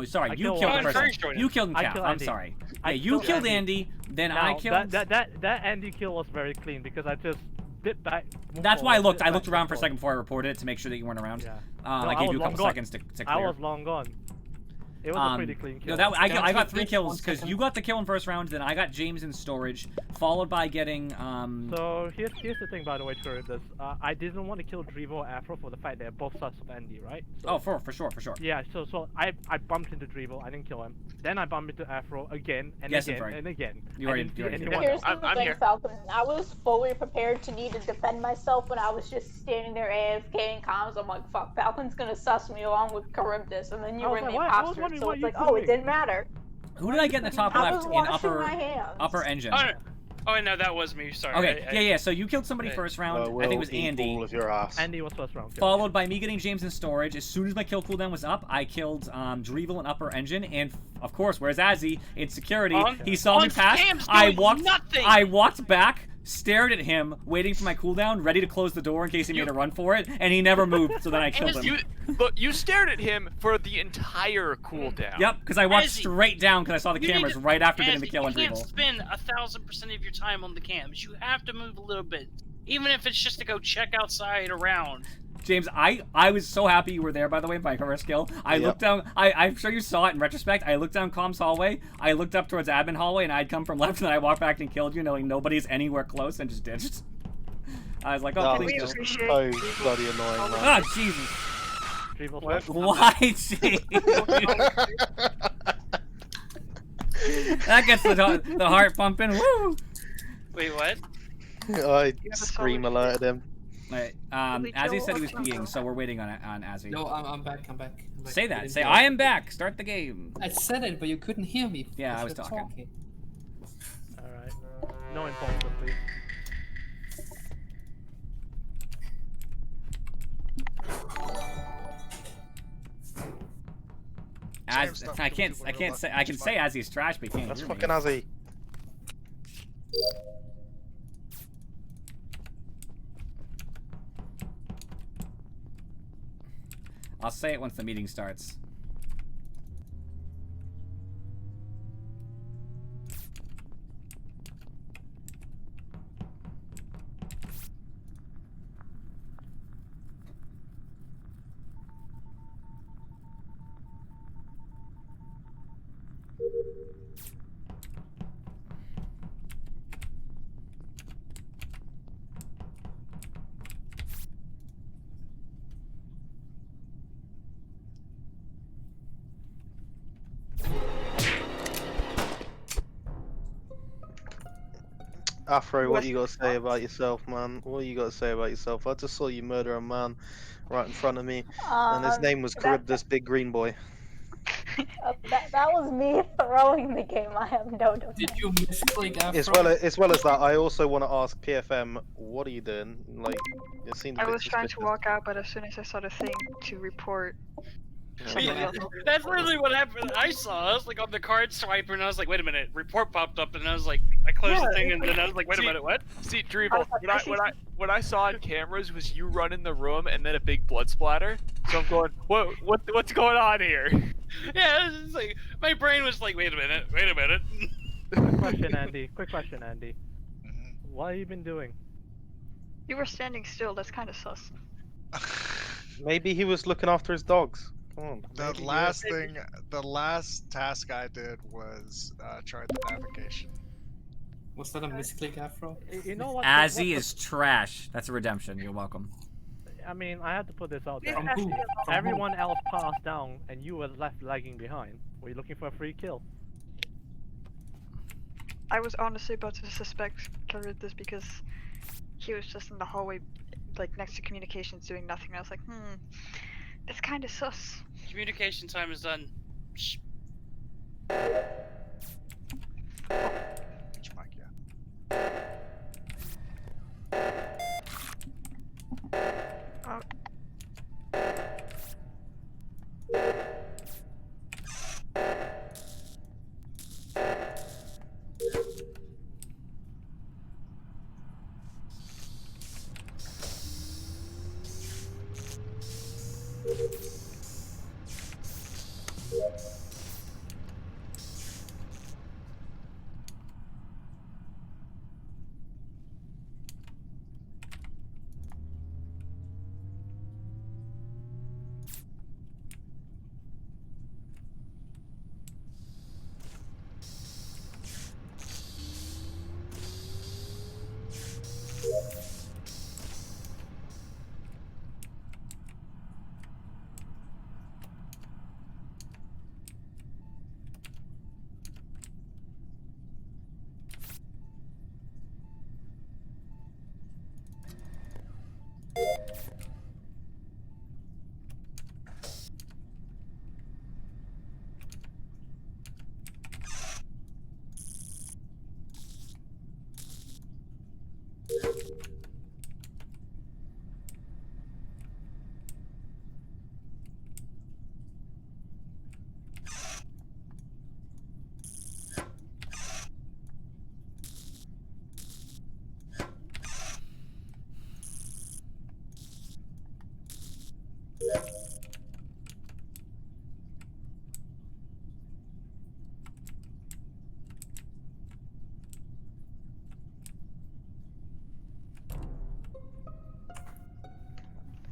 sorry, I you killed killed one. the person. First joiner. You killed I Calf. killed I'm Andy. sorry. I Yeah, you killed Andy. Andy. Then Now, I killed. that Andy kill was very clean because I just bit back. That's why I looked. I bit looked back around for a before. second before I reported it to make sure that you weren't around. Yeah. I No, I gave was you a long couple gone. seconds to clear. I was long gone. It was a pretty clean kill. No, I got Just 3 one kills because second. you got the kill in first round, then I got James in storage, followed by getting So here's the thing, by the way, Courageous. I didn't want to kill Drevo or Afro for the fact they're both sus of Andy, right? So, Oh, for sure. yeah. So I bumped into Drevo. I didn't kill him. Then I bumped into Afro again and Yes, again Inferno. and again. You I already- didn't you see already- anyone Here's else. the I'm thing, here. Falcon. I was fully prepared to need to defend myself when I was just standing there AFK in comms. I'm like, fuck, Falcon's gonna sus me along with Charybdis, and then you I were was in the like, what? I was imposter, wondering so what it's you like, were oh, it doing. didn't matter. Who did I get in the top I left was in washing my hands. upper engine? Oh no, that was me. Sorry. Okay, yeah. So you killed somebody Hey. first round. I think it was Andy. All of your ass. Andy was first round kill. Followed by me getting James in storage. As soon as my kill cooldown was up, I killed Drevel in upper engine, and of course, where's Azzy in security? He saw me on pass. Cam's I doing walked. nothing! I walked back, stared at him, waiting for my cooldown, ready to close the door in case he made a run for it, and he never moved. So then I killed him. You stared at him for the entire cooldown. Yep, because I walked Azzy, straight down because I saw the You need cameras to- right after getting Azzy, the kill on You can't Drevel. spend 1,000% of your time on the cams. You have to move a little bit, even if it's just to go check outside around. James, I was so happy you were there, by the way, my first kill. I Yep. looked down, I'm sure you saw it in retrospect, I looked down comms hallway, I looked up towards admin hallway, and I'd come from left, and I walked back and killed you, knowing nobody's anywhere close, and just ditched. I was like, No, oh, we please it's don't. appreciate so bloody annoying, man. Oh, Jesus. Dreeble, Why, James? That gets the heart pumping. Woo! Wait, what? I have a scream solid alerted him. Right, Really Azzy chill said he or was something? peeing, so we're waiting on Azzy. No, I'm back. I'm back. Say You that. didn't Say, hear I it. am back. Start the game. I said it, but you couldn't hear me. Yeah, I because was you're talking. Alright. No imposter, please. James, stop I giving can't people real say luck. I can say Azzy's trash, but he can't That's hear me. fucking Azzy. I'll say it once the meeting starts. Afro, what you got to say about yourself, man? What you got to say about yourself? I just saw you murder a man right in front of me, and his name was Charybdis Big Green Boy. That was me throwing the game. I have no defense. Did you misclick Afro? As well as that, I also want to ask PFM, what are you doing? Like, it seemed a I bit was trying to suspicious. walk out, but as soon as I saw the thing to report, Yeah. somebody else. That's literally what happened. I saw. I was like on the card swiper, and I was like, "Wait a minute!" Report popped up, and I was like, I closed the thing, and then I was like, "Wait a minute, what?" See, Dreeble, what I saw on cameras was you running the room and then a big blood splatter. So I'm going, what's going on here? Yeah, it's like my brain was like, "Wait a minute, wait a minute." Quick question, Andy. Quick question, Andy. Mhm. What have you been doing? You were standing still. That's kind of sus. Maybe he was looking after his dogs. Come on. The maybe last task I did was chart the navigation. Was that a misclick, Afro? You know what? Azzy is trash. That's a redemption. You're welcome. I mean, I have to put this out there. From who? From Everyone else passed down, and you were left lagging behind. Were you looking for a free kill? I was honestly about to suspect Charybdis because he was just in the hallway, like next to communications, doing nothing. I was like, that's kind of sus. Communication time is done. Shh. Which mic, yeah.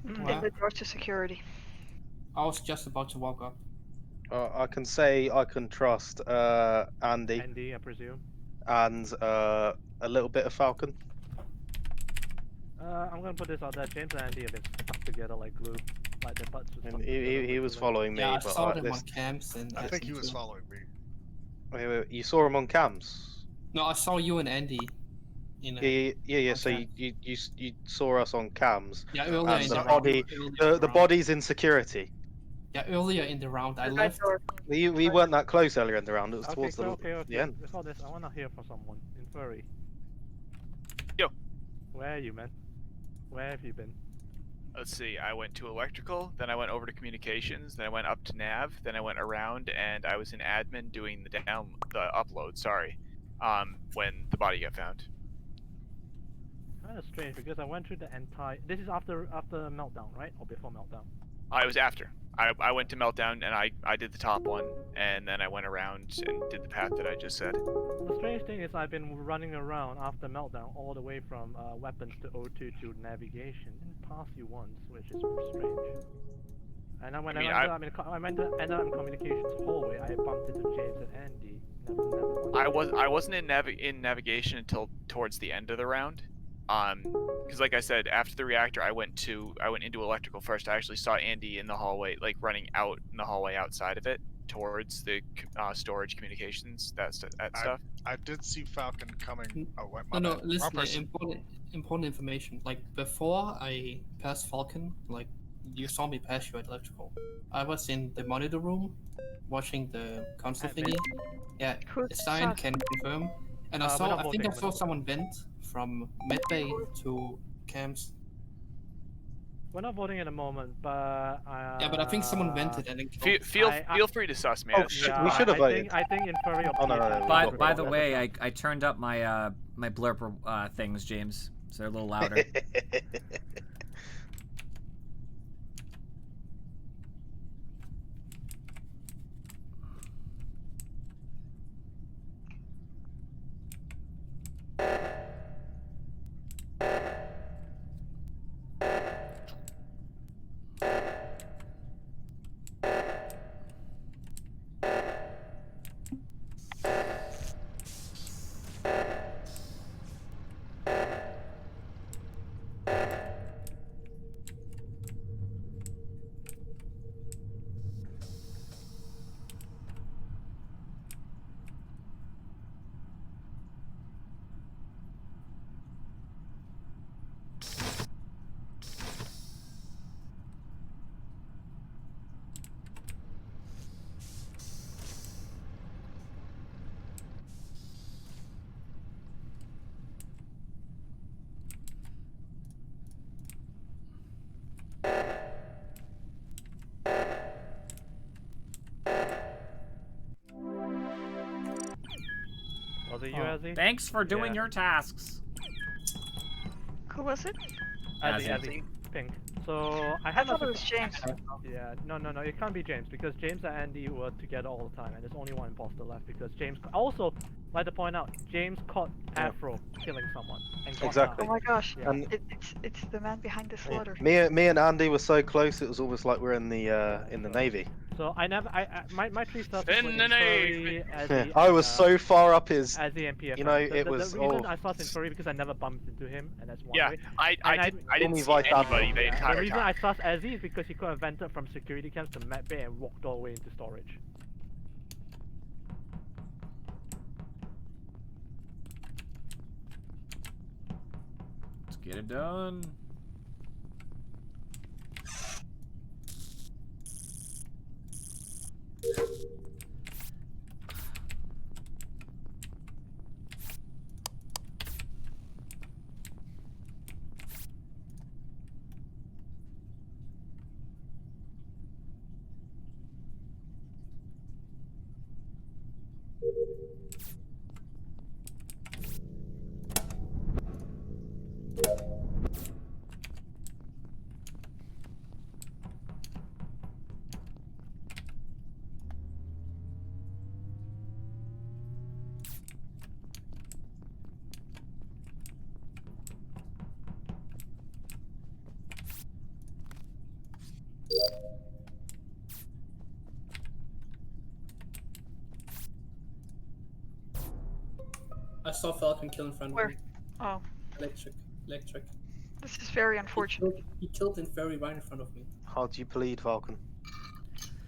In the door to security. I was just about to walk up. I can say I can trust Andy Andy, I presume. and a little bit of Falcon. I'm gonna put this out there. James and Andy have been stuck together like glue, like their butts. And he was following me, Yeah, I but saw like them this. on cams and I think he was too. following me. Wait, you saw him on cams? No, I saw you and Andy. In a, Yeah. on So cams. you saw us on cams. Yeah, earlier And in the the body, round. the body's in security. Yeah, earlier in the round, I The left. door. We weren't that close earlier in the round. It was Okay, towards okay. the end. Before this, I wanna hear from someone in furry. Yo. Where are you, man? Where have you been? Let's see. I went to electrical, then I went over to communications, then I went up to nav, then I went around, and I was in admin doing the upload. Sorry, when the body got found. Kind of strange because I went through the entire. This is after meltdown, right? Or before meltdown? I was after. I went to meltdown and I did the top one, and then I went around and did the path that I just said. The strange thing is I've been running around after meltdown all the way from weapons to O2 to navigation. Didn't pass you once, which is strange. And then when I ended up in communications hallway, I bumped into James and Andy. I wasn't in navigation until towards the end of the round. Because like I said, after the reactor, I went into electrical first. I actually saw Andy in the hallway, like running out in the hallway outside of it towards the storage communications, that stuff. I did see Falcon coming. Oh, wait, my No, bad. listen, Wrong person. important information. Like, before I passed Falcon, like, you saw me pass you at electrical. I was in the monitor room, watching the console thingy. Yeah, Stein can confirm. And I think I saw someone vent from medbay to cams. We're not voting at the moment, but yeah, but I think someone vented and then feel free to suss me. Oh, we should have voted. I think Inferi. Oh, no. By the way, I turned up my my blurper things, James, so they're a little louder. Was it you, Azzy? Thanks for doing your tasks. Who was it? Azzy. Pink. So I I had thought it was James. Yeah, no, it can't be James because James and Andy were together all the time, and there's only one imposter left because James. Also, like to point out, James caught Afro killing someone. And got Exactly. Oh my gosh! Yeah. And It's the man behind the slaughter. me and Andy were so close. It was almost like we're in the Navy. So my three stuff. In the Navy. I was so far up his. As the MPF. You know, the was. The reason I thought in furry because I never bumped into him, and that's one Yeah, way. I didn't see Vitality. anybody the The entire reason time. I sus Azzy is because he could have vented from security cams to med bay and walked all the way into storage. Let's get it done. I saw Falcon kill in front Where? of me. Oh, Electric. This is very unfortunate. He killed Inferi right in front of me. How do you plead, Falcon?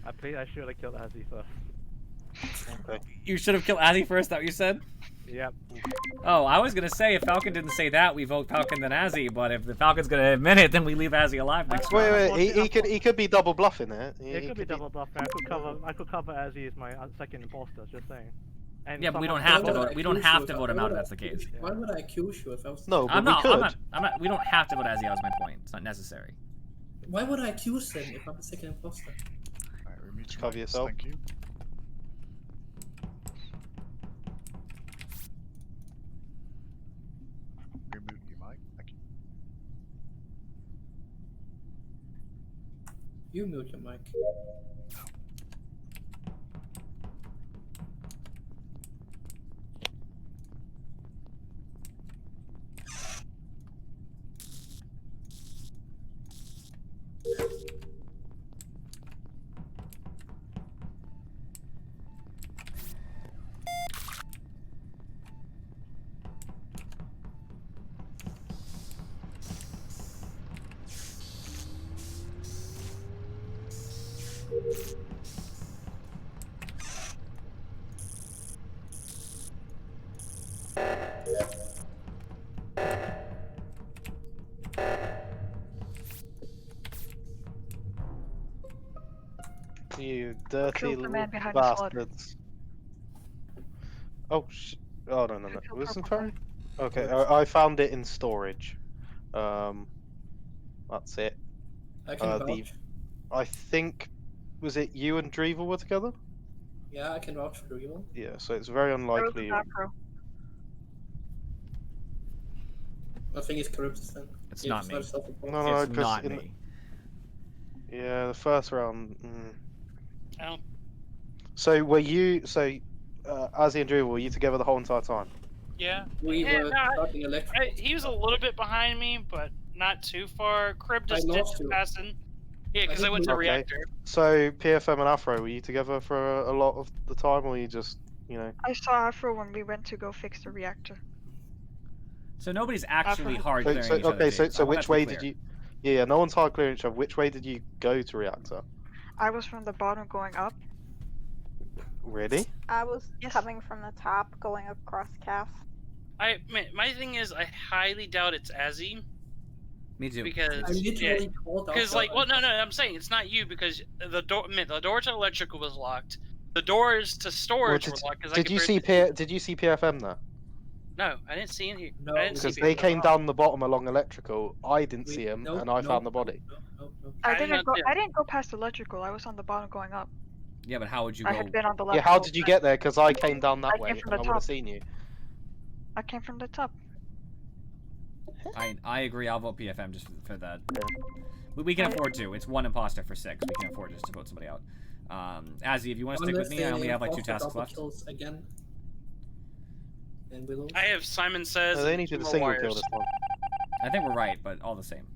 I should have killed Azzy first. Okay. You should have killed Azzy first, that what you said? Yep. Oh, I was gonna say if Falcon didn't say that, we vote Falcon then Azzy, but if the Falcon's gonna admit it, then we leave Azzy alive next round. Wait, he could be double bluffing it. It could be double bluffing. I could cover Azzy as my second imposter. Just saying. And Yeah, but we don't someone- have to vote. We don't have to vote him out if that's the case. Why would I accuse you if I was? No, but I'm we not. could. I'm not. We don't have to vote Azzy out. Is my point. It's not necessary. Why would I accuse him if I'm the second imposter? Alright, remute your Cover mics, yourself. Thank you. Remute your mic. Thank you. You mute your mic. You dirty Killed the little man behind the slaughter. bastards. Oh, oh no. Who killed Wasn't Purple Ferry? Okay, I found it in storage. That's it. I can the- vouch. I think, was it you and Drevel were together? Yeah, I can vouch for you. Yeah, so it's very That was unlikely. Afro. I think it's Charybdis then. It's If not me. self-report. No, It's 'cause not in- me. Yeah, the first round. Oh, So were you? So, Azzy and Drevel, were you together the whole entire time? yeah. We Yeah, were no, starting electrical. He was a little bit behind me, but not too far. Crib I just did lost you. pass in. Yeah, because I went to Okay. reactor. So PFM and Afro, were you together for a lot of the time, or you just, you know? I saw Afro when we went to go fix the reactor. So nobody's actually After- hard clearing each Okay, other. so which way did you? Yeah, no one's hard clearing each other. Which way did you go to reactor? I was from the bottom going up. Really? I was Yes. coming from the top, going across calf. My thing is, I highly doubt it's Azzy Me too. because I literally called out. because like, well, no, I'm saying it's not you because the door to electrical was locked. The doors to storage were locked. Did you see Did you see PFM there? No, I didn't see him here. No, I didn't see Because him. they came down the bottom along electrical. I didn't see him, No, and I no, found the body. No. I did didn't not go. see him. I didn't go past electrical. I was on the bottom going up. Yeah, but how would you I go? had been on the left. Yeah, how did you get there? Because I came down that I way, came from and I the would have top. seen you. I came from the top. I agree. I'll vote PFM just for that. We can afford to. It's one imposter for 6. We can afford just to vote somebody out. Azzy, if you want to stick with me, I only have like 2 tasks left. Kills again. And we lose. I have Simon Says. No, they and needed a Two single More kill Wires. this time. I think we're right, but all the same.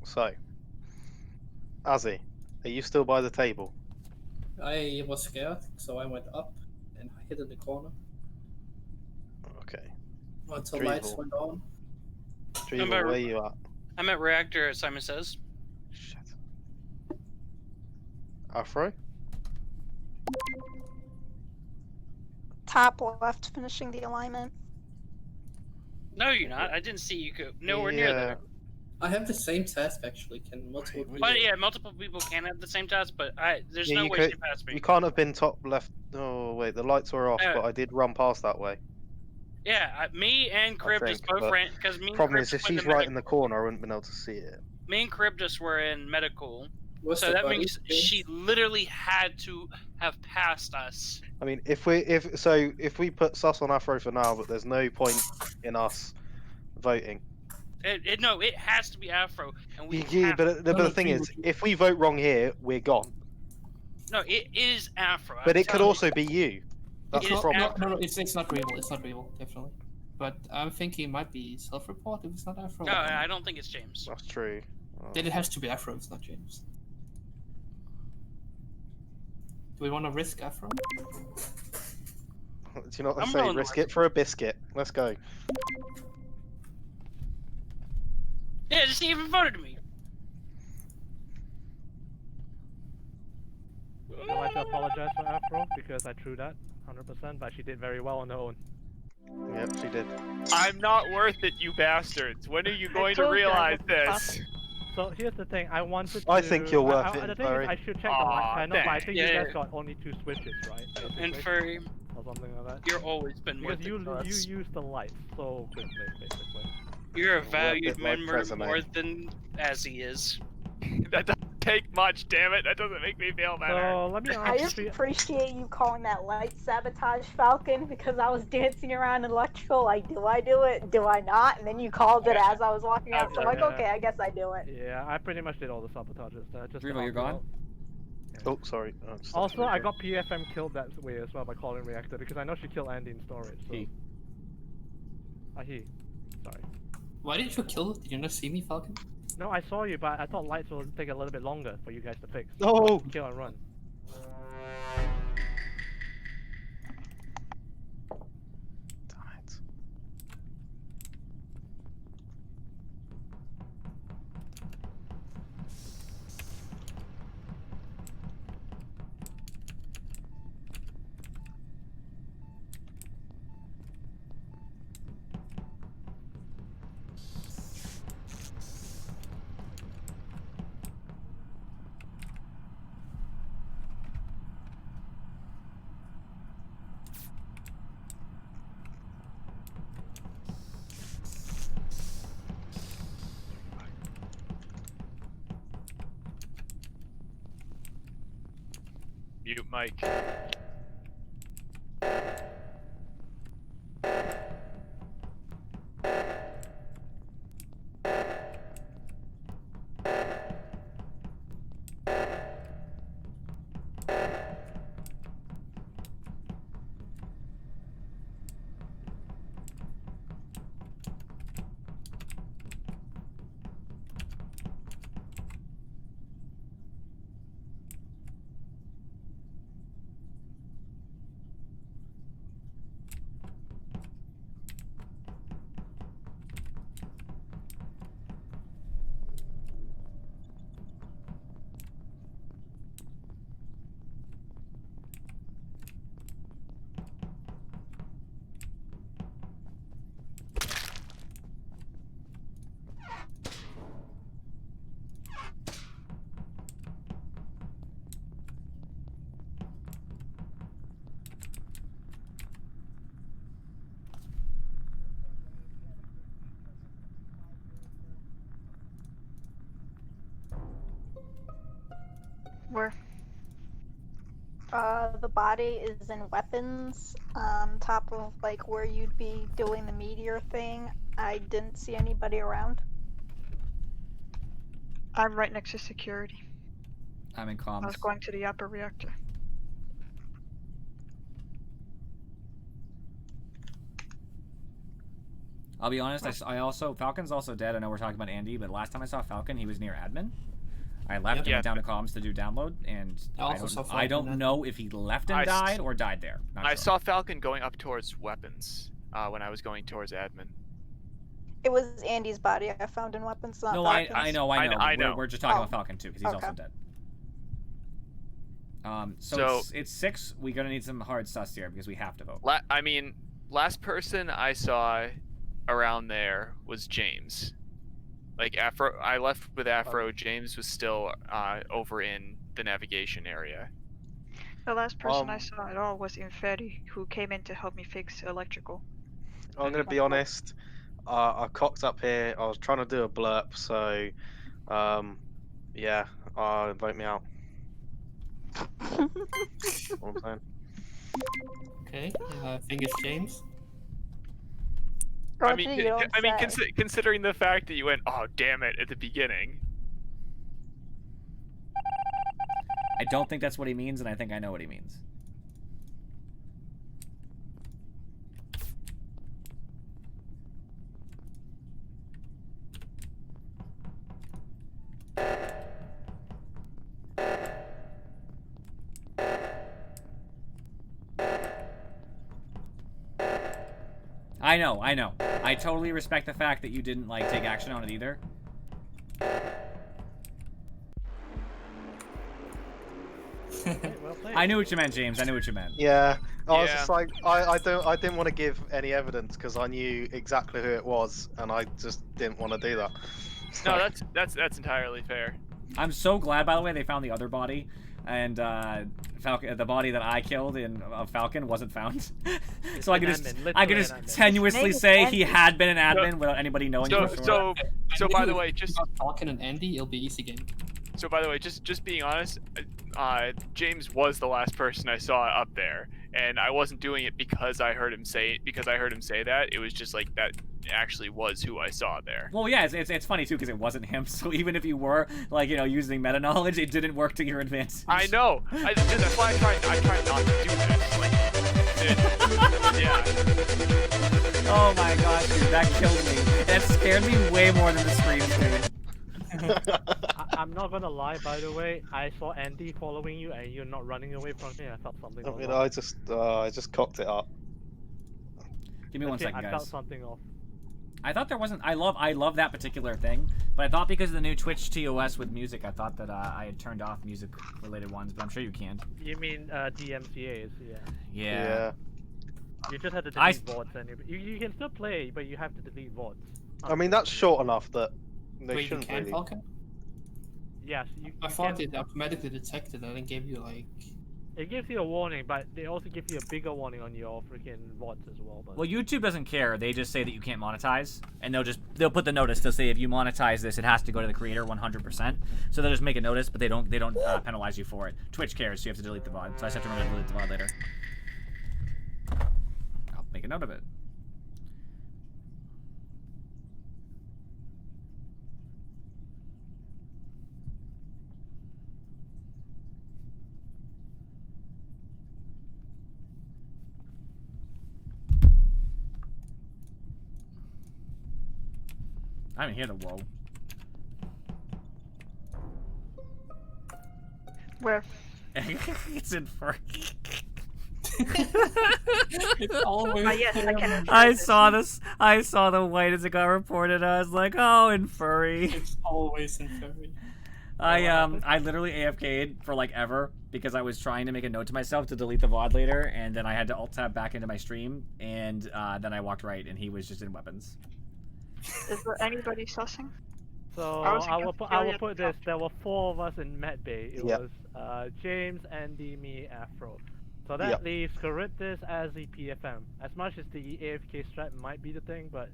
So, Azzy, are you still by the table? I was scared, so I went up and hid in the corner Okay. until Drevel. lights went on. Drevel, Remember- where you at? I'm at reactor, as Simon Says. Shit. Afro? Top left, finishing the alignment. No, you're not. I didn't see you go nowhere near there. I have the same task actually. Can multiple people? But yeah, multiple people can have the same task, but there's Yeah, no you way could- she passed me. You can't have been top left. Oh wait, the lights were off, but I did run past that way. Yeah, me and Crib just think, both but ran because me and Problem Crib is, if just went she's to right in the corner, I wouldn't been able to see it. Me and Crib just were in medical, What's so the that body means space? she literally had to have passed us. I mean, if we put sus on Afro for now, but there's no point in us voting. No, it has to be Afro, and we. Yeah, have but the thing is, if we vote wrong here, we're gone. No, it is Afro. But I'm it could telling also be you. That's It the is problem. No, it's not Real. It's not Real, definitely. But I'm thinking it might be self-report if it's not Afro. No, I don't think it's James. That's true. Then it has to be Afro. It's not James. Do we want to risk Afro? Do you know what I I'm say? rolling Risk with it for a biscuit. Let's go. Yeah, just even voted me. I'd like to apologize for Afro because I threw that 100%, but she did very well on her own. Yep, she did. I'm not worth it, you bastards. When are you going to told you I realize was this? So here's the thing, I wanted to... I think you're worth it, The thing is, Furry. I should check the light panel, but I think you Yeah. guys got only 2 switches, right? And Basically? Furry, Or something like that. you're always been Because worth you it to us. use the lights so quickly, basically. You're a Worth valued it like member Tresemme. more than Azzy is. That doesn't take much, damn it. That doesn't make me feel better. So let me I ask just you... appreciate you calling that light sabotage, Falcon, because I was dancing around in electrical. Like, do I do it? Do I not? And then you called it as I was walking out. So I'm like, Yeah. okay, I guess I do it. Yeah, I pretty much did all the sabotages. Just Revo, to you're help you gone? out. Oh, sorry. Oh, just- Also, I got PFM killed that way as well by calling Reactor because I know she killed Andy in storage. So. He. He. Sorry. Why didn't you kill? Did you not see me, Falcon? No, I saw you, but I thought lights will take a little bit longer for you guys to fix. No! Kill and run. Damn it. Mute Mike. Where? The body is in weapons, on top of like where you'd be doing the meteor thing. I didn't see anybody around. I'm right next to security. I'm in I was comms. going to the upper reactor. I'll be honest, I also... Falcon's also dead. I know we're talking about Andy, but last time I saw Falcon, he was near admin. I left and Yeah. went down to comms to do download, and I also saw I don't Falcon know if he left and I s- died or died there. Not I sure. saw Falcon going up towards weapons when I was going towards admin. It was Andy's body I found in weapons, not No, Falcon's. I know. I We're- know. We're just talking Oh. about Falcon too, because he's also Okay. dead. So So- it's 6. We're gonna need some hard sus here because we have to vote. I mean, last person I saw around there was James. Like Afro, I left with Afro. James was still over in the navigation area. The last person I saw at all was Inferi, who came in to help me fix electrical. I'm gonna be honest. I cocked up here. I was trying to do a blurb, so yeah, vote me out. What I'm saying. Okay, I think it's James. Roger, I mean, you don't say. considering the fact that you went, "Oh, damn it," at the beginning. I don't think that's what he means, and I think I know what he means. I know. I totally respect the fact that you didn't, like, take action on it either. I knew what you meant, James. I knew what you meant. Yeah, I was just like, I didn't want to give any evidence because I knew exactly who it was, and I just didn't want to do that. No, that's entirely fair. I'm so glad, by the way, they found the other body, and Falcon, the body that I killed of Falcon wasn't found. So I could just tenuously say he had been an admin without anybody knowing. So by the way, just Falcon and Andy, it'll be easy game. So by the way, just being honest, James was the last person I saw up there, and I wasn't doing it because I heard him say that. It was just like that actually was who I saw there. Well, yeah, it's funny too because it wasn't him. So even if you were like using meta knowledge, it didn't work to your advantage. I know. That's why I tried not to do this. Like, yeah. Oh my gosh, dude, that killed me. That scared me way more than the screams, dude. I'm not gonna lie, by the way, I saw Andy following you and you're not running away from me. I felt something. I mean, I just cocked it up. Give me one second, guys. I felt something off. I thought there wasn't. I love that particular thing, but I thought because of the new Twitch TOS with music, I thought that I had turned off music-related ones, but I'm sure you can't. You mean DMCA's? Yeah. Yeah. You just have to delete VODs, and you can still play, but you have to delete VODs. I mean, that's short enough that they Wait, you shouldn't can, really. Falcon? Yes, I thought it automatically detected and then gave you like. It gives you a warning, but they also give you a bigger warning on your freaking VODs as well. But... Well, YouTube doesn't care. They just say that you can't monetize, and they'll put the notice. They'll say if you monetize this, it has to go to the creator 100%. So they'll just make a notice, but they don't penalize you for it. Twitch cares, so you have to delete the VOD. So I just have to remember to delete the VOD later. I'll make a note of it. I didn't hear the whoa. Where? It's in Furry. It's always. Yes, I can. I saw this. I saw the white as it got reported. I was like, oh, in Furry. It's always in Furry. I literally AFK'd for like ever because I was trying to make a note to myself to delete the VOD later, and then I had to alt tab back into my stream, and then I walked right, and he was just in weapons. Is there anybody sussing? So I will put this. There were 4 of us in Medbay. It was James, Andy, me, Afro. So that leaves Charybdis as the PFM. As much as the AFK strat might be the thing, but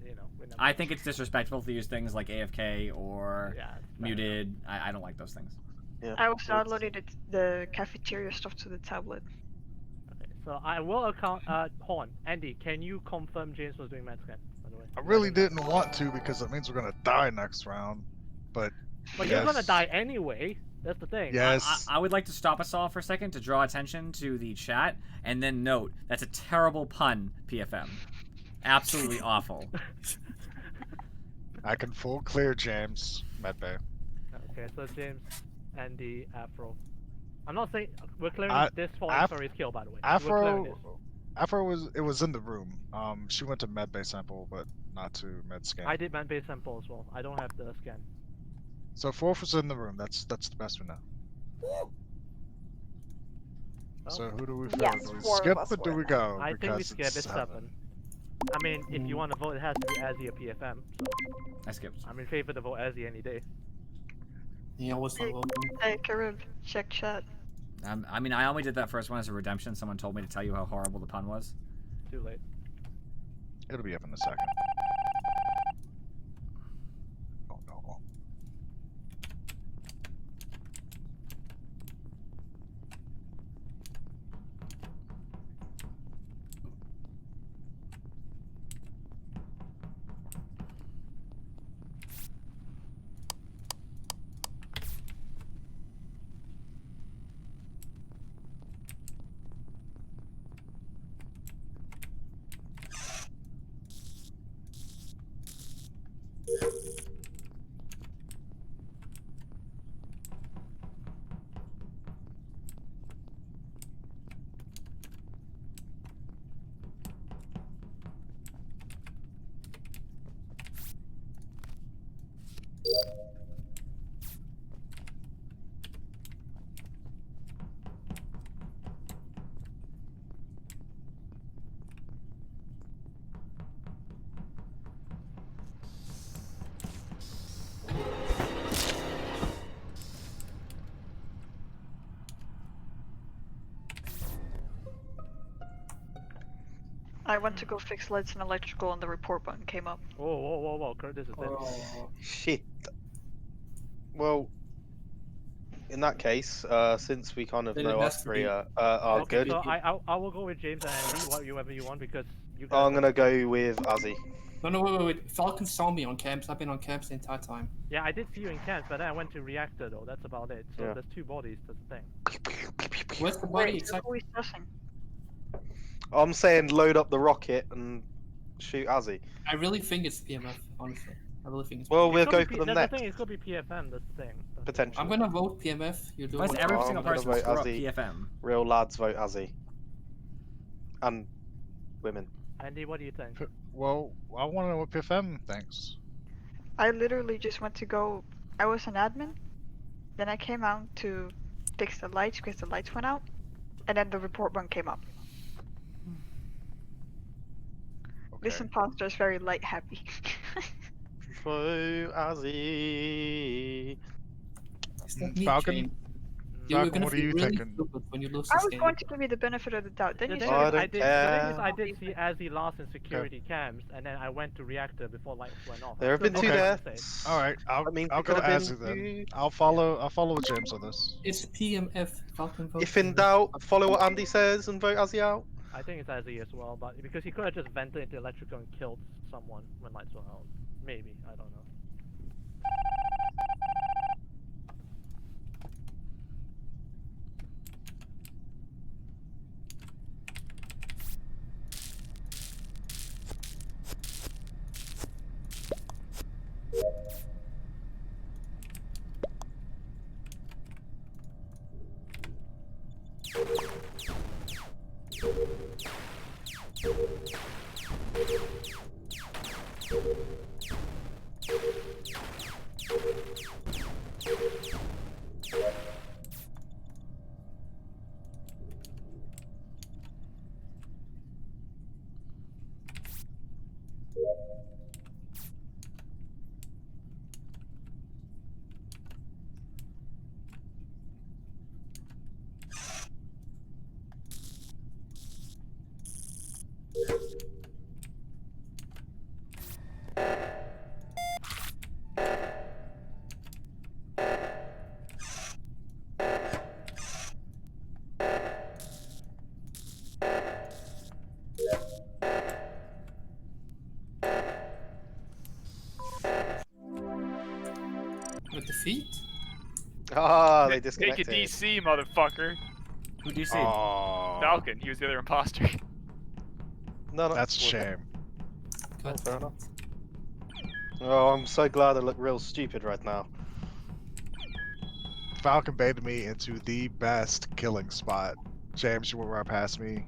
I think it's disrespectful to use things like AFK or muted. I don't like those things. Yeah. I also downloaded the cafeteria stuff to the tablet. Okay, so I will account. Horn, Andy, can you confirm James was doing MedScan? By the way. I really didn't want to because it means we're gonna die next round, but. But you're gonna die anyway. That's the thing. Yes. I would like to stop us all for a second to draw attention to the chat and then note that's a terrible pun, PFM. Absolutely awful. I can full clear James. Medbay. Okay, so James, Andy, Afro. I'm not saying we're clearing this for his kill, by the way. Afro was in the room. She went to medbay sample, but not to med scan. I did medbay sample as well. I don't have the scan. So 4th was in the room. That's the best we know. So who do we Yes, do we 4 skip of us or do were we in go? I think we skip. It's 7. I mean, if you want to vote, it has to be Azzy or PFM. So I skipped. I'm in favor to vote Azzy any day. He always not voting. Hey, Karib, check chat. I mean, I only did that first one as a redemption. Someone told me to tell you how horrible the pun was. Too late. It'll be up in a second. Oh no. I went to go fix lights and electrical, and the report button came up. Whoa, Kurt, this is it. Oh, Shit. Well, in that case, since we kind of Then it know has us to three be- are Okay, good, so I will go with James and Andy, whatever you want, because you guys. I'm gonna go with Azzy. no, wait. Falcon saw me on camps. I've been on camps the entire time. Yeah, I did see you in camps, but then I went to reactor though. That's about it. So Yeah. there's two bodies. That's the thing. Where's the Wait, body? you're Exactly. always guessing. I'm saying load up the rocket and shoot Azzy. I really think it's PMF, honestly. I really think it's Well, PMF. we'll It could go be for P- them that's next. the thing. It could be PFM. That's the thing. That's the Potentially. I'm gonna vote PMF. You do Why does what every I'm single gonna person vote screw up Azzy. PFM? Real lads vote Azzy. And women. Andy, what do you think? Well, I want to know what PFM thinks. I literally just went to go. I was an admin. Then I came out to fix the lights because the lights went out, and then the report button came up. This Okay. imposter is very light happy. Vote Azzy. Is that me, Falcon? Jane? Falcon, You're gonna what are feel you really thinking? stupid when you lose I this was game. going to give you the benefit of the doubt. Then The you thing said I is, don't the thing is, care. I did see Azzy last in security cams, and then I went to reactor before lights went off. There have been So two okay. deaths. All right, I'll That means go it could have Azzy been then. you. I'll follow with James on this. It's PMF. Falcon vote. If in PMF. doubt, follow what Andy says and vote Azzy out. I think it's Azzy as well, but because he could have just vented into electrical and killed someone when lights were out. Maybe, I don't know. With defeat? Ah, they Take a disconnected. DC, motherfucker. Who do you see? Aw. Falcon, he was the other imposter. No, That's a well, shame. God fair damn enough. it. Oh, I'm so glad I look real stupid right now. Falcon baited me into the best killing spot. James, you went right past me.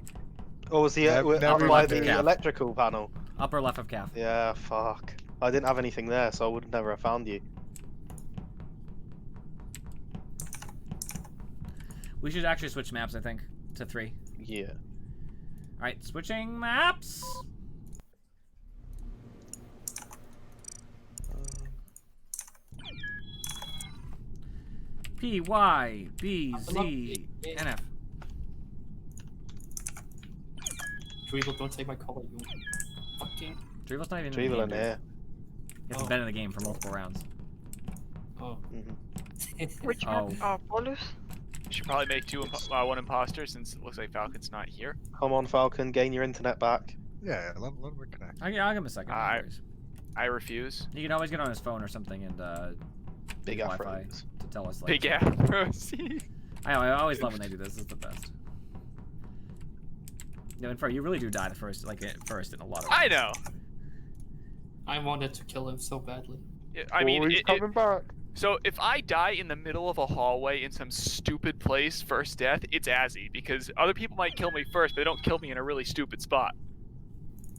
Oh, was he Never up even by did. the electrical panel? Upper left of calf. Yeah, fuck. I didn't have anything there, so I would never have found you. We should actually switch maps, I think, to 3. Yeah. Alright, switching maps. P Y B Z N F. Drevel, don't take my color, you fucking. Drevel's not even Drevel in the in game. here. He hasn't been in the game for multiple rounds. Oh. Which Oh. one? Oh, Polus? You should probably make one imposter since it looks like Falcon's not here. Come on, Falcon, gain your internet back. Yeah, let him reconnect. I'll give him a second. no worries. I refuse. He can always get on his phone or something and Big use Wi-Fi afros. to tell us. Like, Big afros. I know. I always love when they do this. It's the best. No, and you really do die the first, like first in a lot of. I know. I wanted to kill him so badly. I mean, he's coming back. So if I die in the middle of a hallway in some stupid place, first death, it's Azzy because other people might kill me first, but they don't kill me in a really stupid spot.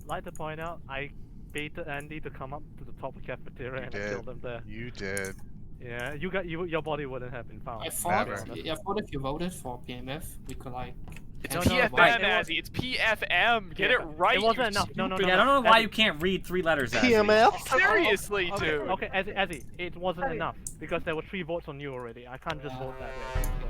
I'd like to point out, I baited Andy to come up to the top of the cafeteria and I did. killed him there. You did. Yeah, your body wouldn't have been found. I thought, Never. I thought if you voted for PMF, we could like. It's No, cancel no, the PFM, vote. it was- Azzy. It's PFM. Get Yeah, it right. it wasn't you enough. No, no, stupid- Yeah, I don't know why Azzy- you can't read 3 letters. Azzy. PMF? Seriously, Okay, dude. okay, Azzy, it wasn't enough because there were 3 votes on you already. I can't just vote that way. So.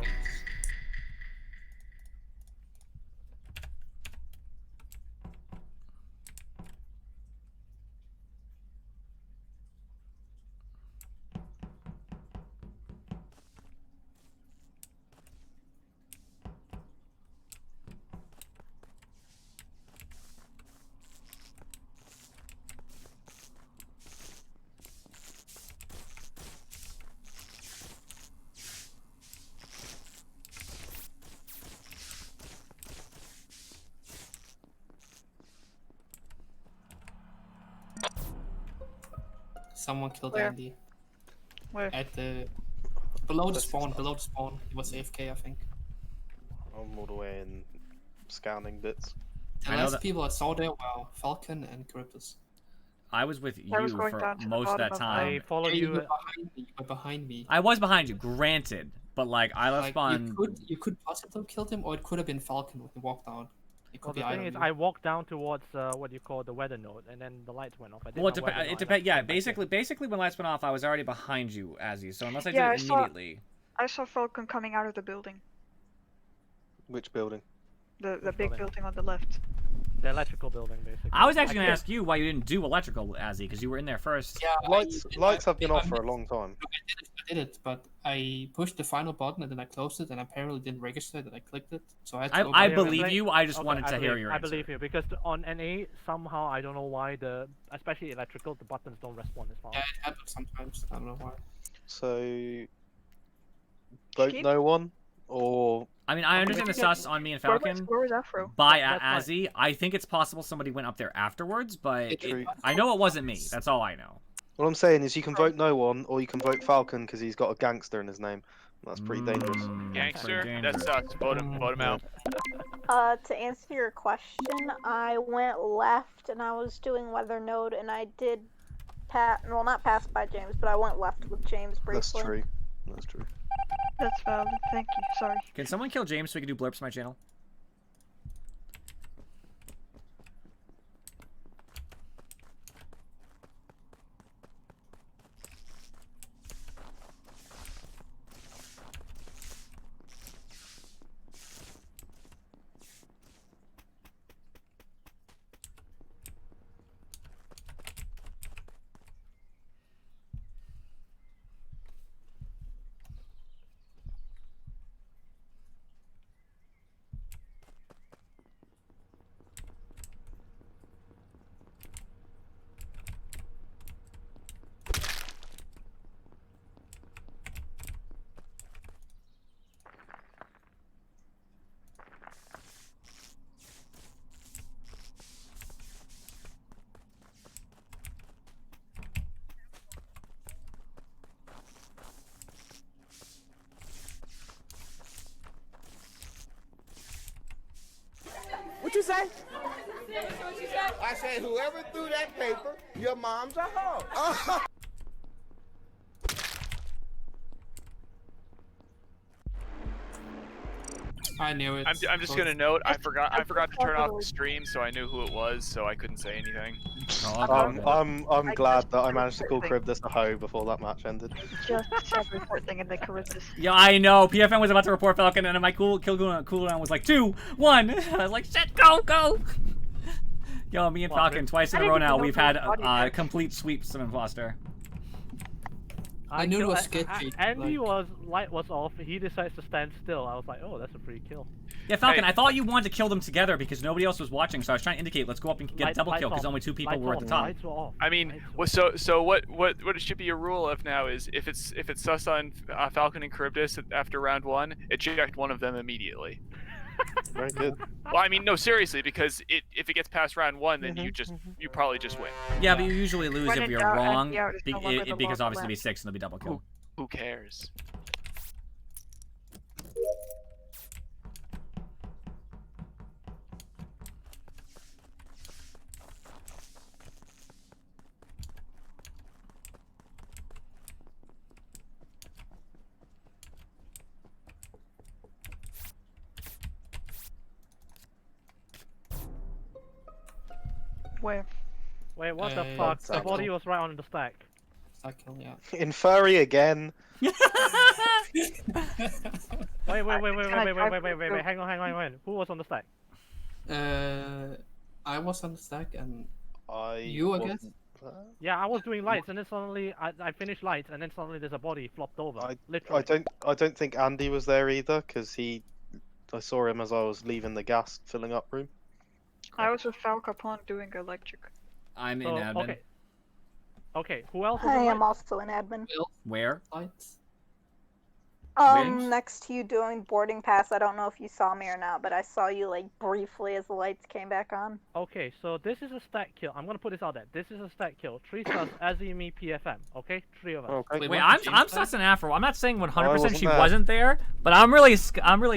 Someone killed Where? Andy. Where? At the below the spawn. He was AFK, I think. I'm all the way in scanning bits. The I know last that- people I saw there were Falcon and Cryptus. I was with you I was going for down to the most of that bottom of I time. followed you you. were behind me. You were behind me. I was behind you, granted, but like I left Like, spawn. you could possibly have killed him, or it could have been Falcon when he walked down. It could Well, be the either thing of is, you. I walked down towards what you call the weather node, and then the lights went off. I did Well, my weather node, it and I depends. Yeah, came back here. basically when lights went off, I was already behind you, Azzy. So unless I Yeah, did it I saw- immediately, I saw Falcon coming out of the building. Which building? The Which big building? building on the left. The electrical building, basically. I was actually gonna could- ask you why you didn't do electrical, Azzy, because you were in there first. Yeah, Lights have been off for a I long time. did it, but I pushed the final button and then I closed it, and apparently didn't register that I clicked it. So I had to go I back. believe Like- you. I just Okay, wanted I to believe, hear your I answer. believe you because on NA somehow I don't know why especially electrical the buttons don't respond as fast. Yeah, it happens sometimes. I don't know why. So vote Skip? no one, or I mean, I understand the but you sus on me and Where Falcon was Afro? by That's fine. Azzy. I think it's possible somebody went up there afterwards, but It's true. I know it wasn't me. That's all I know. what I'm saying is you can vote no one, or you can vote Falcon because he's got a gangster in his name. That's pretty dangerous. Mm, Gangster? pretty That dangerous. sucks. Vote him out. To answer your question, I went left and I was doing weather node and I did not pass by James, but I went left with James That's briefly. true. That's true. That's valid. Thank you. Sorry. Can someone kill James so we can do blurps on my channel? What you say? I said, whoever threw that paper, your mom's a hoe. I knew it. I'm just gonna note I forgot to turn off the stream, so I knew who it was, so I couldn't say anything. I'm glad that I managed to call Charybdis a hoe before that match ended. Just said reporting and then Charybdis. Yeah, I know. PFM was about to report Falcon, and then my kill cooldown was like 2, 1. I was like, shit, go! Yo, me and Falcon twice in a row now. We've had complete sweeps of Imposter. I knew it was sketchy. Andy light was off. He decides to stand still. I was like, oh, that's a free kill. Yeah, Falcon, I thought you wanted to kill them together because nobody else was watching, so I was trying to indicate, let's go up and get a double kill because only 2 people were at the top. I mean, so what it should be a rule of now is if it's sus on Falcon and Charybdis after round 1, eject one of them immediately. Very good. Well, I mean, no, seriously, because if it gets past round 1, then you probably just win. Yeah, but you usually lose if you're wrong, because obviously it'll be 6 and it'll be double kill. Who cares? Wait, what the fuck? The body was right on the stack. Stack kill, yeah. In furry again. Wait, hang on. Who was on the stack? I was on the stack and I guess? Yeah, I was doing lights and then suddenly I finished lights and then suddenly there's a body flopped over. Literally. I don't think Andy was there either because I saw him as I was leaving the gas filling up room. I was with Falcapon doing electric. I'm in admin. Okay, who else? I am also in admin. Where? Lights. Next to you doing boarding pass. I don't know if you saw me or not, but I saw you like briefly as the lights came back on. Okay, so this is a stack kill. I'm gonna put this out there. This is a stack kill. 3 sus, Azzy, me, PFM. Okay, 3 of us. Okay. Wait, I'm sussing Afro. I'm not saying 100% she wasn't there, but I'm really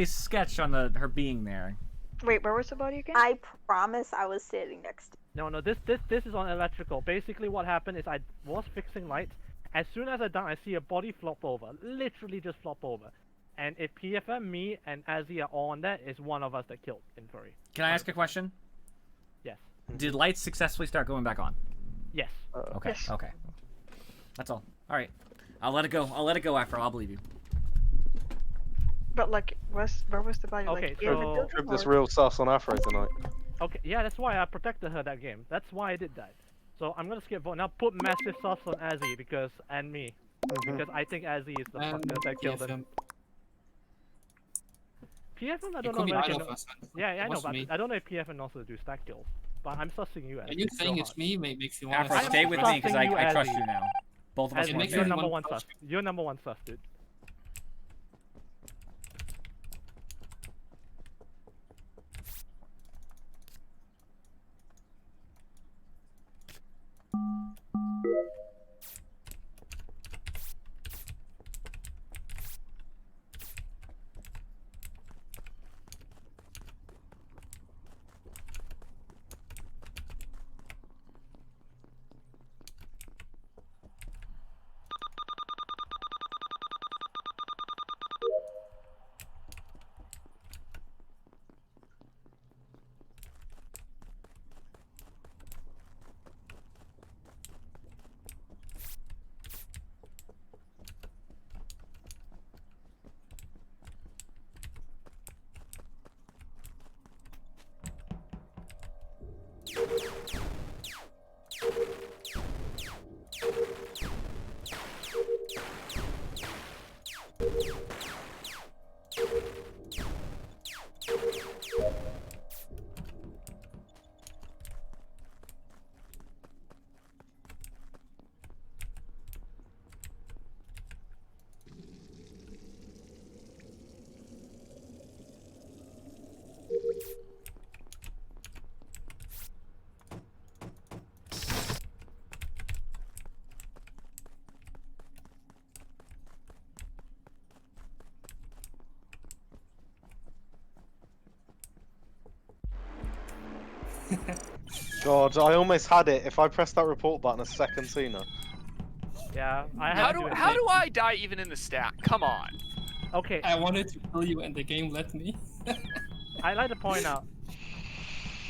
sketched on her being there. Wait, where was the body again? I promise I was sitting next to you. No, this is on electrical. Basically what happened is I was fixing lights. As soon as I done, I see a body flop over. Literally just flop over. And if PFM, me, and Azzy are all on that, it's one of us that killed in furry. Can I ask a question? Yes. Did lights successfully start going back on? Yes. Okay, yes. okay. That's all. Alright. I'll let it go, Afro. I'll believe you. But like, where was the body? Okay, like, so... This real sus on Afro tonight. Okay, yeah, that's why I protected her that game. That's why I did that. So I'm gonna skip vote. Now put massive sus on Azzy and me. Because I think Azzy is the fucker that killed him. PFM, I don't know if I can... Yeah, I know, but I don't know if PFM also do stack kills. But I'm sussing you as. And you saying it's me makes you want to... Afro, stay with me because I trust you now. Both of us want you're number 1 sus. You're number 1 sus, dude. God, I almost had it if I pressed that report button a second sooner. Yeah, I How do I die even in the stack? Come on. Okay. I wanted to kill you and the game let me. I like to point out.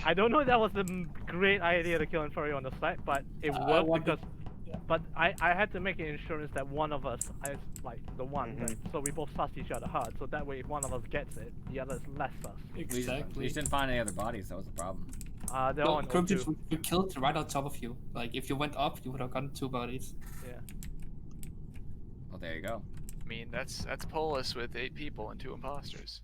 I don't know if that was a great idea to kill Inferi on the site, but it I worked wanted- because. But I had to make an insurance that one of us is like the one, right? So we both suss each other hard. So that way, if one of us gets it, the other is less sus. We just didn't find any other bodies. That was the problem. They're No, all in Cryptid O2. you killed right on top of you. Like if you went up, you would have gotten 2 bodies. Yeah. Well, there you go. I mean, that's Polus with 8 people and 2 imposters.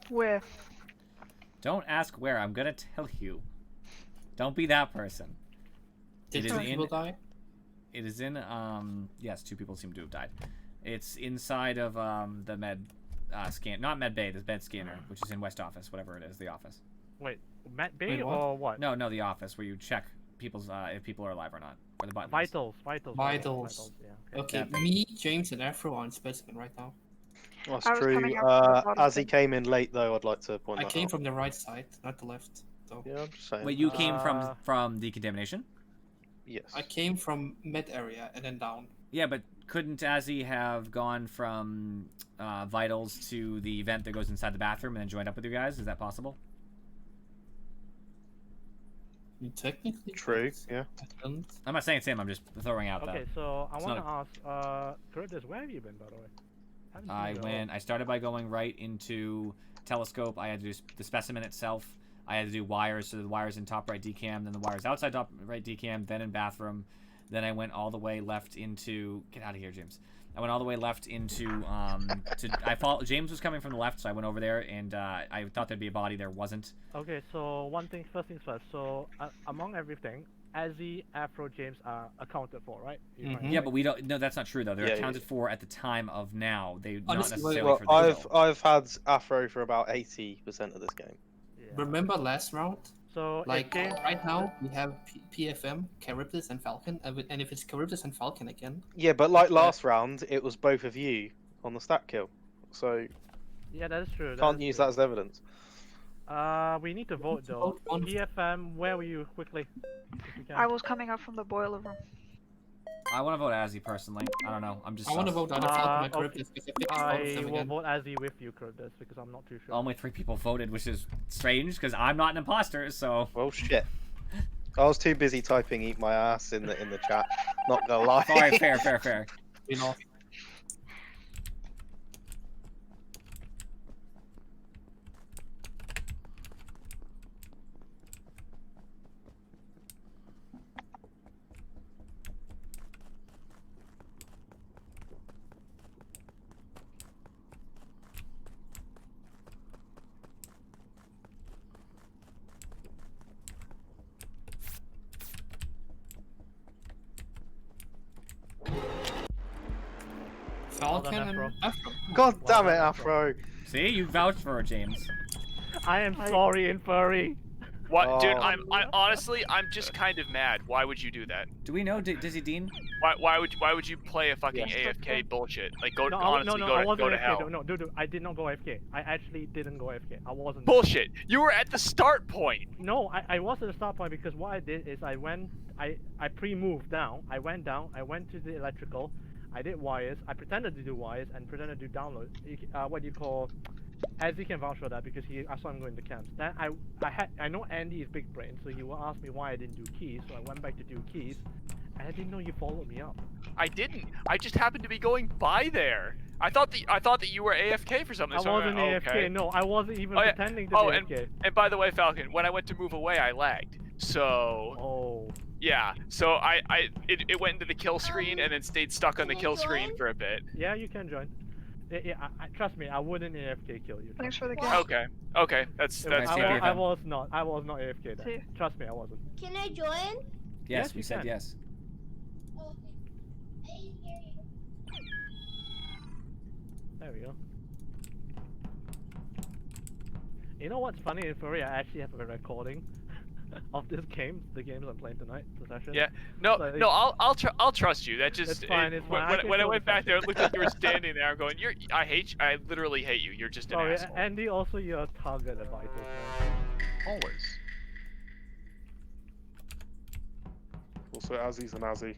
Where? Don't ask where. I'm gonna tell you. Don't be that person. Did 2 people die? It is in. Yes, 2 people seem to have died. It's inside of the med scan, not med bay, the med scanner, which is in West Office, whatever it is, the office. Wait, Met Bay Wait, what? or what? No, the office where you check people's if people are alive or not, or the buttons. Vitals. Yeah. Okay, Yeah. me, James, and Afro are in specimen right now. That's I was true. coming out from the bottom As he thing. came in late, though, I'd like to point I that came out. from the right side, not the left. So. Yeah, I'm just saying. Wait, you came from decontamination? Yes. I came from med area and then down. Yeah, but couldn't Azzy have gone from vitals to the vent that goes inside the bathroom and then joined up with you guys? Is that possible? Technically, True, yeah. I'm not saying it's him. I'm just throwing out Okay, that. so I It's want to not ask, Curtis, where have you been, by the way? Haven't seen I you at all. went. I started by going right into telescope. I had to do the specimen itself. I had to do wires, so the wires in top right decam, then the wires outside top right decam, then in bathroom. Then I went all the way left into. Get out of here, James. I went all the way left into. James was coming from the left, so I went over there, and I thought there'd be a body. There wasn't. Okay, so first things first. So among everything, Azzy, Afro, James are accounted for, right? You're right. Yeah, but we don't. No, that's not true though. They're Yeah, accounted for at the time of now. They not Honestly, necessarily Well, for the show. I've had Afro for about 80% of this game. Yeah. Remember last round? So Like if James, right now, we have PFM, Charybdis, and Falcon, and if it's Charybdis and Falcon again, Yeah, but like last round, it was both of you on the stat kill, so yeah, that is true. can't use that as evidence. We need to vote though. vote one. PFM, where were you quickly? If you can. I was coming out from the boiler room. I want to vote Azzy personally. I don't know. I'm just. I want to sus. vote either Falcon or okay. Charybdis because I think it's both of I them will again. vote Azzy with you, Curtis, because I'm not too sure. Only 3 people voted, which is strange because I'm not an imposter. So. Well, shit. I was too busy typing "eat my ass" in the chat. Not gonna lie. All right, fair. You know, Falcon Afro. and Afro. God damn it, Well done, Afro. See, you vouched for her, James. I am sorry, Infuri. What, dude? Oh. I honestly, I'm just kind of mad. Why would you do that? Do we know Dizzy Dean? Why would you play a fucking AFK bullshit? Like, go No, honestly, I go wasn't to AFK. hell. No, dude, I did not go AFK. I actually didn't go AFK. I wasn't. Bullshit. You were at the start point. No, I was at the start point because what I did is I pre-moved down. I went down. I went to the electrical. I did wires. I pretended to do wires and pretended to do download. What do you call? As he can vouch for that because I saw him going to camps. Then I know Andy is big brain, so he will ask me why I didn't do keys. So I went back to do keys, and I didn't know you followed me up. I didn't. I just happened to be going by there. I thought that you were AFK for something. I so wasn't went, AFK. okay. No, I wasn't even Oh, yeah. pretending to Oh, be and, AFK. and by the way, Falcon, when I went to move away, I lagged. So. Oh. Yeah. So it went into the kill screen and then stayed stuck on the kill screen for a bit. Yeah, you can join. Yeah, trust me, I wouldn't AFK kill you. Thanks for the gift. Okay. Okay. That's I fair. was not AFK then. See? Trust me, I wasn't. Can I join? Yes, you we said can. yes. There we go. You know what's funny, Infuri? I actually have a recording of this game, the games I'm playing tonight, the session. Yeah. No. So No. I'll trust you. That just It's fine, it's fine. I can when I kill went the back there, it session. looked like you were standing there. I'm going. I hate you. I literally hate you. You're just an Sorry, asshole. Andy, also you're a target of Vitals, man. Always. Also, Azzy's an Azzy.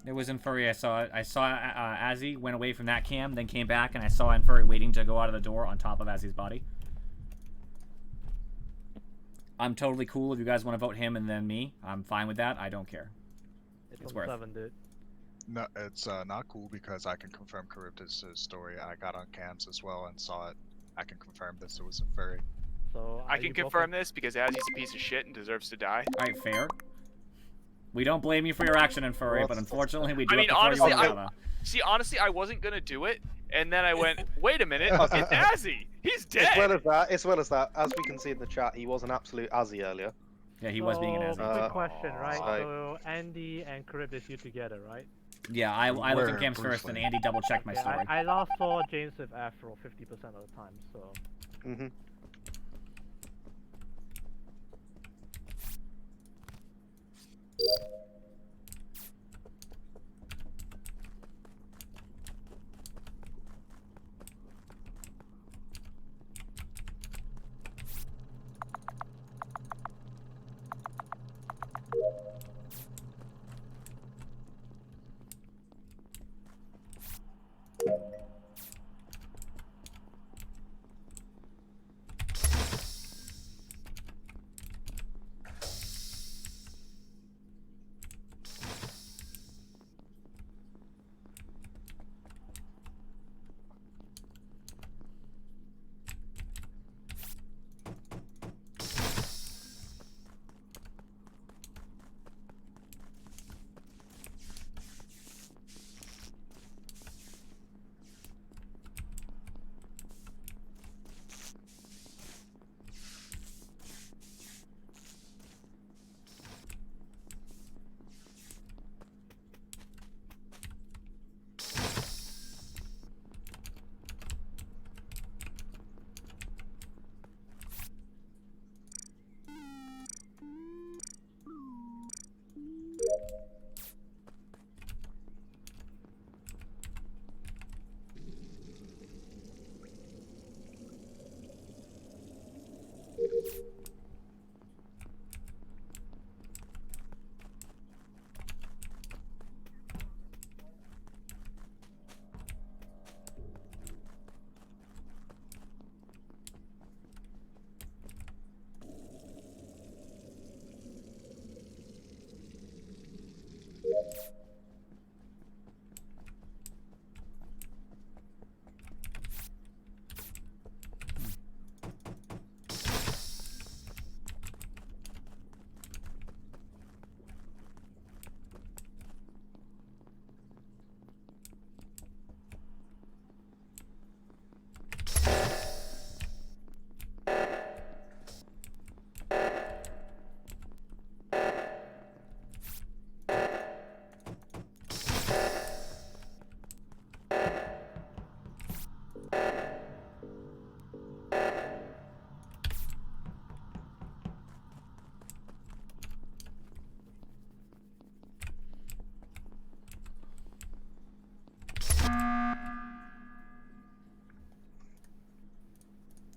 It was Infuri. I saw Azzy went away from that cam, then came back, and I saw Infuri waiting to go out of the door on top of Azzy's body. I'm totally cool if you guys want to vote him and then me. I'm fine with that. I don't care. It's It's on worth. 7, dude. No, it's not cool because I can confirm Charybdis' story. I got on cams as well and saw it. I can confirm this. It was a furry. So I can confirm this because Azzy's a piece of shit and deserves to die. Alright, fair. We don't blame you for your action, Infuri, but unfortunately we do I mean, have to throw honestly, you in the lava. honestly, I wasn't gonna do it, and then I went, wait a minute, it's Azzy. He's dead. As well as that, as we can see in the chat, he was an absolute Azzy earlier. Yeah, he was being an So, Azzy. Quick question, right? so- So Andy and Charybdis, you together, right? Yeah, I looked Where at cams first, and briefly? Andy double-checked my Yeah, story. I last saw James with Afro 50% of the time, so. Mm-hmm.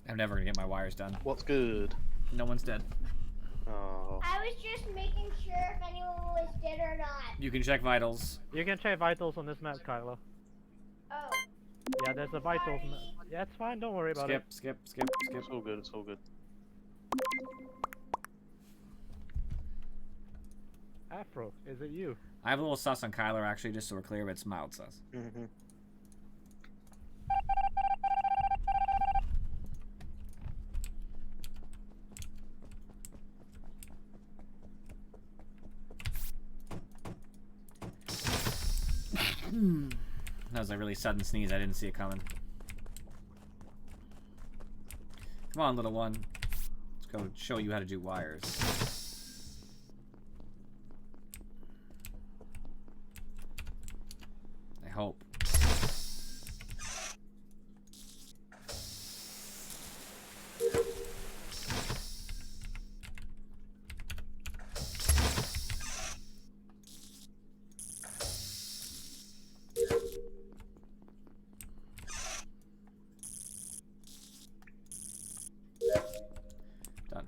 I'm never gonna get my wires done. What's good? No one's dead. Oh. I was just making sure if anyone was dead or not. You can check vitals. You can check vitals on this map, Kylo. Oh. Yeah, there's a vitals map. Yeah, it's fine. Don't worry about it. Skip. It's all good. It's all good. Afro, is it you? I have a little sus on Kyler actually, just so we're clear, but it's mild sus. Mm-hmm. That was a really sudden sneeze. I didn't see it coming. Come on, little one. Let's go show you how to do wires. I hope. Done.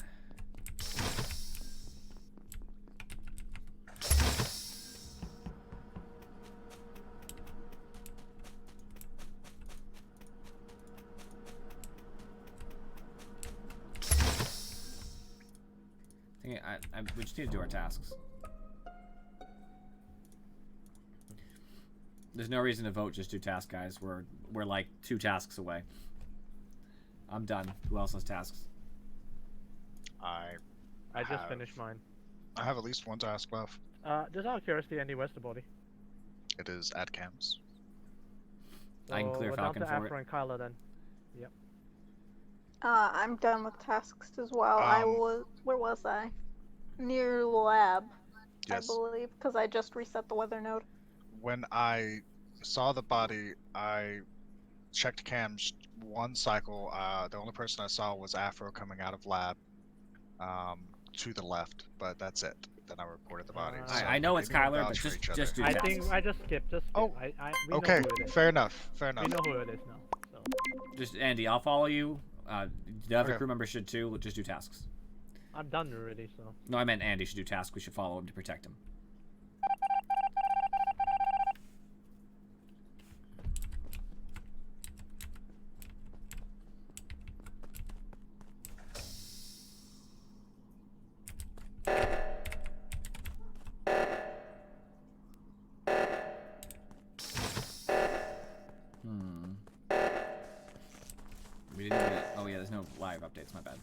We just need to do our tasks. There's no reason to vote, just do tasks, guys. We're like 2 tasks away. I'm done. Who else has tasks? I just finished mine. I have at least one task left. Just out of curiosity, Andy, where's the body? It is at cams. I can clear we're Falcon down to for Afro it. and Kylo then. Yep. I'm done with tasks as well. Where was I? Near the lab, Yes. I believe, because I just reset the weather node. When I saw the body, I checked cams one cycle. The only person I saw was Afro coming out of lab to the left, but that's it. Then I reported the body. So I know it's maybe we'll Kyler, but vouch for each just do other. I think I just skipped. We know Okay, who it is. fair enough. Fair enough. We know who it is now. So. Just Andy, I'll follow you. The other Okay. crew members should too. Just do tasks. I'm done already, so. No, I meant Andy should do tasks. We should follow him to protect him. We didn't get. Oh yeah, there's no live updates. My bad.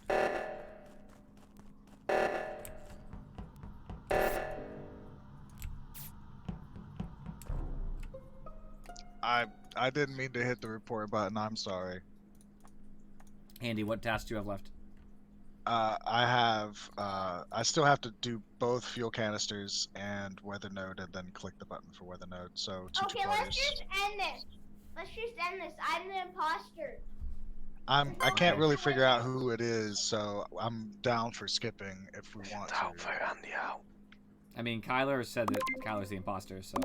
I didn't mean to hit the report button. I'm sorry. Andy, what tasks do you have left? I still have to do both fuel canisters and weather node, and then click the button for weather node. So Okay, let's just end this. Let's just end this. I'm the imposter. I can't really figure out who it is, so I'm down for skipping if we want to. I mean, Kyler said that Kyler's the imposter, so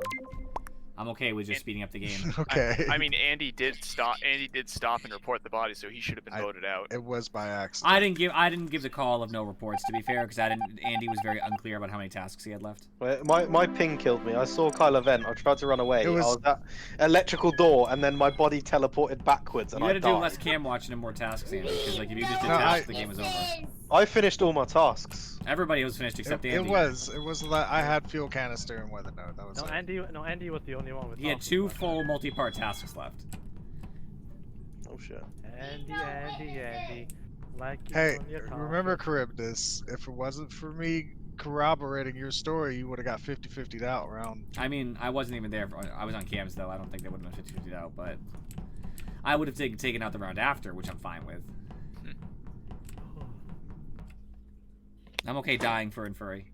I'm okay with just speeding up the game. Okay. I mean, Andy did stop and report the body, so he should have been voted out. It was by accident. I didn't give the call of no reports, to be fair, because Andy was very unclear about how many tasks he had left. My ping killed me. I saw Kylo vent. I tried to run away. It was- I was at electrical door, and then my body teleported backwards, and You I had to do died. less cam watching and more tasks, Andy, because like if you just did No, tasks, the game was over. I finished all my tasks. Everybody was finished except Andy. It was I had fuel canister and weather node. That was No, it. Andy was the only one with. He had tasks. 2 full multi-part tasks left. Oh shit. Andy. Like you Hey, on your remember conscience. Charybdis, if it wasn't for me corroborating your story, you would have got 50-50'd out round. I mean, I wasn't even there. I was on cams though. I don't think they would have been 50-50 out, but I would have taken out the round after, which I'm fine with. I'm okay dying for Infuri.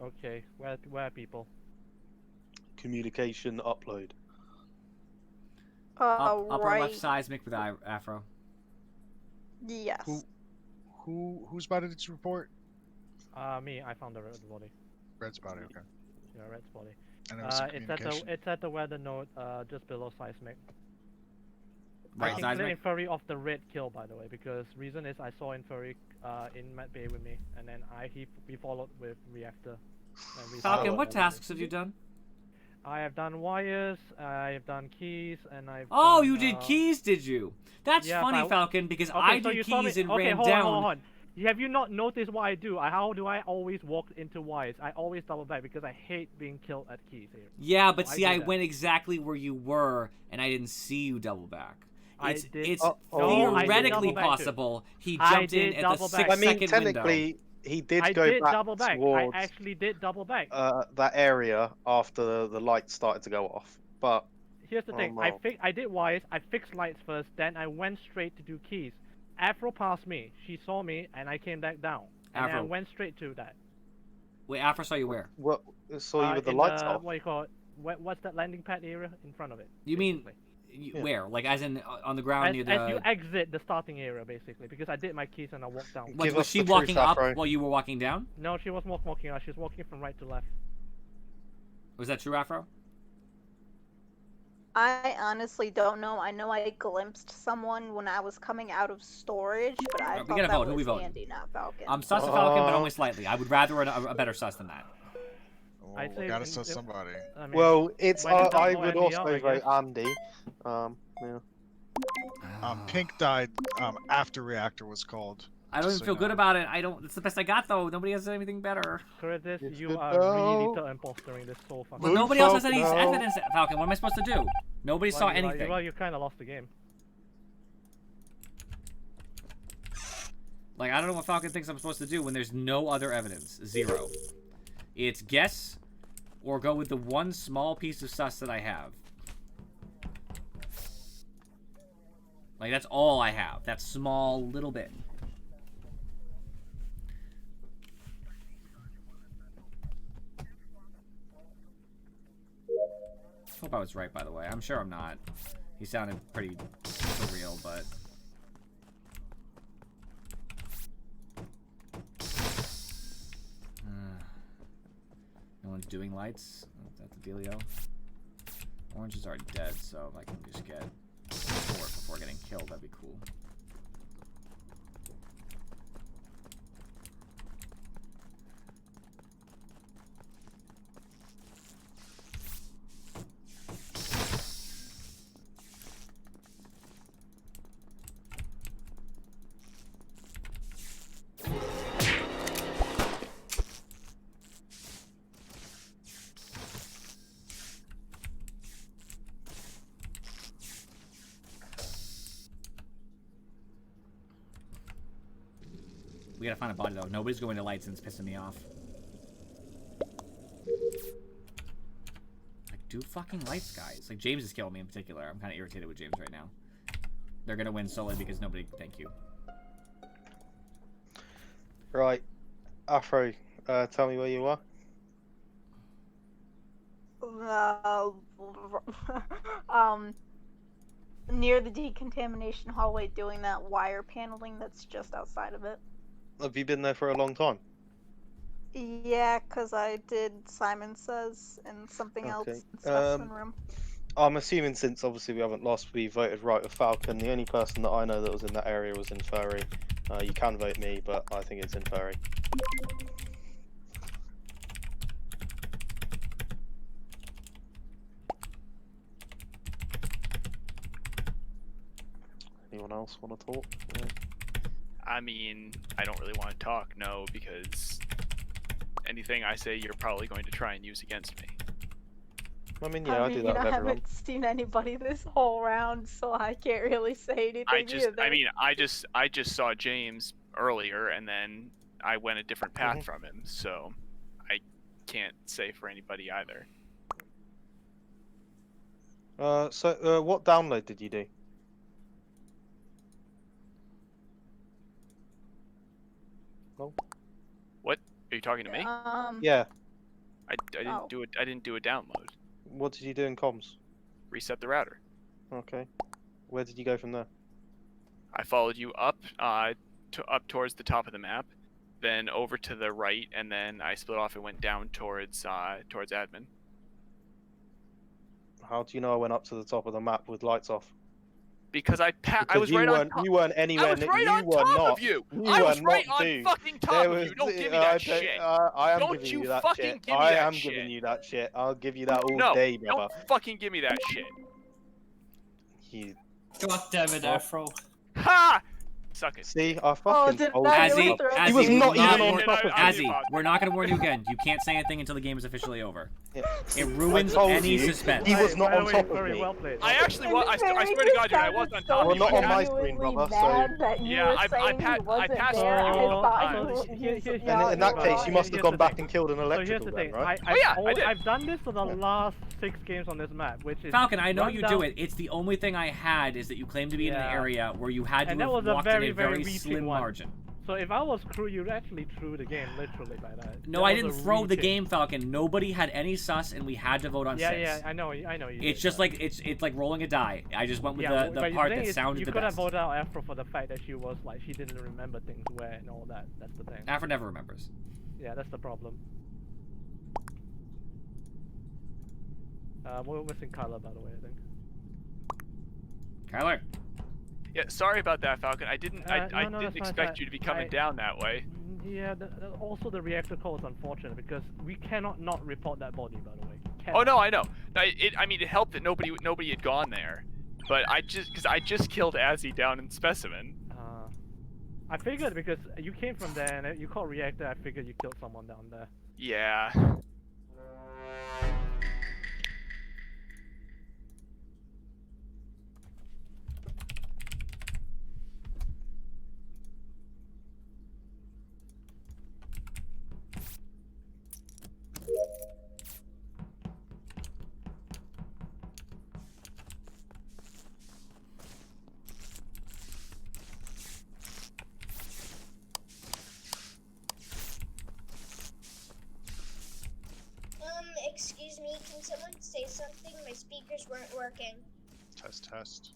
Okay. Where are people? Communication upload. Upper right. left seismic with Afro. Yes. Whose body did you report? Me. I found the red body. Red's body. Okay. Yeah, red's body. And it was a It's at the weather node, just below seismic. Right, I can seismic? clear Inferi off the red kill, by the way, because reason is I saw Inferi in Med Bay with me, and then we followed with reactor. And we Falcon, followed what all tasks the- have you done? I have done wires, I have done keys, and I've Oh, done, you did keys, did you? That's yeah, funny, but Falcon, because okay, I so did you saw me- keys and okay, ran hold down. On, hold on. Have you not noticed what I do? How do I always walk into wires? I always double back because I hate being killed at keys here. Yeah, but So see, do I that. went exactly where you were, and I didn't see you double back. It's I did. it's No, I did theoretically double back too. possible he I jumped in did at the double back. 6 I mean, second technically, window. he did I go did back double back. towards I actually did double back. that area after the lights started to go off. But Here's the thing. no. I did wires. I fixed lights first. Then I went straight to do keys. Afro passed me. She saw me, and I came back down. And then I Afro. went straight to that. Wait, Afro saw you where? What saw you with the in lights off? What do you call it? What's that landing pad area in front of it? You mean basically? where? Like as in on the ground near the. As you exit the starting area, basically, because I did my keys and I walked down. What, was she walking up while you were walking down? No, she wasn't walking up. She was walking from right to left. Was that true, Afro? I honestly don't know. I know I glimpsed someone when I was coming out of storage, but I we thought gotta that vote. Who was we voting? Andy, not Falcon. I'm sus of Falcon, but only slightly. I would rather a better sus than that. I say gotta sus somebody. I mean, Well, it's when you don't I know would Andy also out, I vote guess. Andy. Yeah. Pink died after reactor was called. I don't Just even so feel you good know. about it. I don't. It's the best I got though. Nobody has anything better. Curtis, It's you good are though. really the impostering this so fucking. But nobody else has any no. evidence, Falcon. What am I supposed to do? Nobody saw Well, anything. Well, you kind of lost the game. Like, I don't know what Falcon thinks I'm supposed to do when there's no other evidence. Zero. It's guess or go with the one small piece of sus that I have. Like, that's all I have. That small little bit. Hope I was right, by the way. I'm sure I'm not. He sounded pretty surreal, but... No one's doing lights? Is that the dealio? Oranges are dead, so if I can just get support before getting killed, that'd be cool. We gotta find a body though. Nobody's going to lights and it's pissing me off. Like, do fucking lights, guys. Like, James is killing me in particular. I'm kind of irritated with James right now. They're gonna win solely because nobody. Thank you. Right, Afro, tell me where you are. Near the decontamination hallway, doing that wire paneling that's just outside of it. Have you been there for a long time? Yeah, because I did Simon Says and something else Okay, in specimen room. I'm assuming since obviously we haven't lost, we voted right with Falcon. The only person that I know that was in that area was Inferi. You can vote me, but I think it's Inferi. Anyone else want to talk? Yeah. I mean, I don't really want to talk, no, because anything I say you're probably going to try and use against me. I mean, yeah, I do that with I everyone. haven't seen anybody this whole round, so I can't really say anything either. I just saw James earlier, and then I went a different path from him, so I can't say for anybody either. So what download did you do? What? Are you talking to me? Yeah. I didn't do it. I didn't do a download. What did you do in comms? Reset the router. Okay. Where did you go from there? I followed you up, up towards the top of the map, then over to the right, and then I split off and went down towards admin. How do you know I went up to the top of the map with lights off? Because I was you right weren't, on top. You weren't anywhere. I was right you on were top not. of you. You I were was right not, on dude. fucking top of you. Don't give me that shit. I am Don't giving you you that fucking shit. give me I that am shit. giving you that shit. I'll give you that all No, day, brother. don't fucking give me that shit. You... God damn it, Afro. Ha! Suck it. See, I fucking did told I you. really Azzy, throw He was Azzy, not we're even on top of I- you. Azzy, we're not going to warn you again. You can't say anything until the game is officially over. Yeah. It ruins I told any you, suspense. He was not By on the way, top of very me. well played. I actually was. I swear to God, dude, I was on top Well, of you. not on my genuinely screen, brother, mad so- that you Yeah, were I saying he wasn't passed there. through I you thought times. In that case, you must have gone back and killed an So here's electrical the then, thing. right? I did. I've done this for the last 6 games on this map, which is Falcon, I know run you down- do it. It's the only thing I had is that you claim to be in an Yeah. area where you had to And that have was a walked very, in a very very reaching slim one. margin. So if I was crew, you'd actually threw the game literally by that. No, That I was didn't a throw the reaching. game, Falcon. Nobody had any sus, and we had to vote on Yeah, 6. yeah, I know you. It's did just that. like it's like rolling a die. I just went with Yeah, the but part thing that is, sounded you the could have best. voted out Afro for the fact that she was like she didn't remember things where and all that. That's the thing. Afro never remembers. Yeah, that's the problem. We're missing Kyla, by the way, I think. Kyler. Yeah, sorry about that, Falcon. I didn't. I No, didn't that's fine, expect fine. you to be coming I- down that way. Yeah, also the reactor call is unfortunate because we cannot not report that body, by the way. Oh no, I know. I mean, it helped that nobody had gone there, but I just killed Azzy down in Specimen. I figured because you came from there and you called reactor, I figured you killed someone down there. Yeah. Excuse me, can someone say something? My speakers weren't working. Test, test.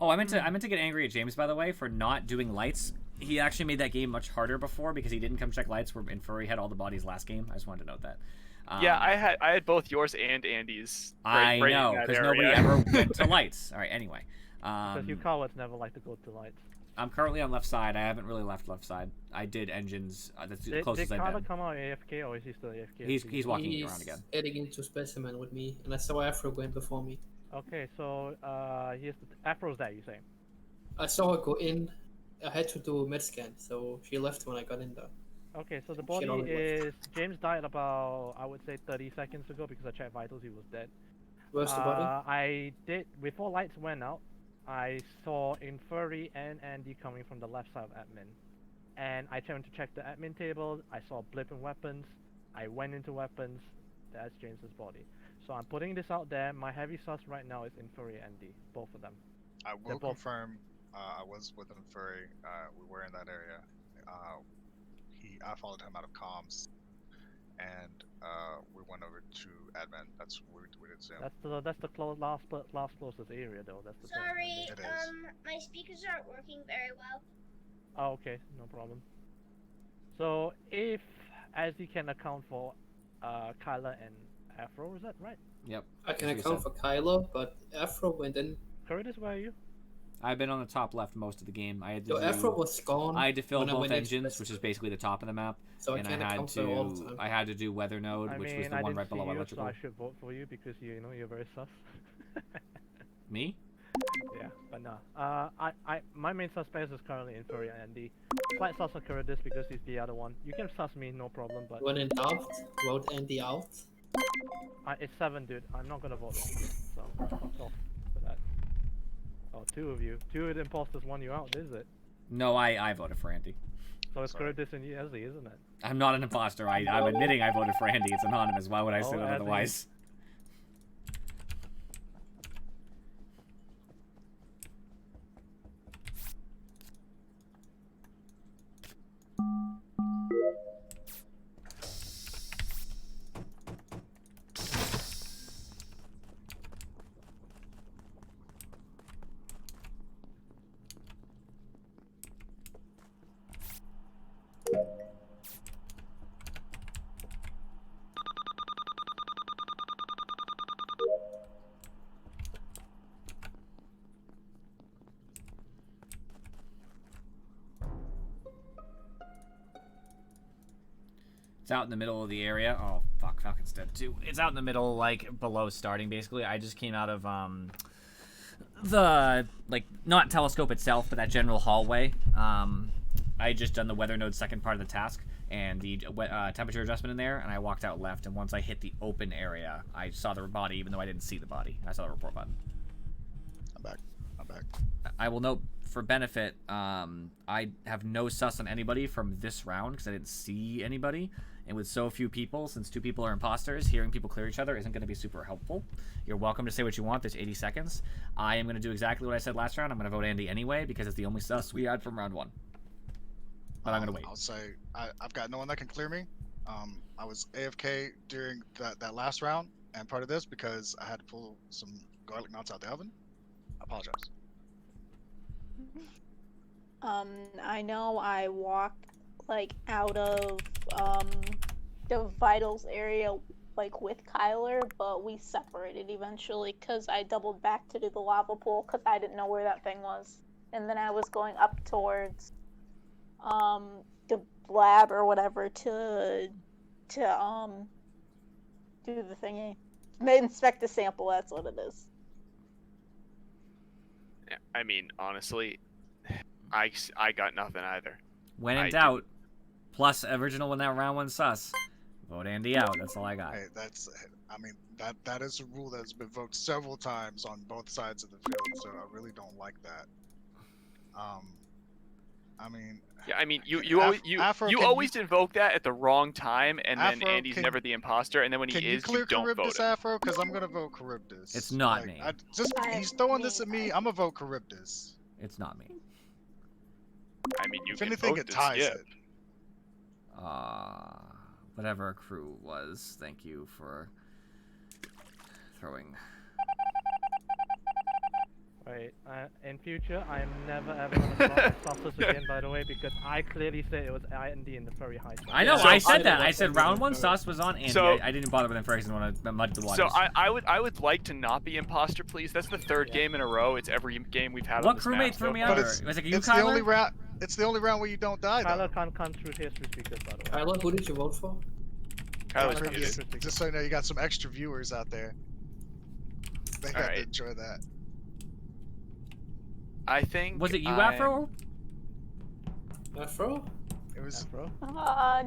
Oh, I meant to get angry at James, by the way, for not doing lights. He actually made that game much harder before because he didn't come check lights where Infuri had all the bodies last game. I just wanted to note that. Yeah, I had both yours and Andy's. I right know, in that because nobody area. ever went to lights. All right, anyway. Because you cowards never like to go to lights. I'm currently on left side. I haven't really left side. I did engines. That's the closest Did I've Carla been. come out AFK or is he still AFK? He's walking around again. Heading into Specimen with me, and I saw Afro going before me. Okay, so here's the Afro's there, you say? I saw her go in. I had to do a med scan, so she left when I got in there. Okay, so the She body only is James died about I would say 30 seconds ago because I checked vitals. He was dead. Where's the body? I did before lights went out. I saw Infuri and Andy coming from the left side of admin, and I turned to check the admin table. I saw a blip in weapons. I went into weapons. That's James's body. So I'm putting this out there. My heavy sus right now is Infuri and Andy, both of them. I will confirm. I was with Infuri. We were in that area. I followed him out of comms, and we went over to admin. That's what we did Zoom. That's the last closest area though. That's the Sorry, It is. my speakers aren't working very well. Oh, okay, no problem. So if Azzy can account for Kyla and Afro, is that right? Yep. I can that's what account for Kylo, but Afro went in. Curtis, where are you? I've been on the top left most of the game. I had to Yo, Afro was gone. I had to fill when I both went in. engines, which is basically the top of the map, So I and can't account for it all the time. I had to do weather node, which was the I one didn't right below see you, electrical. so I should vote for you because you know you're very sus. Me? Yeah, but no. My main suspect is currently in Furry Andy. Slight sus on Curtis because he's the other one. You can sus me, no problem. But When in doubt, vote Andy out. it's 7, dude. I'm not gonna vote wrong. So fuck off for that. Oh, 2 of you. 2 of the imposters won you out, is it? No, I voted for Andy. So it's Curtis and Azzy, isn't it? I'm not an imposter. I'm admitting I voted for Andy. It's anonymous. Why would I say Oh, that Azzy. otherwise? It's out in the middle of the area. Oh, fuck. Falcon's dead, too. It's out in the middle, like, below starting, basically. I just came out of, the, like, not telescope itself, but that general hallway. I had just done the weather node second part of the task, and the temperature adjustment in there, and I walked out left, and once I hit the open area, I saw the body, even though I didn't see the body. I saw the report button. I'm back. I will note, for benefit, I have no sus on anybody from this round, because I didn't see anybody. And with so few people, since 2 people are imposters, hearing people clear each other isn't going to be super helpful. You're welcome to say what you want. There's 80 seconds. I am going to do exactly what I said last round. I'm going to vote Andy anyway, because it's the only sus we had from round 1. But I'm going to wait. I'll say I've got no one that can clear me. I was AFK during that last round and part of this because I had to pull some garlic knots out the oven. I apologize. I know I walked like out of the vitals area like with Kyler, but we separated eventually because I doubled back to do the lava pool because I didn't know where that thing was, and then I was going up towards the lab or whatever to do the thingy, inspect the sample. That's what it is. Yeah, I mean, honestly, I got nothing either. When in doubt, plus original when that round 1 sus, vote Andy out. That's all I got. Hey, that is a rule that has been invoked several times on both sides of the field, so I really don't like that. I mean. Yeah, I mean, you always invoke that at the wrong time, and then Afro, Andy's never the imposter, and then when he is, you don't vote Charybdis, him. Afro? Because I'm gonna vote Charybdis. It's not me. He's throwing this at me. I'm gonna vote Charybdis. It's not me. I mean, you If can anything, vote it to ties skip. it. Whatever crew was, thank you for throwing. Wait, in future, I'm never ever gonna stop sus again, by the way, because I clearly said it was Andy in the very high. I know, I said that. I said round 1 sus was on Andy. So- I didn't bother with him first. I didn't want to muddy the waters. So I would like to not be imposter, please. That's the 3rd game in a row. It's every game we've had. What on this crewmate map threw so me far. out? It's, Was it you, it's the only Kyler? round. It's the only round where you don't die. Though. Kyler can't come through history speakers, by the way. Kylo, who did you vote for? Kyler's Kyler muted. muted. Just so you know, you got some extra viewers out there. They got to Alright. enjoy that. I think. Was it you, Afro? Afro? It was. Afro?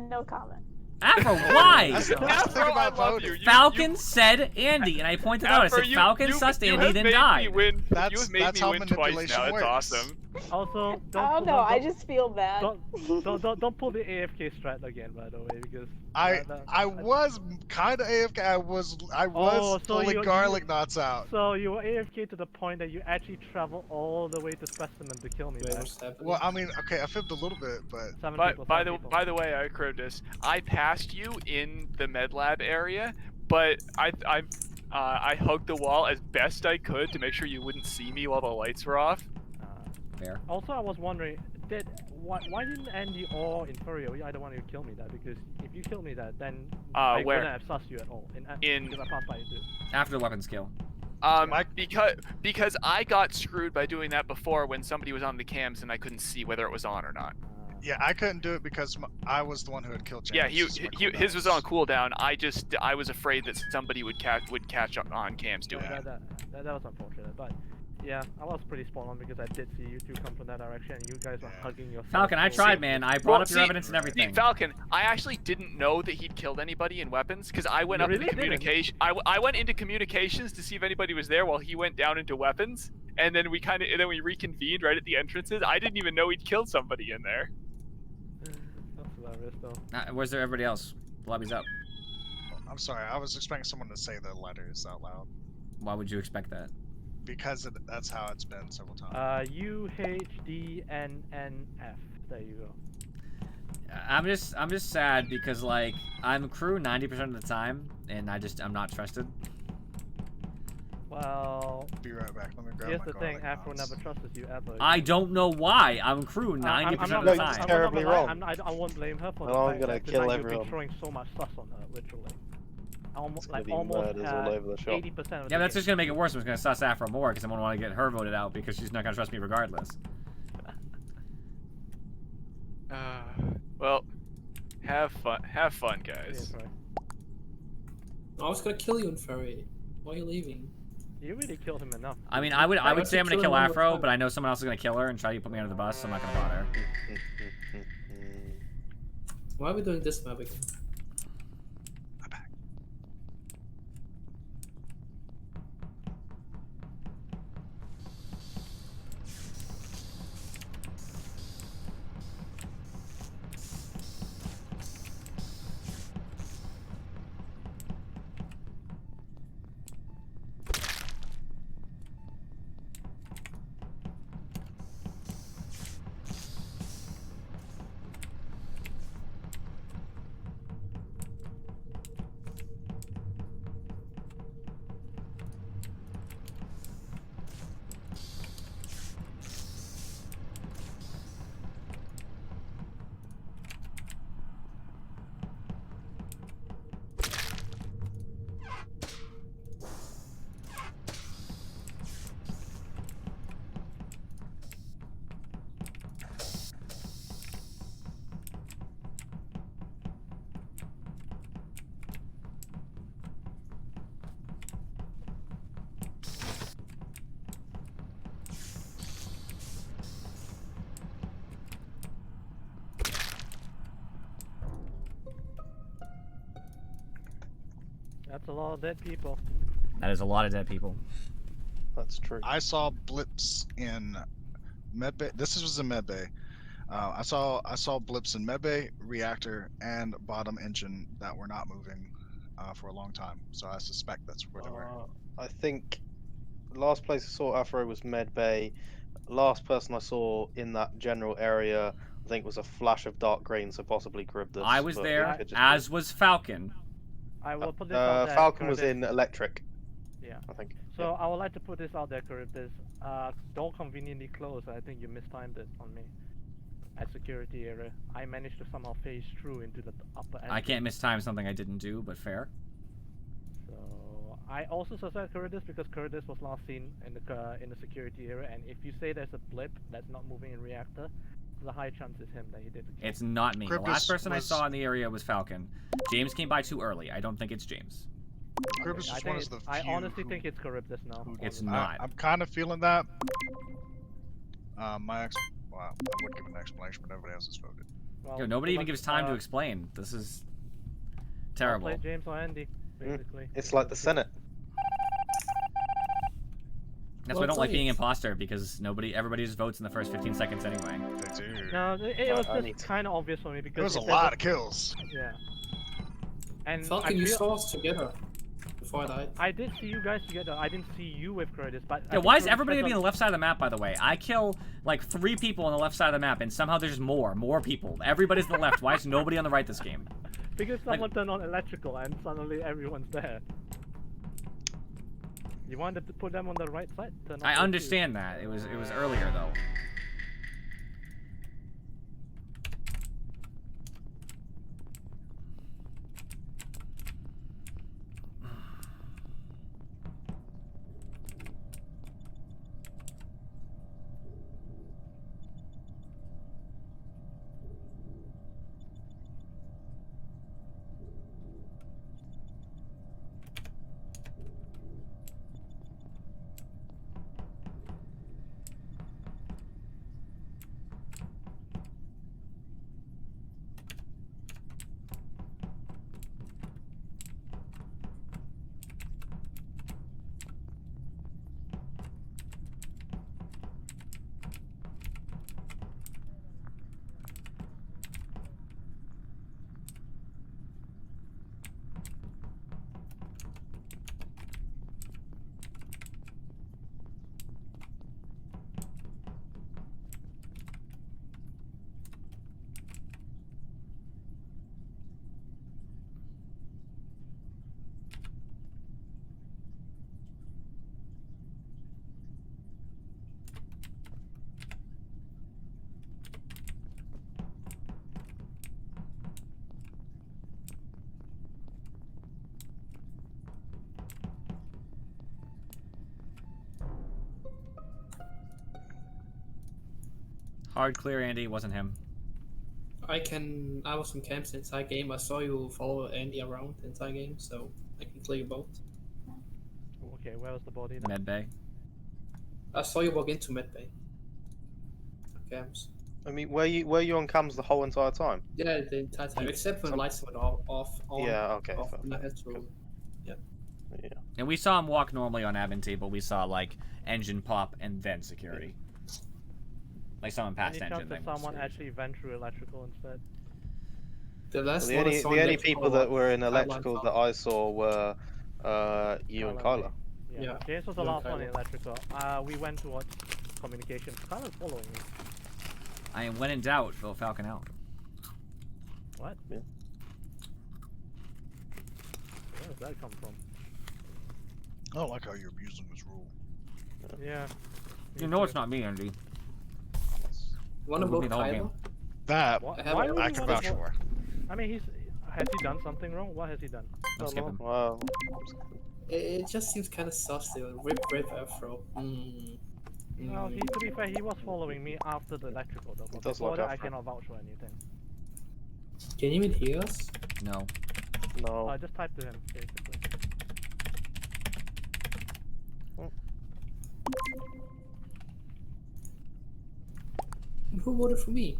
No comment. Afro, why? That's the thing about voting. Falcon said Andy, and I pointed out. I said Falcon sussed Andy, then died. You have made That's me how win twice manipulation now. That's works. awesome. Also, don't I don't know. I just feel bad. don't pull the AFK strat again, by the way, because I was kind of AFK. I was so pulling garlic knots out. So you were AFK to the point that you actually traveled all the way to Specimen to kill me. Well, I mean, okay, I fibbed a little bit, but. By the way, Crudis, I passed you in the med lab area, but I hugged the wall as best I could to make sure you wouldn't see me while the lights were off. Fair. Also, I was wondering, why didn't Andy or Inferio either one of you kill me that? Because if you killed me that, then I where? wouldn't have sussed you at all. Because I passed by you too. After the weapons kill. Because I got screwed by doing that before when somebody was on the cams and I couldn't see whether it was on or not. Yeah, I couldn't do it because I was the one who had killed James. Yeah, his was on cooldown. I was afraid that somebody would catch up on cams doing it. That was unfortunate, but yeah, I was pretty spot on because I did see you two come from that direction and you guys were hugging your. Falcon, I tried, man. I brought up your evidence and everything. Falcon, I actually didn't know that he'd killed anybody in weapons because I went up into communication. I went into communications to see if anybody was there while he went down into weapons, and then we reconvened right at the entrances. I didn't even know he'd killed somebody in there. That's hilarious, though. Where's there everybody else? The lobby's up. I'm sorry, I was expecting someone to say the letters out loud. Why would you expect that? Because that's how it's been several times. UHDNNF. There you go. I'm just sad because like I'm crew 90% of the time, and I'm not trusted. Well, be right back. Let me grab here's my the thing: Afro never trusted you ever. I don't know why. I'm crew 90% of the time. It's terribly wrong. I won't blame her for and the I'm fact gonna that kill you're everyone. throwing so much sus on her, literally. Almost all over the shop. 80% of the Yeah, that's just gonna make it worse. I'm just gonna suss Afro more because I'm gonna want to get her voted out because she's not gonna trust me regardless. Well, have fun, guys. Yeah, I was gonna kill you in Furry. Why are you leaving? You really killed him enough. I mean, I would say I'm gonna kill Afro, but I know someone else is gonna kill her and try to put me under the bus, so I'm not gonna bother. Why are we doing this map again? That's a lot of dead people. That is a lot of dead people. That's true. I saw blips in medbay. This was in medbay. I saw blips in medbay, reactor, and bottom engine that were not moving for a long time. So I suspect that's where they were. I think the last place I saw Afro was medbay. Last person I saw in that general area, I think, was a flash of dark green, so possibly Charybdis. I was there, as was Falcon. I will put this out there. Falcon was in electric. Yeah. I think. So I would like to put this out there, Charybdis. Door conveniently closed. I think you mistimed it on me. At security area, I managed to somehow phase through into the upper end. I can't mistime something I didn't do, but fair. So I also suspect Charybdis because Charybdis was last seen in the security area, and if you say there's a blip that's not moving in reactor, there's a high chance it's him that you did the kill. It's not me. The last person I saw in the area was Falcon. James came by too early. I don't think it's James. Charybdis was one of the few. I honestly think it's Charybdis now. It's not. I'm kind of feeling that. Well, I would give an explanation, but everybody else has voted. Well, Yo, nobody even gives time to explain. This is terrible. Play James or Andy, basically. It's like the Senate. That's why I don't like being imposter, because everybody just votes in the first 15 seconds anyway. They do. No, it was just kind of obvious for me because There was a it said lot that- of kills. Yeah. And Falcon, you saw us together before I died. I did see you guys together. I didn't see you with Curtis, but Yeah, why is everybody gonna be on the left side of the map, by the way? I kill like 3 people on the left side of the map, and somehow there's more people. Everybody's on the left. Why is nobody on the right this game? Because someone turned on electrical and suddenly everyone's there. You wanted to put them on the right side? Turn I off the understand that. It was earlier though. Hard clear, Andy. It wasn't him. I was in camps inside game. I saw you follow Andy around inside game, so I can clear you both. Okay, where was the body then? Med bay. I saw you walk into medbay. Camps. I mean, were you on cams the whole entire time? Yeah, the entire time, except when lights went off. On, Yeah, okay, Off, fair. and I had to. Yeah. Yeah. And we saw him walk normally on admin table. We saw like engine pop and then security. Like someone Any passed chance engine. that then someone security. actually went through electrical instead? The last The one I only, saw the in only electrical people that was were in Kyla electrical and that I saw were you and Kyla. Kyla. Yeah. James was the you and last one in Kyla. electrical. We went towards communications. Kyla's following me. I am when in doubt, vote Falcon out. What? Yeah. Where does that come from? I don't like how you're abusing this rule. Yeah. You know it's not me, Andy. Wanna It would be vote the whole game. Kyla? That Why have would I you can wanna vouch vote- for. I mean, has he done something wrong? What has he done? I'll skip him. Well, It just seems kind of sus to rip Afro. Well, to be fair, he was following me after the electrical though. But does before look that, I after. cannot vouch for anything. Can you even hear us? No. no. I just typed to him, basically. Who voted for me?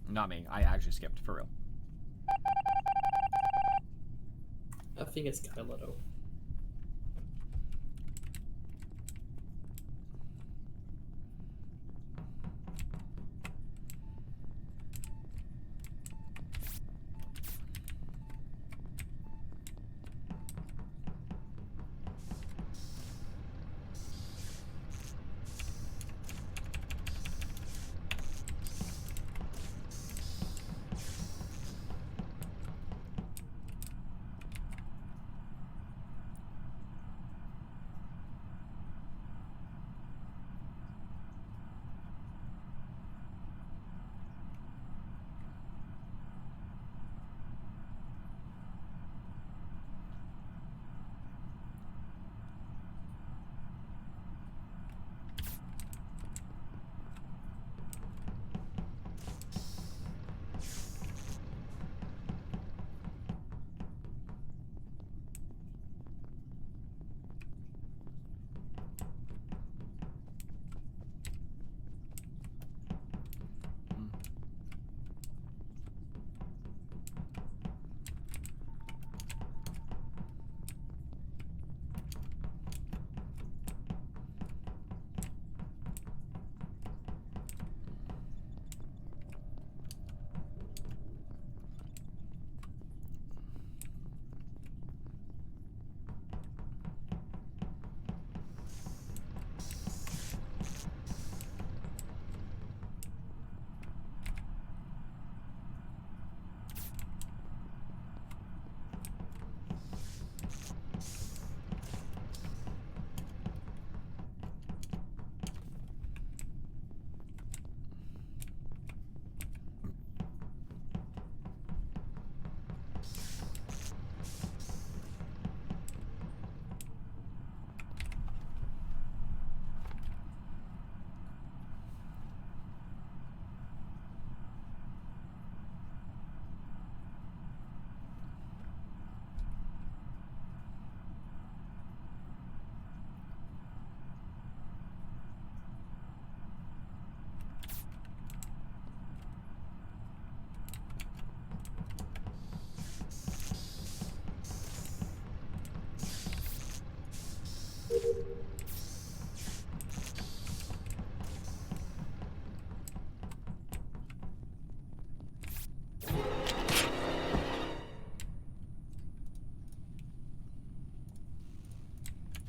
Not me. I actually skipped, for real. I think it's Kyla though.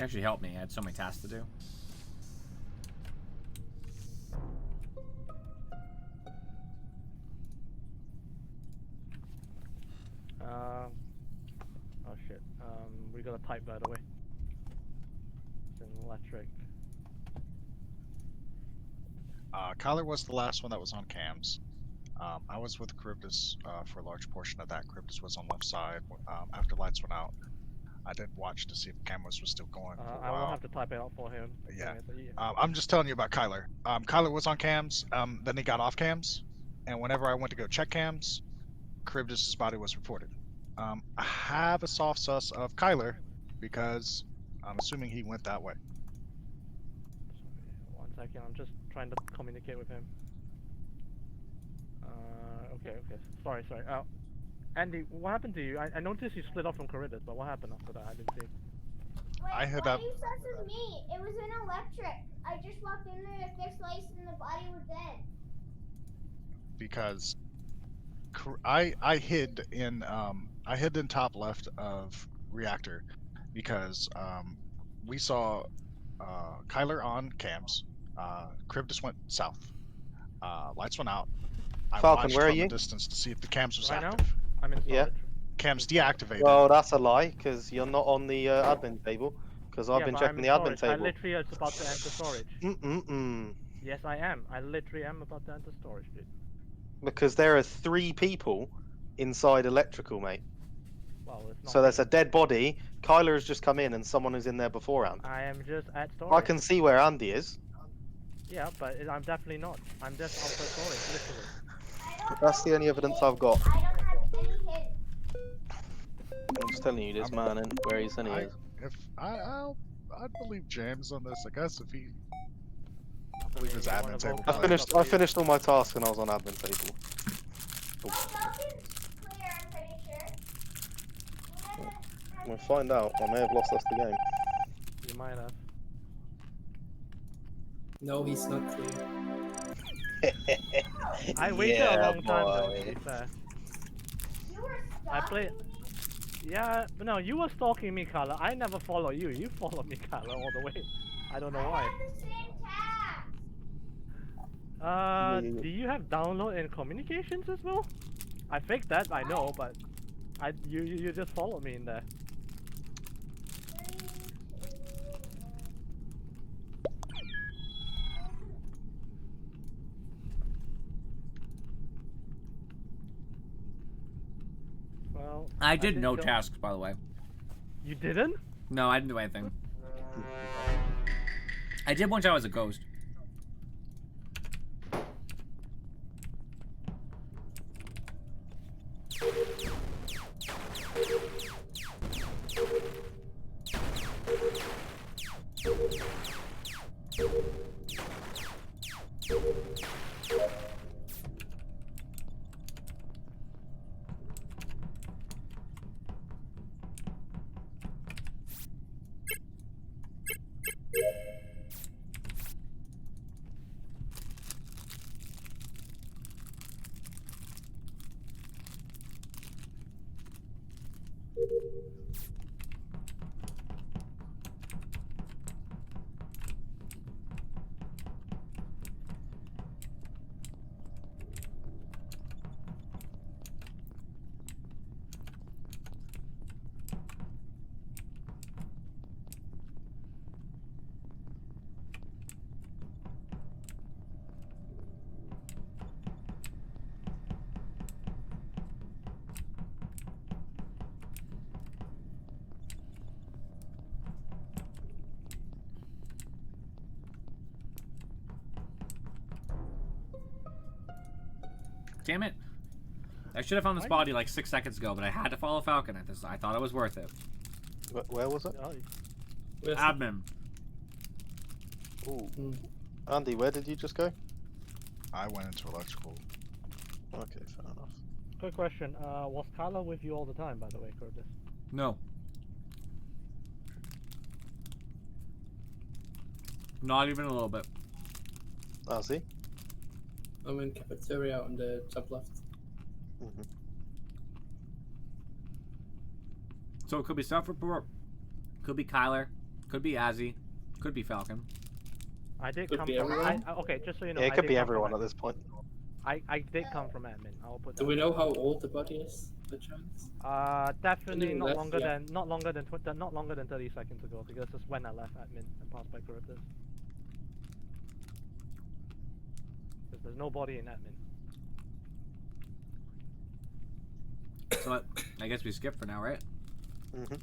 Actually helped me. I had so many tasks to do. Oh shit. We got a type by the way. It's an electric. Kyler was the last one that was on cams. I was with Charybdis for a large portion of that. Charybdis was on left side after lights went out. I did watch to see if cameras were still going. For a I will while. have to type it out for him. Yeah. Yeah. I'm just telling you about Kyler. Kyler was on cams, then he got off cams, and whenever I went to go check cams, Charybdis' body was reported. I have a soft sus of Kyler because I'm assuming he went that way. One second, I'm just trying to communicate with him. Okay. Sorry. Andy, what happened to you? I noticed you split off from Charybdis, but what happened after that? I didn't see. Wait, I had why that- are you sus me? It was an electric. I just walked in there to fix lights and the body was dead. Because I hid in top left of reactor because we saw Kyler on cams. Charybdis went south. Lights went out. I Falcon, watched where are from a you? distance to see if the cams was Right now? active. I'm in Yeah. storage. Cams deactivated. Well, that's a lie, because you're not on the admin table. Because I've Yeah, been but checking I'm the in admin storage. I table. literally was about to enter storage. Mm-mm-mm. Yes, I am. I literally am about to enter storage, dude. Because there are 3 people inside electrical, mate. Well, it's not. So there's a dead body. Kyler has just come in, and someone is in there beforehand. I am just at storage. I can see where Andy is. Yeah, but I'm definitely not. I'm just outside storage, literally. That's the only evidence I've got. I don't have any hit. I'm just telling you, this man and where he's in he is. If I'd believe James on this. I guess if he, I believe his admin table. I finished all my tasks and I was on admin table. Oh, Falcon's clear, I'm pretty sure. We'll find out. I may have lost us the game. You might have. No, he's not clear. I waited a long time though, to boy. be fair. You were I played. Yeah, but no, you were stalking me, Carla. I never follow you. You follow me, Carla, all the way. I don't know why. had the same task. Do you have download and communications as well? I faked that, I know, but you just follow me in there. Well, I did think no so. tasks, by the way. You didn't? No, I didn't do anything. I did once I was a ghost. Damn it. I should have found this body like 6 seconds ago, but I had to follow Falcon at this. I thought it was worth it. Where was it? Admin. Ooh. Andy, where did you just go? I went into electrical. Okay, fair enough. Quick question, was Carla with you all the time, by the way, Curtis? No. Not even a little bit. Oh, see? I'm in cafeteria on the top left. So it could be self-report, could be Kyler, Could be Azzy. Could be Falcon. I did Could come be from. everyone. Okay, just so you know. Yeah, it I could did be come from everyone admin. at this point. I did come from admin. I'll put that. Do we know how old the body is, by chance? Definitely Anyone not left? longer Yeah. than not longer than 30 seconds ago because it's when I left admin and passed by Charybdis. Because there's no body in admin. So I guess we skip for now, right? Mhm.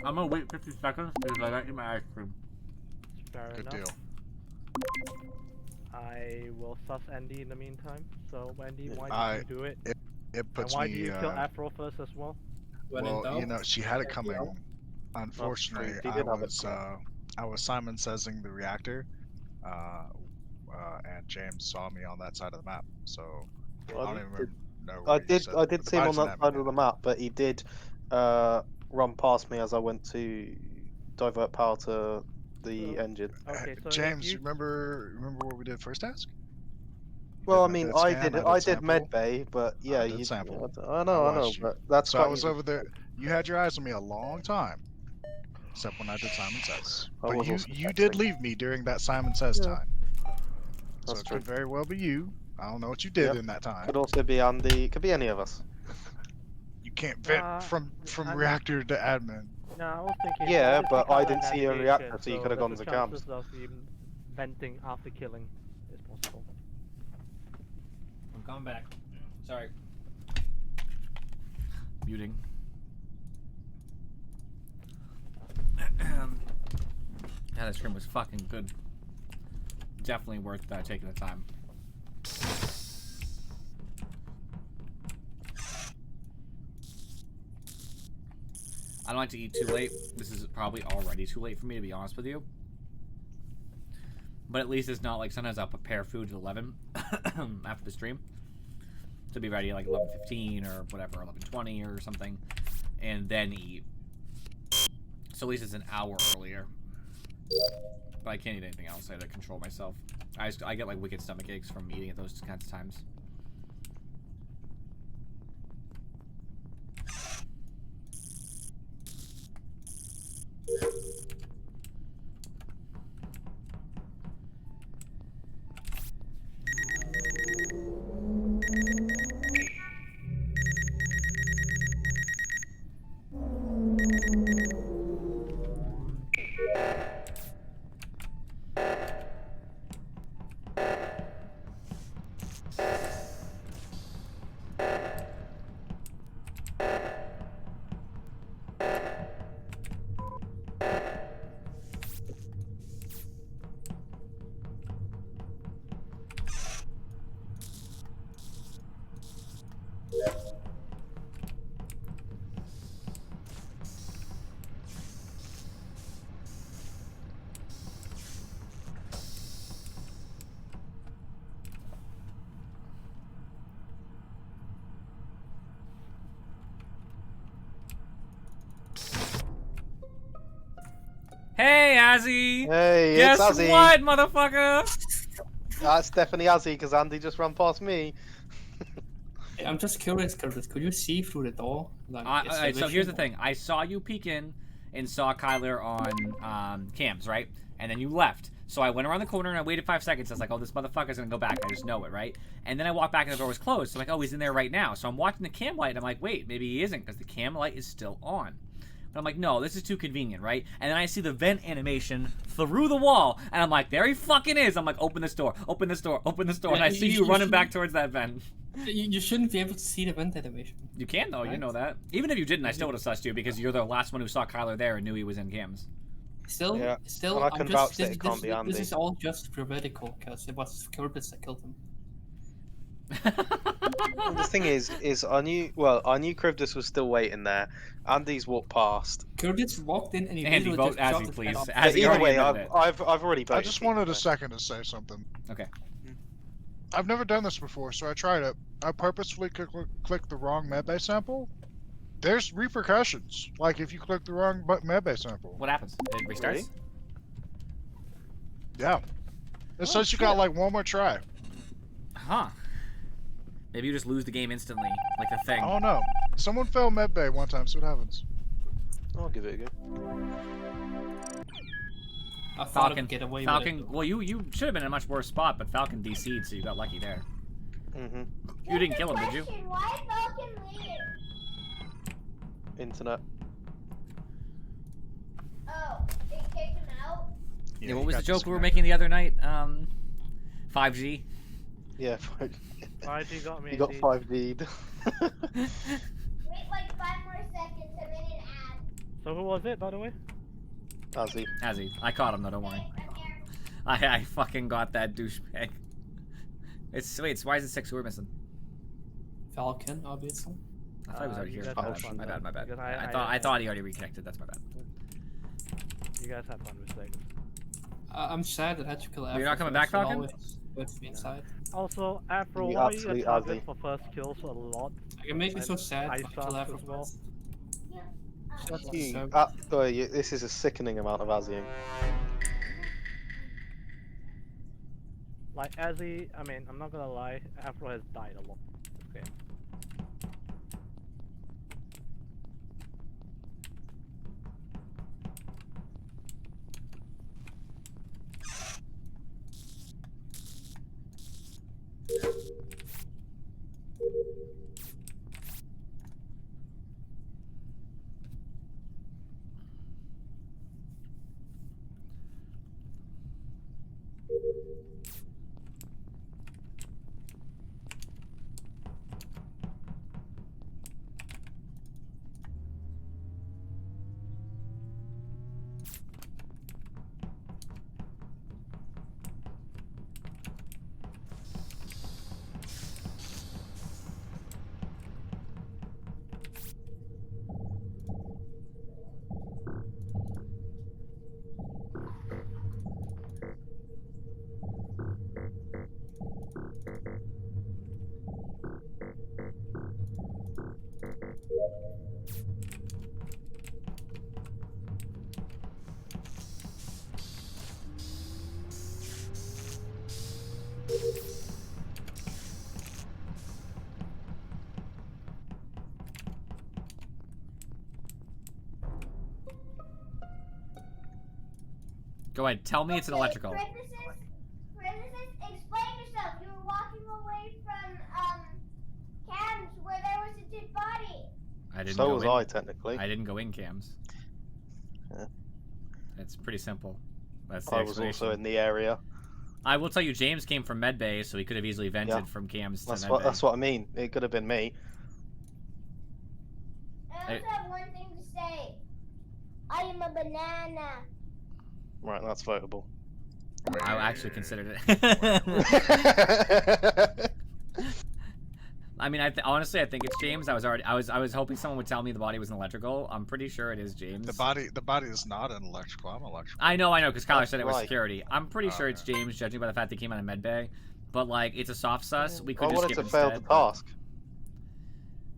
I'm gonna wait 50 seconds because I gotta eat my ice cream. Fair Good enough. deal. I will sus Andy in the meantime. So Andy, why did you do it? It And puts why me. do you kill Afro first as well? When in Well, doubt? you know, she had it coming. Well, Unfortunately, he I did have it was Simon Saysing the reactor, and James saw me on that side of the map. So I don't even know. I where you said- did the see him on body's in that admin, side yeah. of the map, but he did run past me as I went to divert power to the engine. Okay, so James, if you... remember what we did first task? You Well, I did mean, med I scan, did I did sample. med bay, but yeah, did you. sample. I know, watched you. but that's So quite I was easy. over there. You had your eyes on me a long time, except when I did Simon Says. I But was you also did texting. leave me during that Simon Says Yeah. time. So That's it true. could very well be you. I don't know what you did Yep. in that time. Could also be Andy. Could be any of us. You can't vent from reactor to admin. No, I was thinking. Yeah, obviously but I Kyler didn't see you in navigation, reactor, so you could have there's gone a to cams. chances of him venting after killing is possible. I'm coming back. Sorry. Muting. Yeah, that stream was fucking good. Definitely worth taking the time. I don't like to eat too late. This is probably already too late for me, to be honest with you. But at least it's not like sometimes I'll prepare food at 11 after the stream to be ready at like 11:15 or whatever, 11:20 or something, and then eat. So at least it's an hour earlier. But I can't eat anything else. I had to control myself. I get like wicked stomach aches from eating at those kinds of times. Hey, Azzy! Hey, Guess it's Azzy. what, motherfucker? That's definitely Azzy because Andy just ran past me. Hey, I'm just curious, Curtis. Could you see through the door? Like, is Alright, there so here's the vision? thing. I saw you peek in and saw Kyler on cams, right? And then you left. So I went around the corner and I waited 5 seconds. I was like, oh, this motherfucker's gonna go back. I just know it, right? And then I walked back and the door was closed. So I'm like, oh, he's in there right now. So I'm watching the cam light and I'm like, wait, maybe he isn't because the cam light is still on. But I'm like, no, this is too convenient, right? And then I see the vent animation through the wall, and I'm like, there he fucking is. I'm like, open this door, open this door, open this door. Yeah, and I see you running back towards that vent. You shouldn't be able to see the vent animation. You can, though, you Right. know that. Even if you didn't, I still would have sussed you because you're the last one who saw Kyler there and knew he was in cams. Still, Yeah, still, and I I'm can just, vouch that it can't be Andy. this is all just theoretical because it was Curtis that killed him. And the thing is I knew Krivdus was still waiting there. Andy's walked past. Curtis walked in and he Andy, literally vote just shot Azzy, his please. head off. Azzy Either already way, admitted it. I've already voted. I just wanted a second to say something. Okay. I've never done this before, so I tried it. I purposefully clicked the wrong medbay sample. There's repercussions. Like if you click the wrong medbay sample. What happens? It restarts? Really? Yeah. It says you got like one more try. Huh. Maybe you just lose the game instantly, like the thing. I don't know. Someone failed medbay one time, see what happens. I'll give it a go. I thought Falcon, I'd get away Falcon. with it. Well, you should have been in a much worse spot, but Falcon DC'd, so you got lucky there. Mm-hmm. You didn't kill him, did you? Question, why Falcon leave? Internet. Oh, they kicked him out? Yeah, what was the joke we were making the other night? 5G. Yeah, 5G got me. you got indeed. 5D'd. Wait like 5 more seconds, I'm in an ad. So who was it, by the way? Azzy. Azzy. I caught him though, don't worry. I fucking got that douchebag. Wait, why is it 6 who we're missing? Falcon, obviously. I thought he was already here. you guys My had bad. fun, My bad. My bad. because I thought he already reconnected. That's my bad. You guys had fun mistakes. I'm sad that Electrical You're not coming back, Falcon? Always with me inside. Also, Afro, You why are you absolute a target Azzy. for first kills a lot? It makes me so sad. I to kill suck Afro as well. first. This is a sickening amount of Azzying. Like, Azzy, I mean, I'm not gonna lie, Afro has died a lot in this game. Go ahead. Tell me it's an electrical. Parenthesis, explain yourself. You were walking away from Cam's where there was a dead body. I didn't So go was in. I, technically. I didn't go in cams. Yeah. It's pretty simple. That's the I was also explanation. in the area. I will tell you, James came from medbay, so he could have easily vented Yeah. from cams to That's medbay. that's what I mean. It could have been me. I also have one thing to say. I am a banana. Right, that's votable. I actually considered it. I mean, honestly, I think it's James. I was hoping someone would tell me the body was an electrical. I'm pretty sure it is James. The body is not an electrical. I'm electrical. I know, because Kyler said it was Right. security. I'm pretty sure it's James, judging by the fact that he came out of medbay. But like, it's a soft sus. We could I just wanted skip to fail instead, the but- task.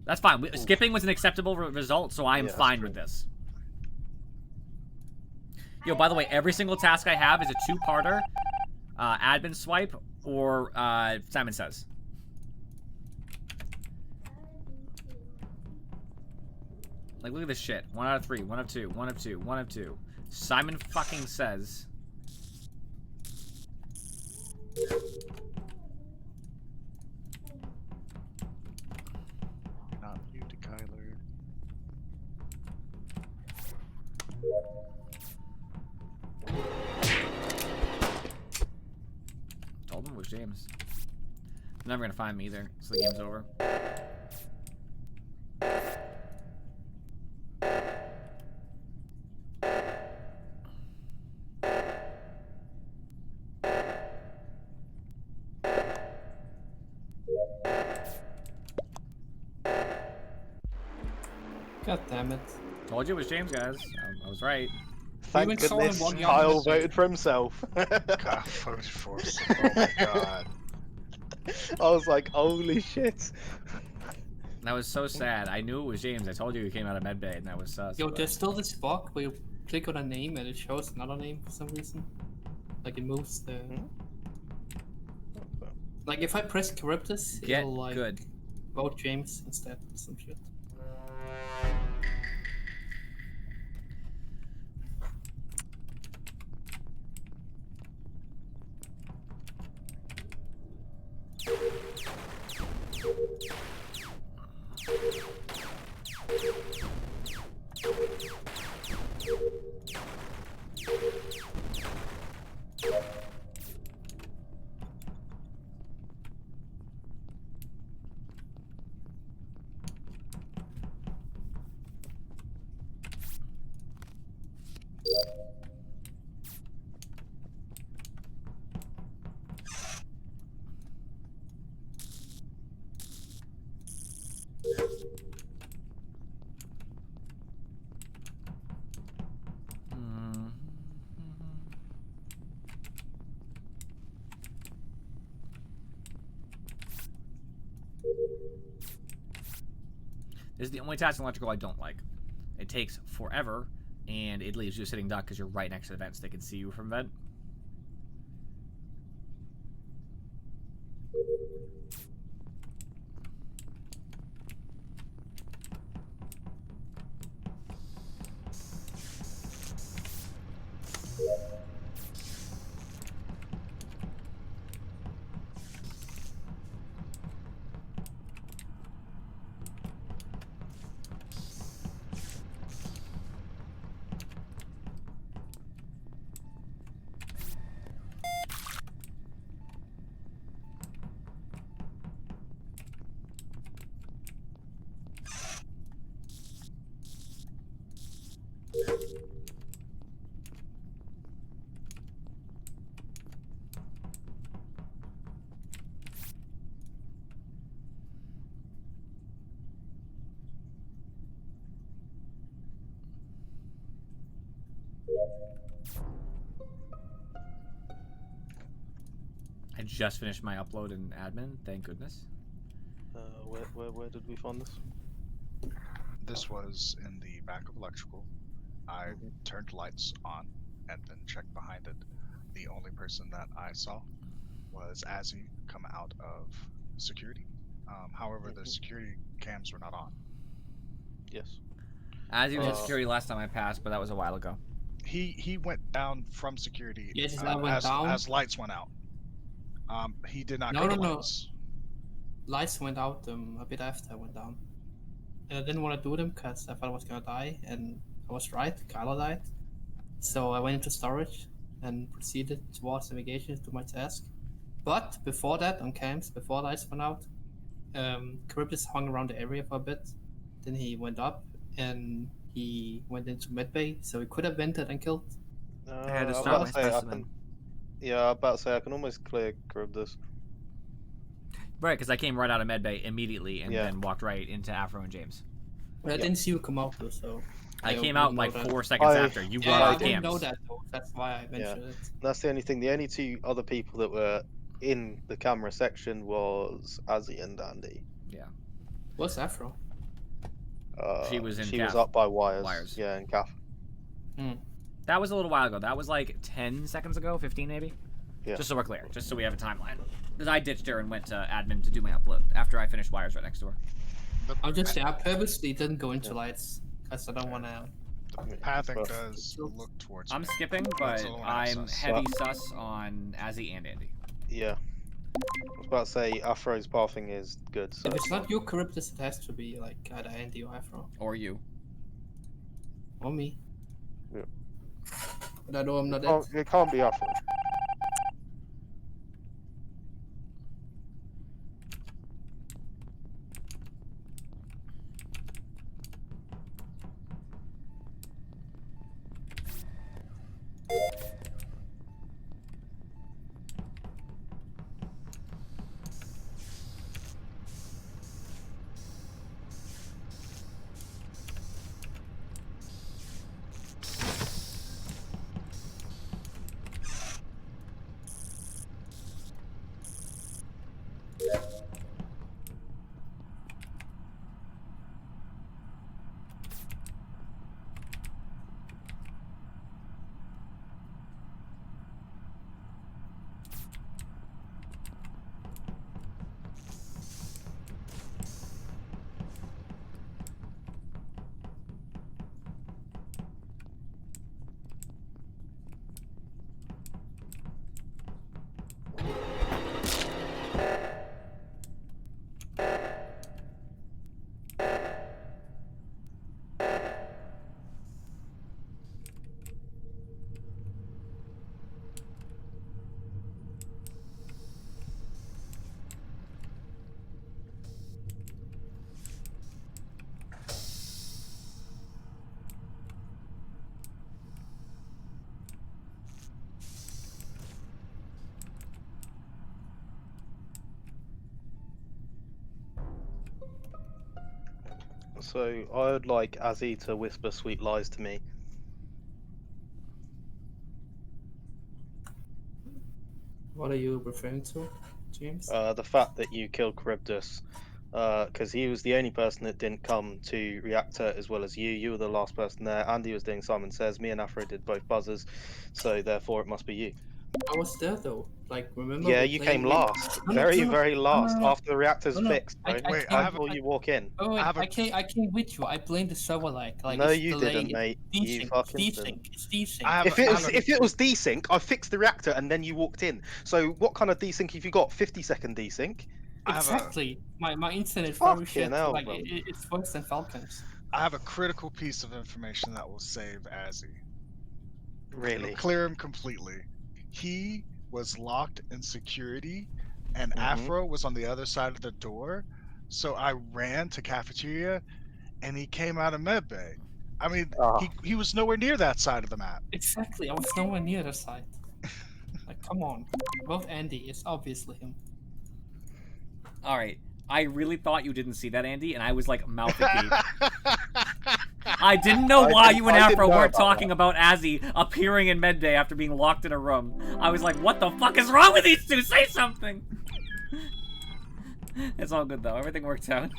That's fine. Skipping was an acceptable result, so I am Yeah, that's fine true. with this. Yo, by the way, every single task I have is a 2-parter, admin swipe, or Simon Says. Like, look at this shit. 1 out of 3, 1 of 2, 1 of 2, 1 of 2. Simon fucking Says. Not you to Kyler. Told him it was James. Never gonna find me either, so the game's over. God damn it. Told you it was James, guys. I was right. Thank Even someone goodness walking Kyle on the voted for himself. God, voted for us. Oh my god. I was like, holy shit. That was so sad. I knew it was James. I told you he came out of medbay, and that was sus. Yo, but- there's still this bug where you click on a name and it shows another name for some reason. Like it moves the. Like if I press Charybdis, Get it'll like good. vote James instead or some shit. This is the only task in electrical I don't like. It takes forever, and it leaves you a sitting duck because you're right next to the vent, so they can see you from vent. I just finished my upload in admin, thank goodness. Where did we find this? This was in the back of electrical. I turned lights on and then checked behind it. The only person that I saw was Azzy come out of security. However, the security cams were not on. Yes. Azzy was in security last time I passed, but that was a while ago. He went down from security Yes, I went down. as lights went out. He did not No, go no, to no. lights. Lights went out a bit after I went down. And I didn't want to do them because I thought I was gonna die, and I was right, Kyla died. So I went into storage and proceeded towards navigation to do my task. But before that, on camps, before lights went out, Charybdis hung around the area for a bit. Then he went up and he went into medbay, so he could have vented and killed. I had to I'm start about my to say I specimen. can. Yeah, I'm about to say I can almost clear Charybdis. Right, because I came right out of medbay immediately and Yeah. then walked right into Afro and James. But I didn't see you come out though, so. I came wouldn't out know like that. 4 seconds after. You brought Yeah, I out didn't cams. know that though. That's why I mentioned it. That's the only thing. The only two other people that were in the camera section was Azzy and Andy. Yeah. What's Afro? She was in She was Calf. up by wires. Wires. Yeah, in Calf. That was a little while ago. That was like 10 seconds ago, 15 maybe? Yeah. Just so we're clear, just so we have a timeline. Because I ditched her and went to admin to do my upload after I finished wires right next to her. I'm just saying, I purposely didn't go into lights because I don't want to. The pathing does look towards I'm me. skipping, That's but the one I'm sus. heavy sus on Azzy and Andy. Yeah. I was about to say Afro's pathing is good. So If it's not you, Charybdis, it has to be like either Andy or Afro. Or you. Or me. Yeah. But I know I'm not It can't be Afro. So I would like Azzy to whisper sweet lies to me. What are you referring to, James? The fact that you killed Charybdis because he was the only person that didn't come to reactor as well as you. You were the last person there. Andy was doing Simon Says. Me and Afro did both buzzers, so therefore it must be you. I was there though. Like, remember? Yeah, we you played came with- last. No, no, Very, no, no, very no, last. no, no. After the reactor's No, no, fixed, I- right? I Wait, came- I have Before you walk in. Oh wait, I have a- I came with you. I blamed the server lag. Like, No, it's you delaying, didn't, mate. It's You desync. fucking It's didn't. desync. It's desync. I have If a- it I was have a- if it was desync, I fixed the reactor and then you walked in. So what kind of desync have you got? 50-second desync? I have a- Exactly. My internet is Fucking very shit. hell, Like, bro. it's worse than Falcons. I have a critical piece of information that will save Azzy. Really? It'll clear him completely. He was locked in security, and Afro was on the other side of the door. So I ran to cafeteria, and he came out of medbay. I mean, he was nowhere near that side of the map. Exactly. I was nowhere near the site. Like, come on. Both Andy. It's obviously him. All right. I really thought you didn't see that, Andy, and I was like mouth agape. I didn't know why you and Afro weren't talking about Azzy appearing in Medbay after being locked in a room. I was like, what the fuck is wrong with these two? Say something! It's all good though. Everything worked out.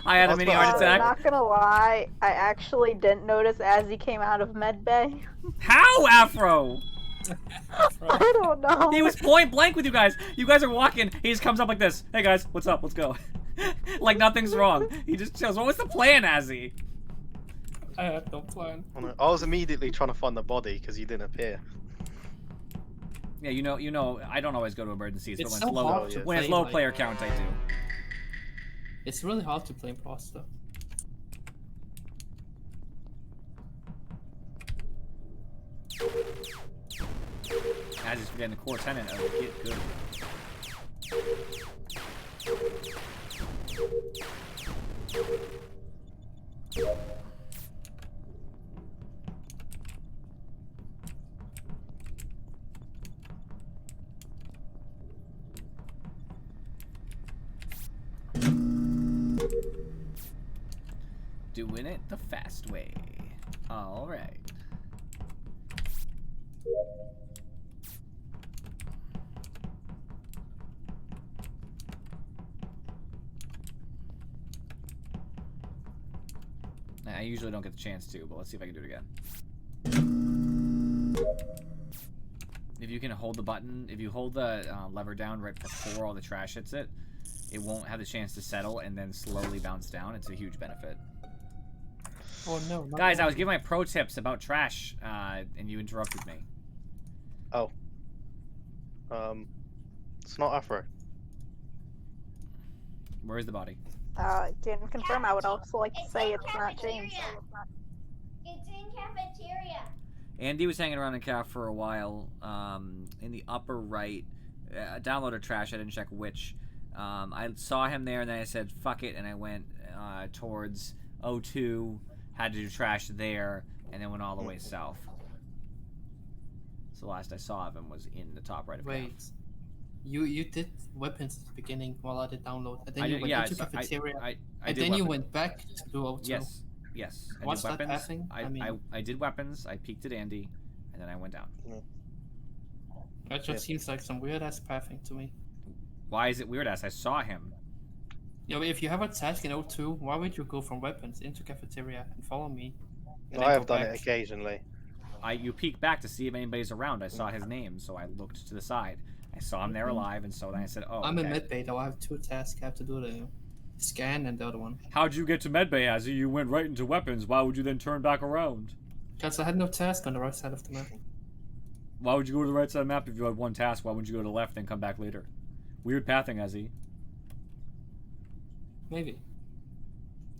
I had a mini heart attack. Not gonna lie, I actually didn't notice as he came out of medbay. How, Afro? I don't know. He was point blank with you guys. You guys are walking. He just comes up like this. Hey guys, what's up? Let's go. Like nothing's wrong. He just chills. What was the plan, Azzy? I had no plan. I was immediately trying to find the body because you didn't appear. Yeah, you know, I don't always go to emergencies, It's but so when hard it's to low, when it's play, low like- player count, I do. It's really hard to play imposter. I just forgetting the core tenet of get good. Doing it the fast way. All right. I usually don't get the chance to, but let's see if I can do it again. If you can hold the button, if you hold the lever down right before all the trash hits it, it won't have the chance to settle and then slowly bounce down. It's a huge benefit. Oh no. not Guys, I that. was giving my pro tips about trash, and you interrupted me. Oh. It's not Afro. Where's the body? Can confirm. I would also like to say it's not James. It's in cafeteria. Andy was hanging around in CAF for a while. In the upper right, downloaded trash. I didn't check which. I saw him there, and then I said, fuck it, and I went towards O2, had to do trash there, and then went all the way south. So the last I saw of him was in the top right of CAF. Wait. You did weapons at the beginning while I did download, and then I you did- went yeah, into I- cafeteria, I and did then you weapons. went back to do O2. Yes, yes. I What's did that weapons. passing? I, I mean- I did weapons. I peeked at Andy, and then I went down. That just seems like some weird ass pathing to me. Why is it weird? As I saw him. You know, if you have a task in O2, why would you go from weapons into cafeteria and follow me? And I then have go done back? it occasionally. You peek back to see if anybody's around. I saw his name, so I looked to the side. I saw him there alive, and so then I said, "Oh." I'm in okay. medbay though. I have two tasks. I have to do the scan and the other one. How'd you get to medbay, Azzy? You went right into weapons. Why would you then turn back around? Because I had no task on the right side of the map. Why would you go to the right side of the map if you had one task? Why wouldn't you go to the left and come back later? Weird pathing, Azzy. Maybe.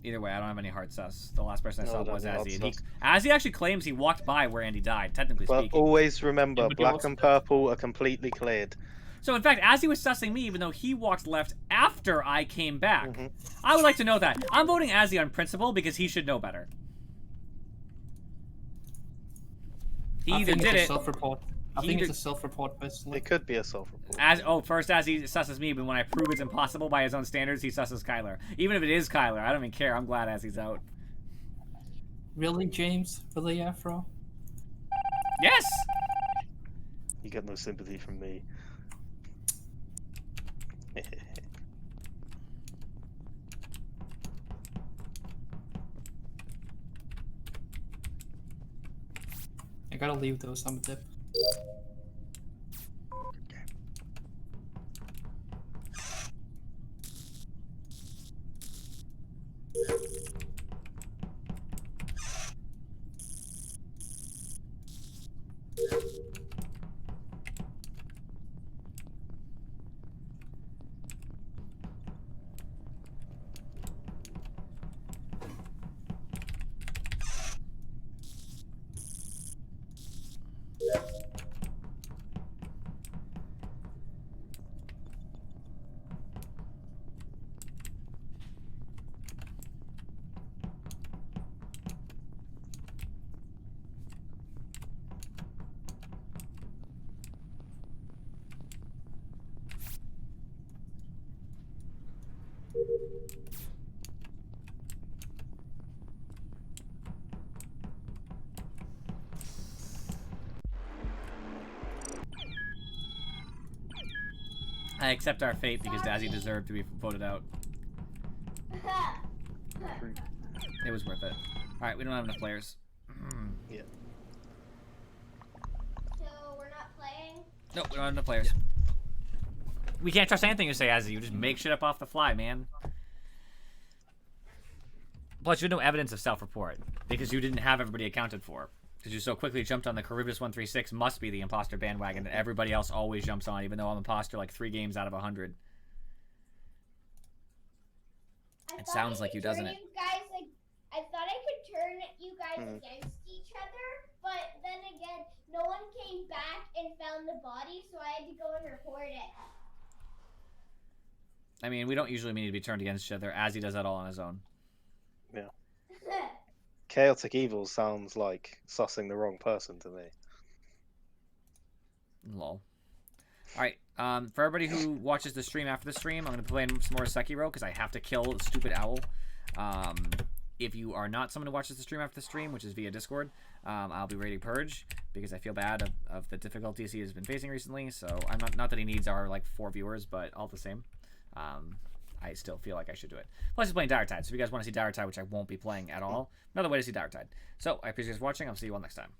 Either way, I don't have any hard sus. The last person I No, saw I don't was have hard Azzy. And sus. Azzy actually claims he walked by where Andy died, technically But speaking. always remember, Yeah, but you black also- and purple are completely cleared. So in fact, Azzy was sussing me even though he walked left after I came back. Mm-hmm. I would like to know that. I'm voting Azzy on principle because he should know better. He I either think did it's it. a self-report. I he think either- it's a self-report personally. It could be a self-report. First Azzy susses me, but when I prove it's impossible by his own standards, he susses Kyler. Even if it is Kyler, I don't even care. I'm glad Azzy's out. Really, James? Really, Afro? Yes! You get no sympathy from me. gotta leave those on the dip. Good game. I accept our fate because Dazzy deserved to be voted out. It was worth it. Alright, we don't have enough players. Yeah. So we're not playing? Nope, we don't have enough players. We can't trust anything you say, Azzy. You just make shit up off the fly, man. Plus, you had no evidence of self-report because you didn't have everybody accounted for. Because you so quickly jumped on the Charybdis136 must be the imposter bandwagon that everybody else always jumps on, even though I'm imposter like 3 games out of 100. It sounds like you, doesn't it? You guys, like, I thought I could turn you guys against each other, but then again, no one came back and found the body, so I had to go and report it. I mean, we don't usually need to be turned against each other. Azzy does that all on his own. Yeah. Chaotic Evil sounds like sussing the wrong person to me. Lol. Alright, for everybody who watches the stream after the stream, I'm going to be playing some more Sekiro because I have to kill the stupid owl. If you are not someone who watches the stream after the stream, which is via Discord, I'll be raiding Purge because I feel bad of the difficulties he has been facing recently. So I'm not that he needs our like 4 viewers, but all the same, I still feel like I should do it. Plus, he's playing Dire Tide, so if you guys want to see Dire Tide, which I won't be playing at all, another way to see Dire Tide. So I appreciate you guys watching. I'll see you all next time.